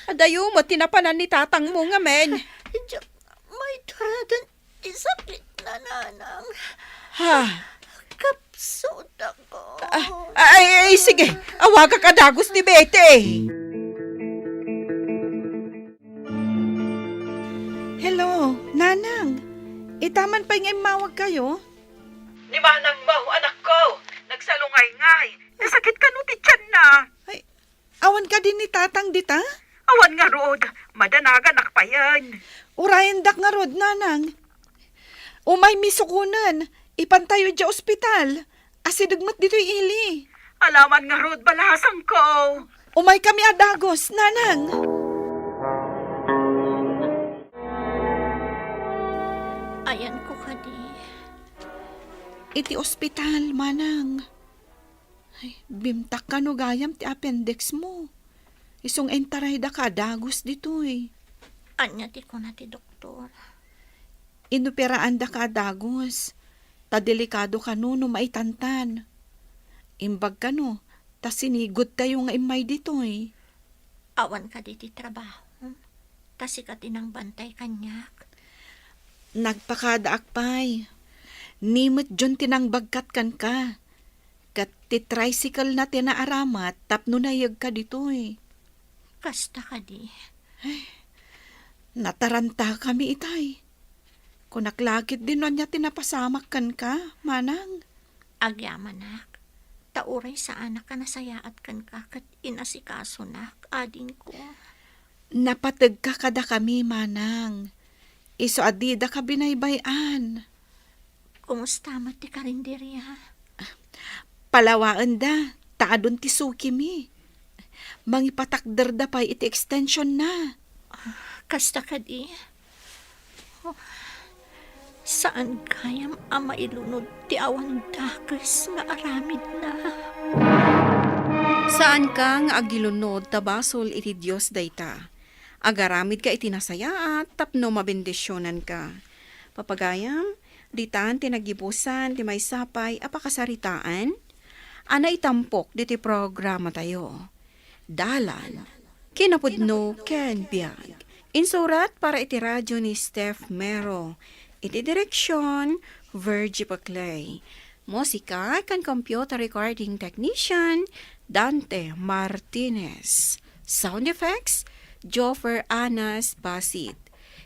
Adayo mo, tinapanan ni tatang mo nga men. Diyak, may taradan isakit na nanang. Ha? Kapsot ako. Ay, sige. Awaga ka dagos ni Betty. Hello, Nanang. Itaman pa yung mawag kayo? Ni Manang mo, anak ko. Nagsalungay-ngay. Nasakit ka no ti tiyan na. Ay, awan ka din ni tatang dita? Awan nga rod. Madanagan pa yan. Urayan dak nga rod, Nanang. Umay misukunan. Ipantayo dya ospital. Asidugmat dito'y ili. Alaman nga rod, balasang ko. Umay kami adagos, Nanang. Ayan ko ka di. Iti ospital, Manang. Ay, bimtak ka no gayam ti appendix mo. Isong entaray da ka dagos dito'y. Anya ti ko na ti doktor. Inuperaan da ka dagos. Ta delikado ka no maitantan. Imbag ka no, ta sinigod tayo nga imay dito'y. Awan ka di ti trabaho. Kasi ka tinang bantay kanyak. Nagpakadaak pa'y. Nimot dyan tinangbagkat kan ka. Kat ti tricycle na tinaaramat, tapno nayag ka dito'y. Kasta ka di. Nataranta kami itay. Kung naklagit din nun niya tinapasamak kan ka, Manang. Agyamanak. Tauray sa anak ka nasayaat kan ka kat inasikaso nak, ading ko. Napatag ka kada kami, Manang. Iso adida ka binaybayan. Kumusta mo ti karinderya? Palawaan da, taadon ti suki mi. Mangipatakder da pa'y iti extension na. Kasta ka di. Oh, saan kayam ama ilunod ti awan dakes nga aramid na? Saan ka nga agilunod tabasol iti Diyos dayta? Agaramid ka iti nasaya at tapno mabendisyonan ka. Papagayam, ditan tinagibusan ti may sapay apakasaritaan, ana itampok diti programa tayo. Dalan, kinapudno ken biag. Insurat para iti radyo ni Steph Mero. Iti direksyon, Virgie Paclay. Musika kan computer recording technician, Dante Martinez. Sound effects, Joffer Anas Basit.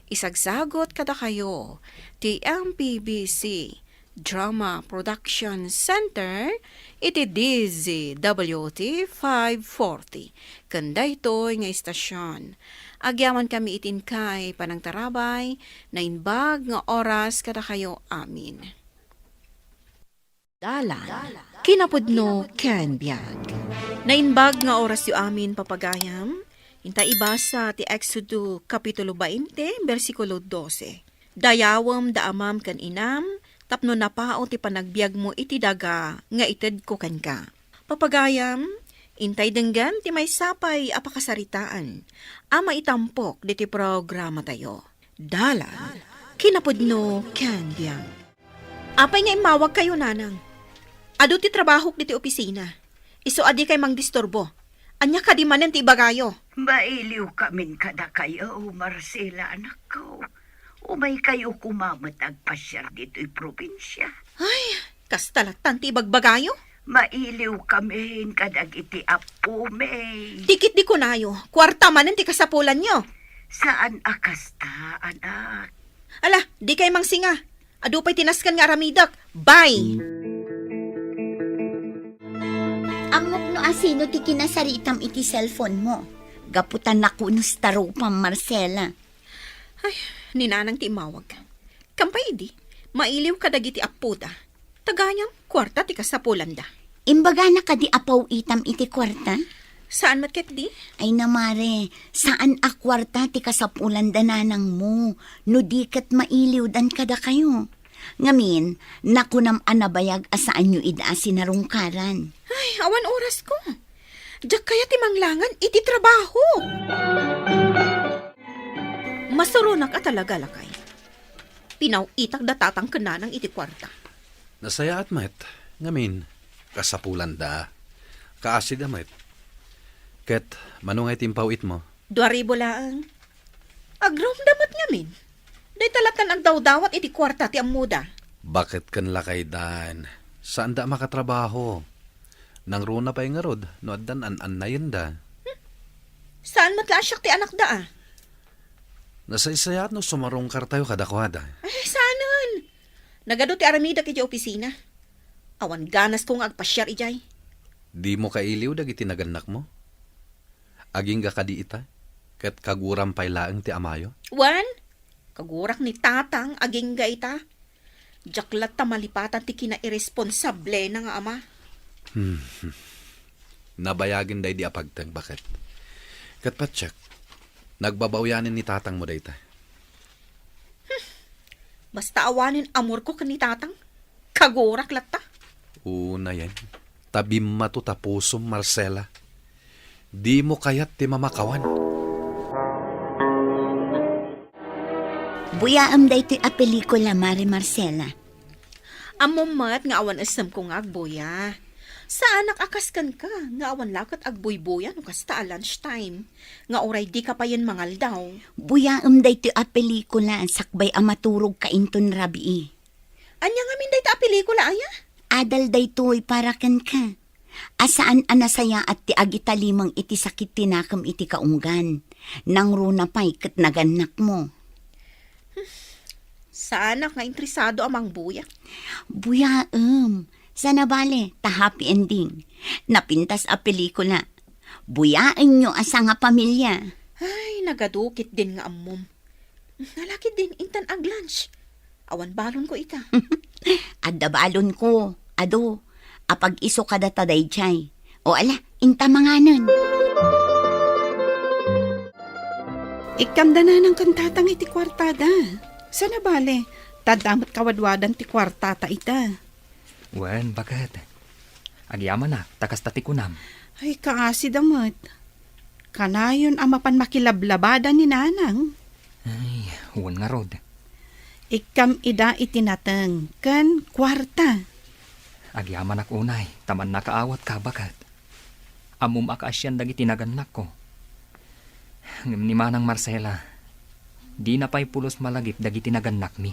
Isagsagot kada kayo, TMPBC Drama Production Center, iti DZWT 540. Kanda ito'y nga istasyon. Agyaman kami itin kay panang tarabay, na inbag nga oras kada kayo amin. Dalan, kinapudno ken biag. Nainbag nga oras yu amin papagayam, inta ibasa ti Exodo Kapitulo 20, versikulo 12. Dayawam da amam kan inam, tapno napao ti panagbiag mo iti daga, nga ited ko kan ka. Papagayam, intay denggan ti may sapay apakasaritaan, ama itampok di ti programa tayo. Dalan, kinapudno ken biag. Apay nga imawag kayo, nanang. Ado ti trabahok diti opisina. Iso adi kay mang disturbo. Anya ka di manen ti ibagayo. Mailiw kamin kada kayo, Marcela, anak ko. Umay kayo kumamot agpasyar dito'y probinsya. Ay, kastalatan ti ibagbagayo. Mailiw kamin kadag iti apo, May. Dikit di kunayo. Kwarta manen ti kasapulan nyo. Saan akasta, anak? Ala, di kay mang singa. Ado pa'y tinaskan nga aramidak. Bye! Amok no asino ti kinasaritam iti cellphone mo. Gaputan na kunos tarupam, Marcela. Ay, ninanang ti imawag. Kampay di, mailiw kadag iti apuda. Taganyam, kwarta ti kasapulan da. Imbaga na ka di apaw itam iti kwarta? Saan matket di? Ay namare, saan akwarta ti kasapulan dananang mo? No di kat mailiw dan kada kayo. Ngamin, nakunam anabayag asaan nyo ida sinarungkaran. Ay, awan oras ko. Diyak kaya ti manglangan iti trabaho. Masurunak at talaga lakay. Pinaw itak datatang kananang iti kwarta. Nasaya at met, ngamin, kasapulan da, kaasi da met. Ket, manungay timpawit mo. 2,000 laang. Agrom damat ngamin. Day talatan ang dawdawat iti kwarta ti amuda. Bakit kan lakay dan? Saan da makatrabaho? Nang runa pa yung ngarod, no addan an na yun da. Saan matlaasyak ti anak da ah? Nasaysayat no sumarungkar tayo kadakwada. Ay, saanan? Nagado ti aramida kiti opisina. Awan ganas kong agpasyar ijay. Di mo kailiw dagiti naganak mo? Aging ga kadi ita? Ket kaguram pay laeng ti amayo? Wan, kagurak ni tatang aging ga ita. Jaklat ta malipatan ti kina-irresponsable na nga ama. Nabayagin day di apagtang bakit? Ket patsak, nagbabawyanin ni tatang mo day ta. Basta awanin amor ko kan ni tatang. Kagurak latta. Una yan. Tabi matutapusom, Marcela. Di mo kayat ti mamakawan. Buyaam day ti a pelikula, Mare Marcela. Amumat nga awan asam ko nga agboya. Sa anak akaskan ka, nga awan lakat agboy-boya no kasta a lunchtime. Nga oray di ka pa yan mangal daw. Buyaam day ti a pelikula, sakbay a maturog kainton rabii. Anya nga min day ta pelikula aya? Adal day to'y para kan ka. Asaan anasaya at ti agitalimang iti sakit tinakam iti kaunggan. Nang runa pa'y kat naganak mo. Sa anak nga interesado amang buya. Buyaam. Sana bale, ta happy ending. Napintas a pelikula. Buyaan nyo asa nga pamilya. Ay, nagadukit din nga amom. Nalaki din intan ag lunch. Awan balon ko ita. Adda balon ko. Ado, apag iso kada taday chay. O ala, inta manganan. Ikamda na ng kantatang iti kwartada. Sana bale, tadamat kawadwadan ti kwartata ita. Wen, bakit? Agyaman na, takas tati kunam. Ay, kaasi damat. Kanayon amapan makilablabada ni nanang. Ay, huwan nga rod. Ikam ida itinatang kan kwarta. Agyaman ak unay, taman nakaawat ka bakat. Amum akaasyan dagiti naganak ko. Ngam ni Manang Marcela, di na pa'y pulos malagip dagiti naganak mi.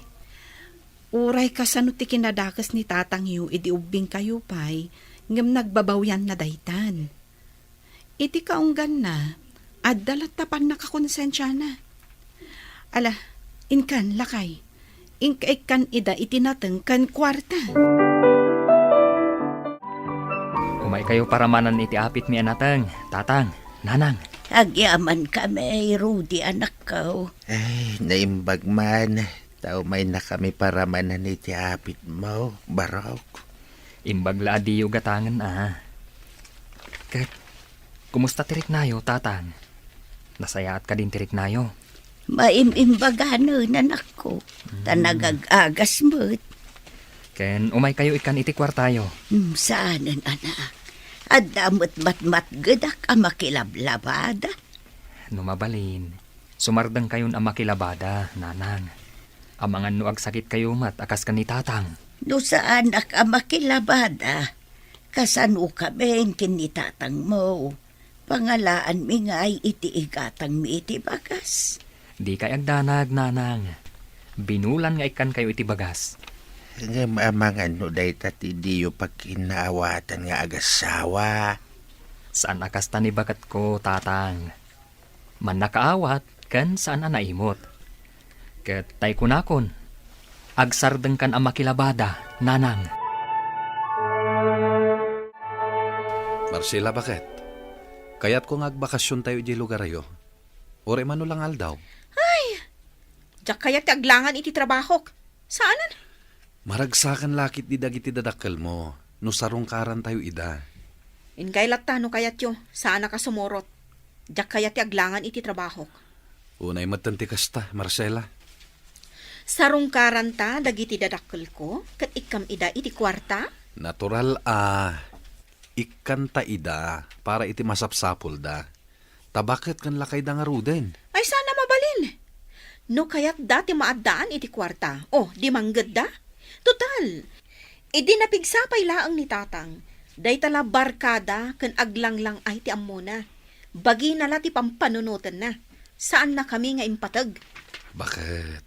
Uray kasano ti kinadakas ni tatang yu, idi ubing kayo pa'y, ngam nagbabawyan na daytan. Iti kaunggan na, at dalatapan nakakonsensya na. Ala, inkan lakay, inkaikan ida itinatang kan kwarta. Umay kayo paramanan iti apit mi anatang, tatang, nanang. Agyaman kami, Rudy, anak ko. Ay, naimbag man. Tao may na kami para manan iti apit mo, barok. Imbagla adiyo gatangan Kat, kumusta tirik nayo, tatang? Nasayaat ka din tirik nayo. Maimbaganan, anak ko. Tanagag-agas mo't. Ken, umay kayo ikan iti kwartayo. Saanan, anak? At damot matmat gadak ang makilablabada. Numabalin, sumardang kayon ang makilabada, nanang. Amangan no agsakit kayo mat, akas ka ni tatang. No saan ak ang makilabada? Kasano kami ang kinitatang mo? Pangalaan mi nga'y iti igatang mi iti bagas. Di kay agdanag, nanang. Binulan nga ikan kayo iti bagas. Nga maamangan no dahi tati diyo pagkinaawatan nga agasawa. Saan akas tani bagat ko, tatang? Man nakaawat, kan saan na naimot. Ket tay kunakon, agsardeng kan ang makilabada, nanang. Marcela, bakit? Kaya't kung agbakasyon tayo di lugar ayo. Ore man lang aldaw. Diyak kaya ti aglangan iti trabahok. Saanan? Maragsakan lakit di dagiti dadakkel mo. No sarungkaran tayo ida. Ingay latano kayat yo. Saan ka sumorot? Diyak kaya ti aglangan iti trabahok. Unay matanti kasta, Marcela. Sarungkaran ta, dagiti dadakkel ko, kat ikam ida iti kwarta? Natural ikanta ida para iti masapsapol da. Tabakit kan lakay da nga ruden. Ay sana mabalin. No kayat dati maaddaan iti kwarta. Oh, di manggad da? Total, idi napigsapay laang ni tatang. Day tala barkada kan aglanglang ay ti ammona. Bagi nala ti pampanunutan na. Saan na kami nga impatag? Bakit?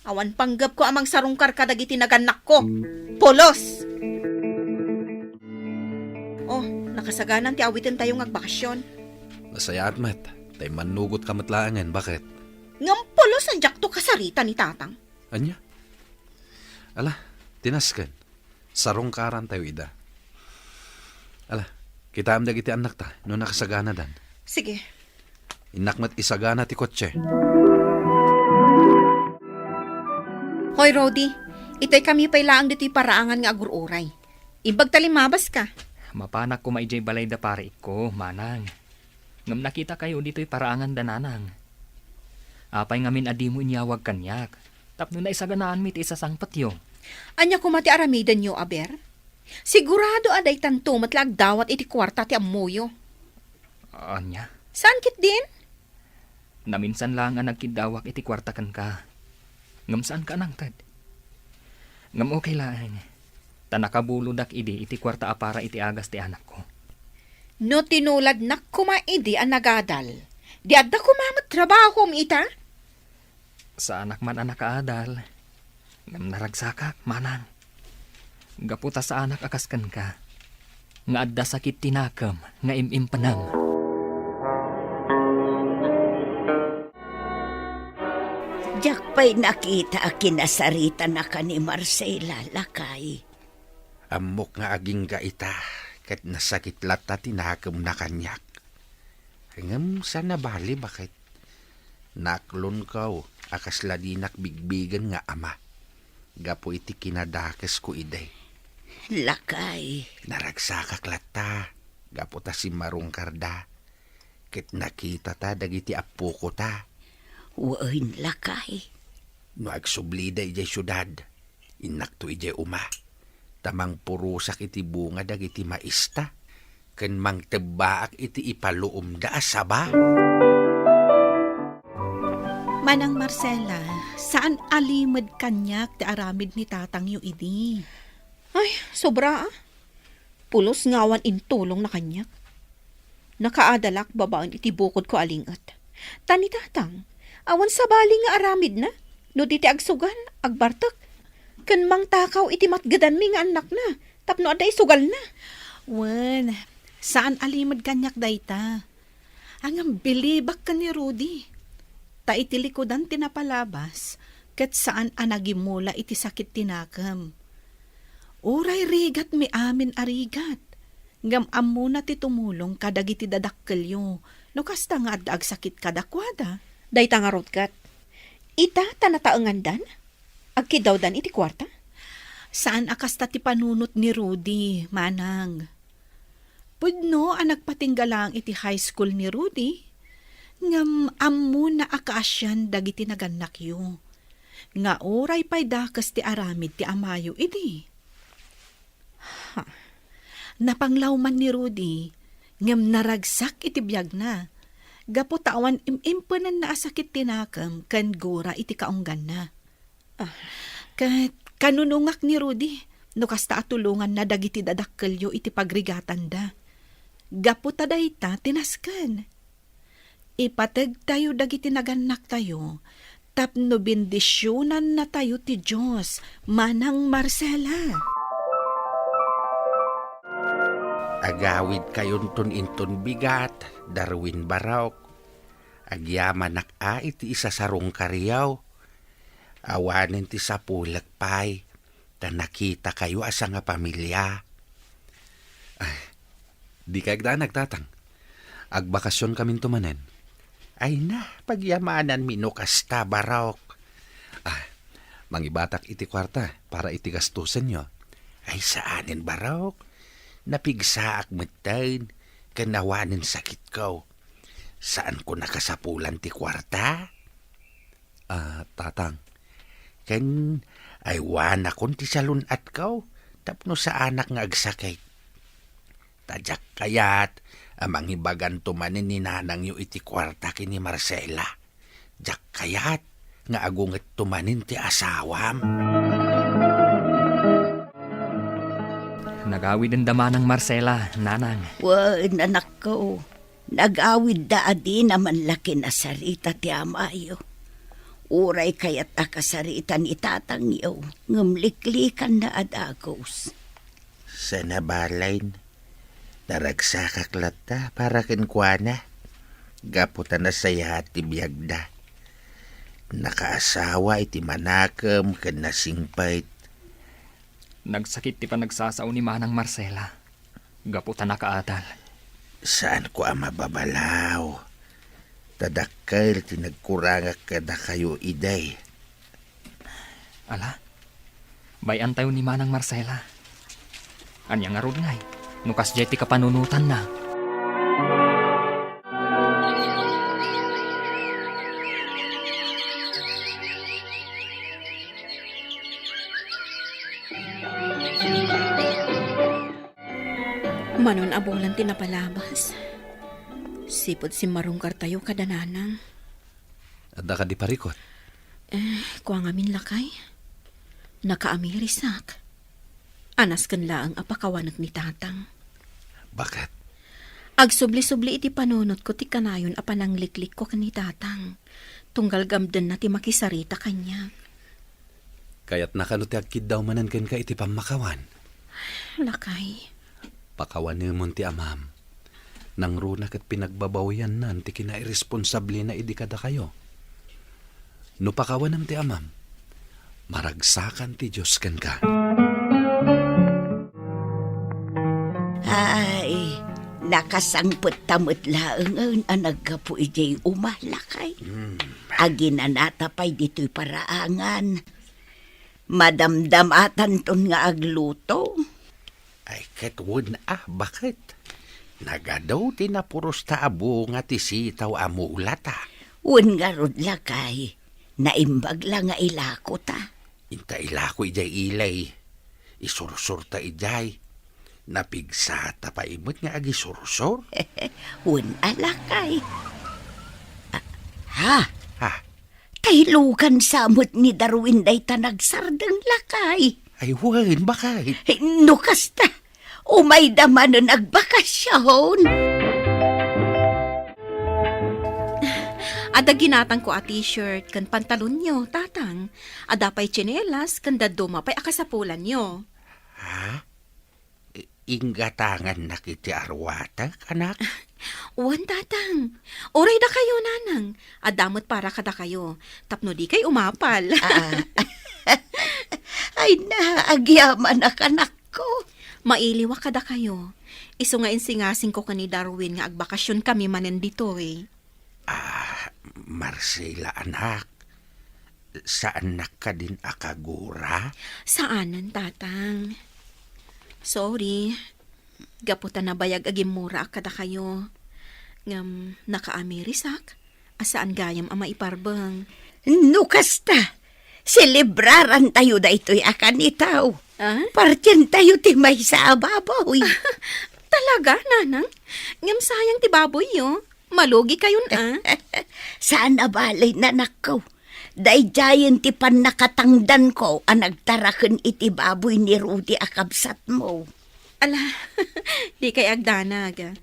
Awan panggap ko amang sarungkar kadagiti naganak ko. Polos! Oh, nakasaganan ti awitin tayo agbakasyon. Nasayaat met. Tay manugot ka matlaangan. Bakit? Ngam polos ang jakto kasarita ni tatang. Anya? Ala, tinaskan. Sarungkaran tayo ida. Ala, kita am dagiti anak ta. No nakasagana dan. Sige. Inakmat isagana ti kotse. Hoy, Rody. Ito'y kami pa'y laang dito'y paraangan nga agururay. Ibag talimabas ka. Mapanak ko maijay balay da pare ko, manang. Ngam nakita kayo dito'y paraangan dananang. Apay ngamin adi mo inyawag kanyak. Tapno na isaganaan mit isasang patyo. Anya kumati aramidan nyo, aber? Sigurado aday tanto matlag dawat iti kwarta ti ammoyo. Anya? Saan kit din? Naminsan lang ang nagkidawak iti kwarta kan ka. Ngam saan ka nang tad? Ngam okay lang. Tanakabuludak idi iti kwarta apara iti agas ti anak ko. No tinulad nak kumaidi ang nagadal. Di adda kumamat trabaho mi ita? Sa anak man anak kaadal. Ngam naragsakak, manang. Gaputa sa anak akaskan ka. Nga adda sakit tinakam, nga impanang. Diyak pa'y nakita kinasarita na ka ni Marcela, lakay. Amok nga aging gaita. Kat nasakit lata tinakam na kanyak. Ngam sana bali bakit? Naklon kaw. Akas ladinak bigbigan nga ama. Gapo iti kinadakes ko iday. Lakay. Naragsakak lata. Gapo ta si marungkarda. Ket nakita ta dagiti apo ko ta. Wain lakay. No agsublida ijay syudad. Inakto ijay uma. Tamang purusak iti bunga dagiti maista. Ken mang tebaak iti ipaluom da asaba. Manang Marcela, saan alimad kanyak ti aramid ni tatang yu idi? Ay, sobra ah. Pulos ngawan intulong na kanyak. Nakaadalak babaan iti bukod ko alingat. Tani tatang, awan sa bali nga aramid na. No diti agsugan, agbartak. Kan mang takaw iti matgadan mi nga anak na. Tapno aday sugal na. Wen, saan alimad kanyak dayta? Ang bilibak ka ni Rudy. Ta iti likodan tinapalabas, ket saan anagimula iti sakit tinakam. Uray rigat mi amin arigat. Ngam amuna ti tumulong kadagiti dadakkelyo, No kasta nga adda ag sakit kadakwada. Day nga rotkat. Ita tanataengandan? Agkidawdan iti kwarta? Saan akasta ti panunot ni Rudy, manang? Pudno ang nagpatinggalang iti high school ni Rudy. Ngam ammo na akaasyan dagiti naganak yu. Nga oray pa'y dakas ti aramid ti amayo idi. Napanglawman ni Rudy, ngam naragsak iti biyag na. Gapo tawan imimpunan na asakit tinakam kan gura iti kaunggan na. Kanunungak ni Rudy, no kasta atulungan na dagiti dadakkelyo iti pagrigatan da. Gapo taday ta tinaskan. Ipateg tayo dagiti naganak tayo, tapno bendisyonan na tayo ti Diyos, manang Marcela. Agawid kayon inton bigat, Darwin Barok. Agyaman iti isa sarong kariyaw. Awanin ti sapulak pay, ta nakita kayo asa nga pamilya. Di kay nagtatang. Agbakasyon kamin tumanen. Ay na, pagyamanan minukasta, Barok. Mangibatak iti kwarta para iti gastusan nyo. Ay saanin, Barok? Napigsaak metain, kanawanin sakit ko. Saan ko nakasapulan ti kwarta? Tatang. Ken ay wana kon ti salunat ko, tapno sa anak nga agsakay. Tadyak kayat, amang ibagan tumanin ni nanang yu iti kwarta kini Marcela. Jak kayat, nga agunget tumanin ti asawam. Nagawid ang dama ng Marcela, nanang. Wan, anak ko. Nag-awid da adi naman laki na sarita ti amayo. Uray kaya't akasarita ni tatang iyo, ngumliklikan na adagos. Sa nabalain, naragsakaklat ta para kinkwana. Gaputan na saya ti biyagda. Nakaasawa iti manakam ken nasingpait. Nagsakit ti panagsasaw ni manang Marcela. Gaputan na kaatal. Saan ko ang mababalaw? Tadakkel tinagkurangak kada kayo iday. Ala, bayan tayo ni manang Marcela. Anya nga rod ngay, nukas jeti kapanunutan na. Manon abulan tinapalabas. Sipod si marungkar tayo kadananang. Adda ka di parikot. Kuha ngamin lakay. Nakaamirisak. Anas kan laang apakawanag ni tatang. Bakit? Agsubli-subli iti panunot ko ti kanayon apanangliklik ko kan ni tatang. Tunggal gamden na ti makisarita kanya. Kaya't nakanuti agkid daw manan ken ka iti pamakawan. Lakay. Pakawanin ti amam. Nang runak at pinagbabawian nan ti kinairesponsable na idikada kayo. No pakawanam ti amam, maragsakan ti Diyos ken ka. Ay, nakasangpot tamot laeng ang naggapu ijay umalakay. Aginanata pa'y dito'y paraangan. Madamdamatan ton nga agluto. Ay katwon bakit? Nagadaw tinapuros ta abo nga ti sitaw amulata. Un nga rod lakay, naimbag lang nga ilako ta. Inta ilako ijay ilay. Isursur ta ijay. Napigsa ta pa imot nga agisursur. Un alakay. Ha? Ha? Taylukan samot ni Darwin day tanagsardeng lakay. Ay wan, bakit? No kasta, umay daman nun agbakasyon. Ada ginatang ko a t-shirt kan pantalon nyo, tatang. Ada pa'y tsinelas kan daduma pa'y akasapulan nyo. Ha? Inggatangan na kiti arwata, kanak? Uwan, tatang. Oray da kayo, nanang. Adamot para kada kayo. Tapno di kay umapal. Ay na, agyaman na kanak ko. Mailiwa kada kayo. Iso nga insingasing ko kani Darwin nga agbakasyon kami manen dito eh. Marcela, anak. Saan ka din akagura? Saanan, tatang? Sorry. Gaputan na bayag agimura kada kayo. Ngam nakaamirisak. Asaan gayam ama iparbang. No kasta. Selebraran tayo da ito'y akan itaw. Ah? Partyan tayo timay sa ababaw. Talaga, nanang? Ngam sayang ti baboy yo. Malugi kayon Saan abalay na nakaw? Dayjayan ti pan nakatangdan ko ang nagtarakan iti baboy ni Rudy akabsat mo. Ala, di kay agdanag.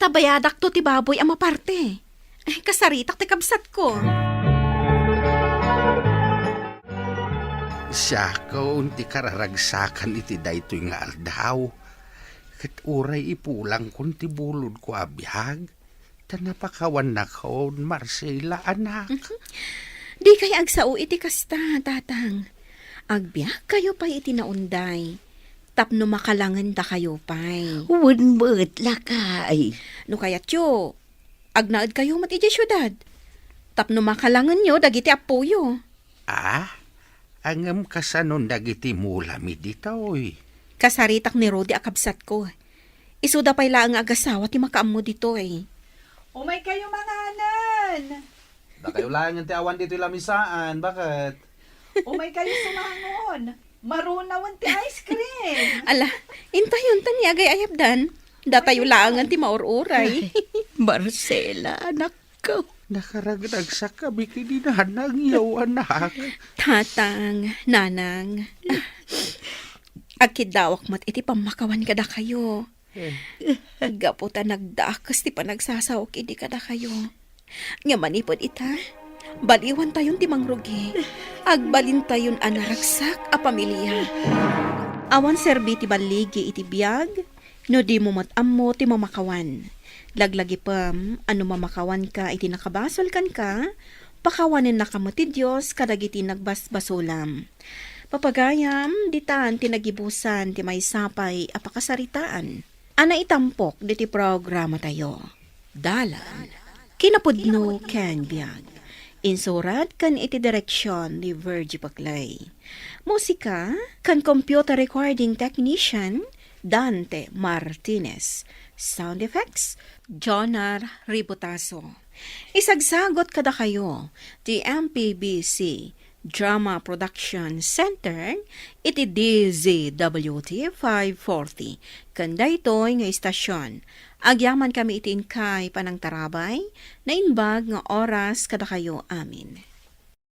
Tabayadak to ti baboy ang maparte. Kasaritak ti kabsat ko. Siya ko unti kararagsakan iti daytoy nga aldaw. Kat uray ipulang kun ti bulod ko abihag. Tanapakawan na ko, Marcela, anak. Di kay agsao iti kasta, tatang. Agbiyak kayo pa iti naunday. Tapno makalangan da kayo pay. Unmut lakay. No kayat yo, agnaad kayo mat iti syudad. Tapno makalangan nyo, dagiti apuyo. Angam kasanon dagiti mulami ditoy. Kasaritak ni Rodi akabsat ko. Isuda pay laang agasawa ti makaammo dito eh. Umay kayo mga anan. Da kayo lang ang tiawan dito lamisaan. Bakit? Umay kayo sumangon. Marunawan ti ice cream. Ala, intayon tani agay ayabdan. Datayo laangan ti maururay. Marcela, anak ko. Nakaragdag sa kabiki ni nanang yaw, anak. Tatang, nanang. Agkidawak mat iti pamakawan kada kayo. Gaputan nagdakas ti panagsasawak idi kada kayo. Nga manipod ita, baliwan tayon ti mangrugi. Agbalin tayon anaragsak a pamilya. Awan serbi ti baligi iti biyag, no di mo matammo ti mamakawan. Laglagi pam, ano mamakawan ka iti nakabasol kan ka, pakawanin na kamo ti Diyos kadagiti nagbasbasulam. Papagayam, ditan tinagibusan ti may sapay apakasaritaan. Ana itampok diti programa tayo. Dalan, kinapudno ken biag. Insurat kan iti direksyon ni Virgie Paclay. Musika kan computer recording technician Dante Martinez. Sound effects, Jonar Ributaso. Isagsagot kada kayo, the MPBC Drama Production Center, iti DZWT 540. Kanda ito'y nga istasyon. Agyaman kami itin kay panang tarabay, na inbag nga oras kada kayo amin.